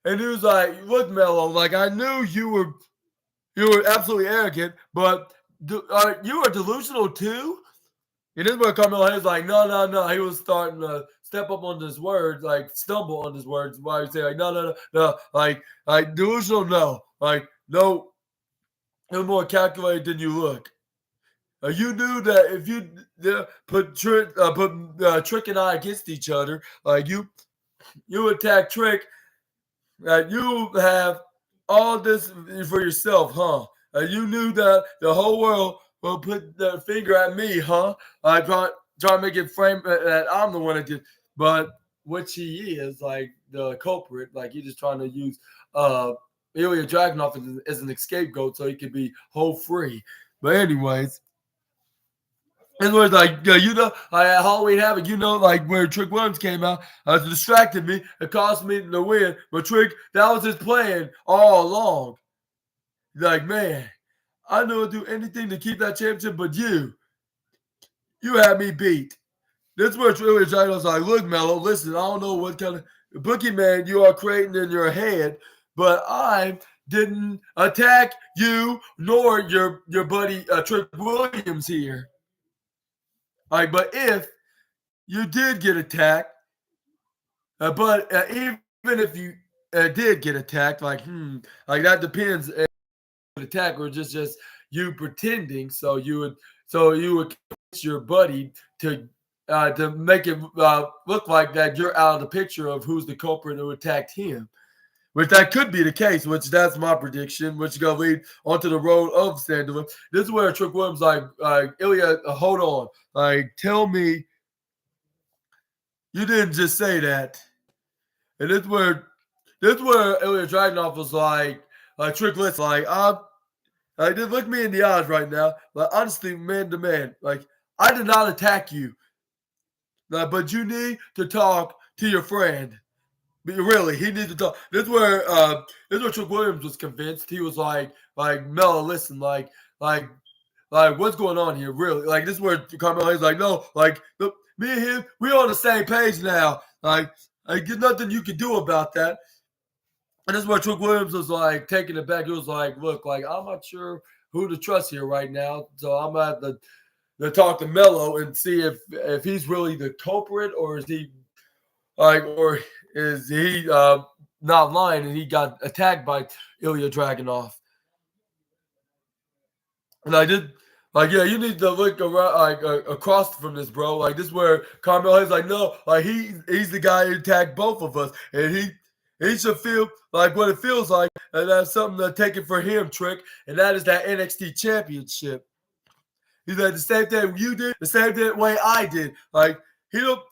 S1: And he was like, "Look, Melo, like I knew you were absolutely arrogant, but you are delusional too." And this is where Carmelo Hayes like, no. He was starting to step up on his words, like stumble on his words. Why he say like, no, like delusional, no, like no more calculated than you look. You knew that if you put Trick and I against each other, like you attack Trick, you have all this for yourself, huh? You knew that the whole world will put their finger at me, huh? I try to make it frame that I'm the one that did, but which he is, like the culprit, like he's just trying to use Ilya Dragunov as an scapegoat so he could be whole free. But anyways. It was like, at Halloween Havoc, like where Trick Williams came out, distracted me. It cost me the win. But Trick, that was his plan all along. Like, man, I knew I'd do anything to keep that championship, but you had me beat. This is where Trick was like, look, Melo, listen, I don't know what kind of boogeyman you are creating in your head, but I didn't attack you nor your buddy Trick Williams here. Like, but if you did get attacked, but even if you did get attacked, like that depends. Attack or just you pretending, so you would so you would convince your buddy to make it look like that you're out of the picture of who's the culprit who attacked him. Which that could be the case, which that's my prediction, which is going to lead onto the road of Sandler. This is where Trick Williams Ilya, hold on. Tell me you didn't just say that. And this is where Ilya Dragunov was Trick, listen, just look me in the eyes right now. Honestly, man to man, I did not attack you. But you need to talk to your friend. Really, he needs to talk. This is where Trick Williams was convinced. He was Melo, listen, what's going on here? Really, this is where Carmelo is no, look, me and him, we're on the same page now. There's nothing you can do about that. And this is where Trick Williams was taking it back. He was look, I'm not sure who to trust here right now, so I'm gonna have to talk to Melo and see if he's really the culprit, or is he not lying and he got attacked by Ilya Dragunov. And I did you need to look around across from this, bro. This is where Carmelo is no, he's the guy who attacked both of us, and he should feel what it feels like, and that's something to take it for him, Trick, and that is that NXT championship. He's the same thing you did, the same way I did. He don't.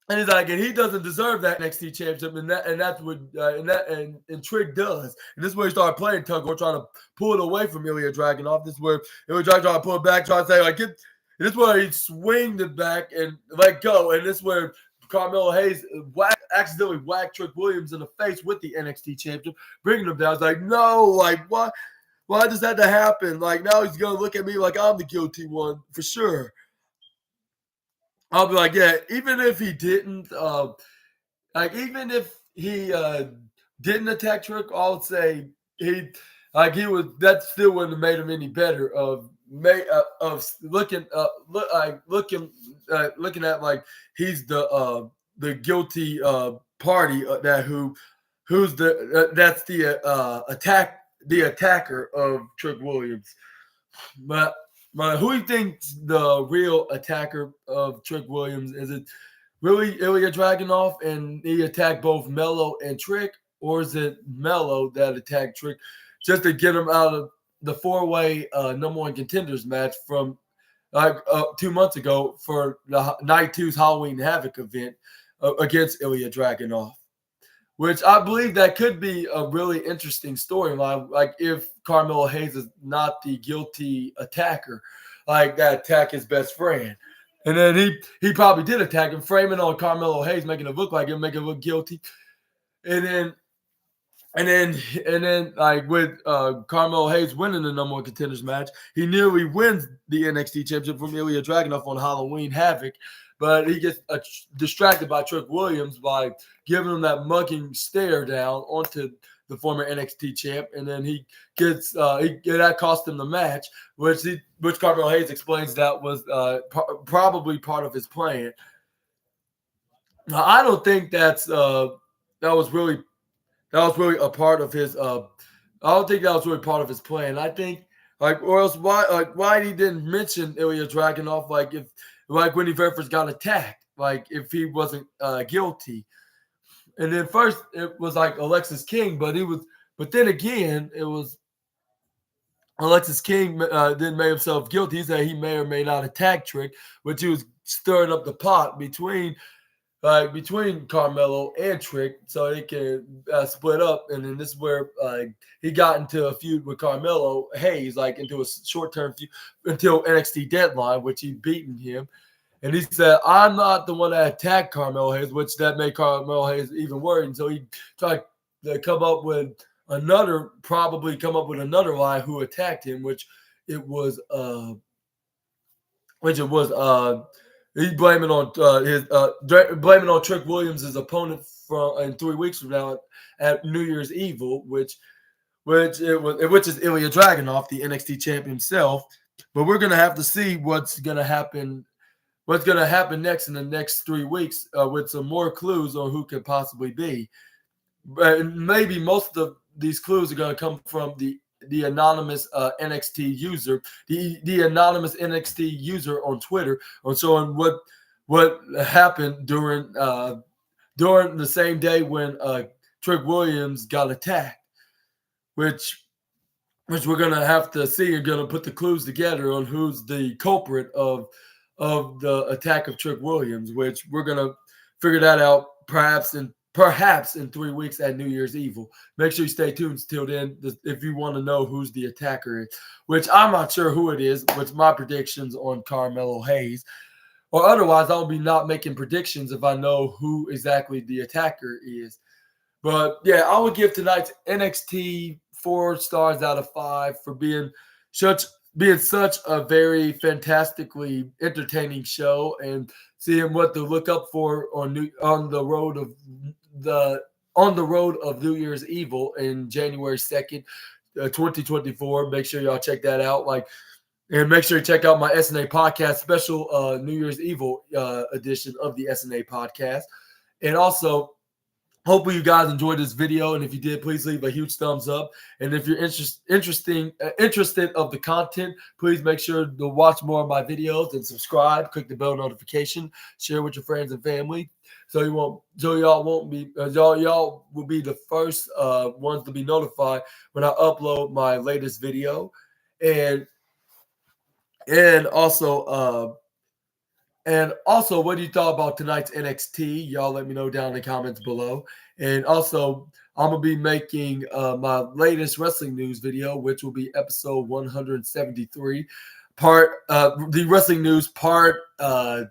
S1: And he's and he doesn't deserve that NXT championship, and that's what and Trick does. And this is where he started playing tug war, trying to pull it away from Ilya Dragunov. This is where Ilya Dragunov trying to pull it back, trying to say get. And this is where he swinged it back and let go. And this is where Carmelo Hayes accidentally whacked Trick Williams in the face with the NXT championship, bringing him down. I was no, what? Why does that happen? Now he's gonna look at me like I'm the guilty one for sure. I'll be yeah, even if he didn't, even if he didn't attack Trick, I'll say he was. That still wouldn't have made him any better of looking at he's the guilty party who's that's the attacker of Trick Williams, but. Who do you think's the real attacker of Trick Williams? Is it really Ilya Dragunov and he attacked both Melo and Trick, or is it Melo that attacked Trick just to get him out of the four-way number one contenders match from 2 months ago for the Night 2's Halloween Havoc event against Ilya Dragunov? Which I believe that could be a really interesting storyline. If Carmelo Hayes is not the guilty attacker, that attack his best friend. And then he probably did attack him, framing on Carmelo Hayes, making it look like him, making him look guilty. And then with Carmelo Hayes winning the number one contenders match, he nearly wins the NXT championship from Ilya Dragunov on Halloween Havoc. But he gets distracted by Trick Williams by giving him that mugging stare down onto the former NXT champ, and then he gets that cost him the match, which Carmelo Hayes explains that was probably part of his plan. Now, I don't think that was really a part of his. I don't think that was really part of his plan. I think or else why he didn't mention Ilya Dragunov if. When he very first got attacked, if he wasn't guilty. And then first it was Alexis King, but then again, it was Alexis King didn't make himself guilty. He said he may or may not attack Trick, which he was stirring up the pot between Carmelo and Trick so they can split up. And then this is where he got into a feud with Carmelo Hayes, into a short-term feud until NXT Deadline, which he beaten him. And he said, I'm not the one that attacked Carmelo Hayes, which that made Carmelo Hayes even worried. And so he tried to come up with another lie who attacked him, which it was he's blaming on Trick Williams' opponent in 3 weeks from now at New Year's Evil, which is Ilya Dragunov, the NXT champion himself. But we're gonna have to see what's gonna happen next in the next 3 weeks with some more clues on who could possibly be. But maybe most of these clues are gonna come from the the anonymous NXT user, the anonymous NXT user on Twitter, on showing what happened during the same day when Trick Williams got attacked, which we're gonna have to see. You're gonna put the clues together on who's the culprit of the attack of Trick Williams, which we're gonna figure that out perhaps in 3 weeks at New Year's Evil. Make sure you stay tuned till then if you want to know who's the attacker is, which I'm not sure who it is. Which my predictions on Carmelo Hayes, or otherwise I'll be not making predictions if I know who exactly the attacker is. But yeah, I would give tonight's NXT 4 stars out of 5 for being such a very fantastically entertaining show, and seeing what to look up for on the road of New Year's Evil in January 2nd, 2024. Make sure y'all check that out. And make sure you check out my SNA podcast special New Year's Evil edition of the SNA podcast. And also, hopefully you guys enjoyed this video, and if you did, please leave a huge thumbs up. And if you're interested of the content, please make sure to watch more of my videos and subscribe. Click the bell notification, share with your friends and family, so y'all will be the first ones to be notified when I upload my latest video. And also, what do you thought about tonight's NXT? Y'all let me know down in the comments below. And also, I'm going to be making my latest wrestling news video, which will be episode 173, the wrestling news part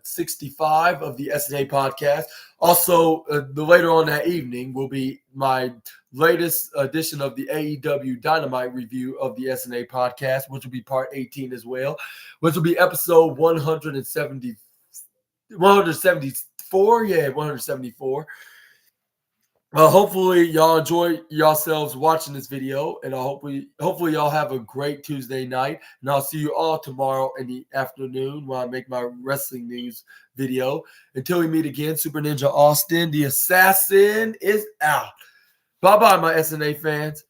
S1: 65 of the SNA podcast. Also, later on that evening will be my latest edition of the AEW Dynamite review of the SNA podcast, which will be part 18 as well, which will be episode 174. Yeah, 174. Hopefully y'all enjoy yourselves watching this video, and hopefully y'all have a great Tuesday night. And I'll see you all tomorrow in the afternoon when I make my wrestling news video. Until we meet again, Super Ninja Austin, the assassin, is out. Bye-bye, my SNA fans.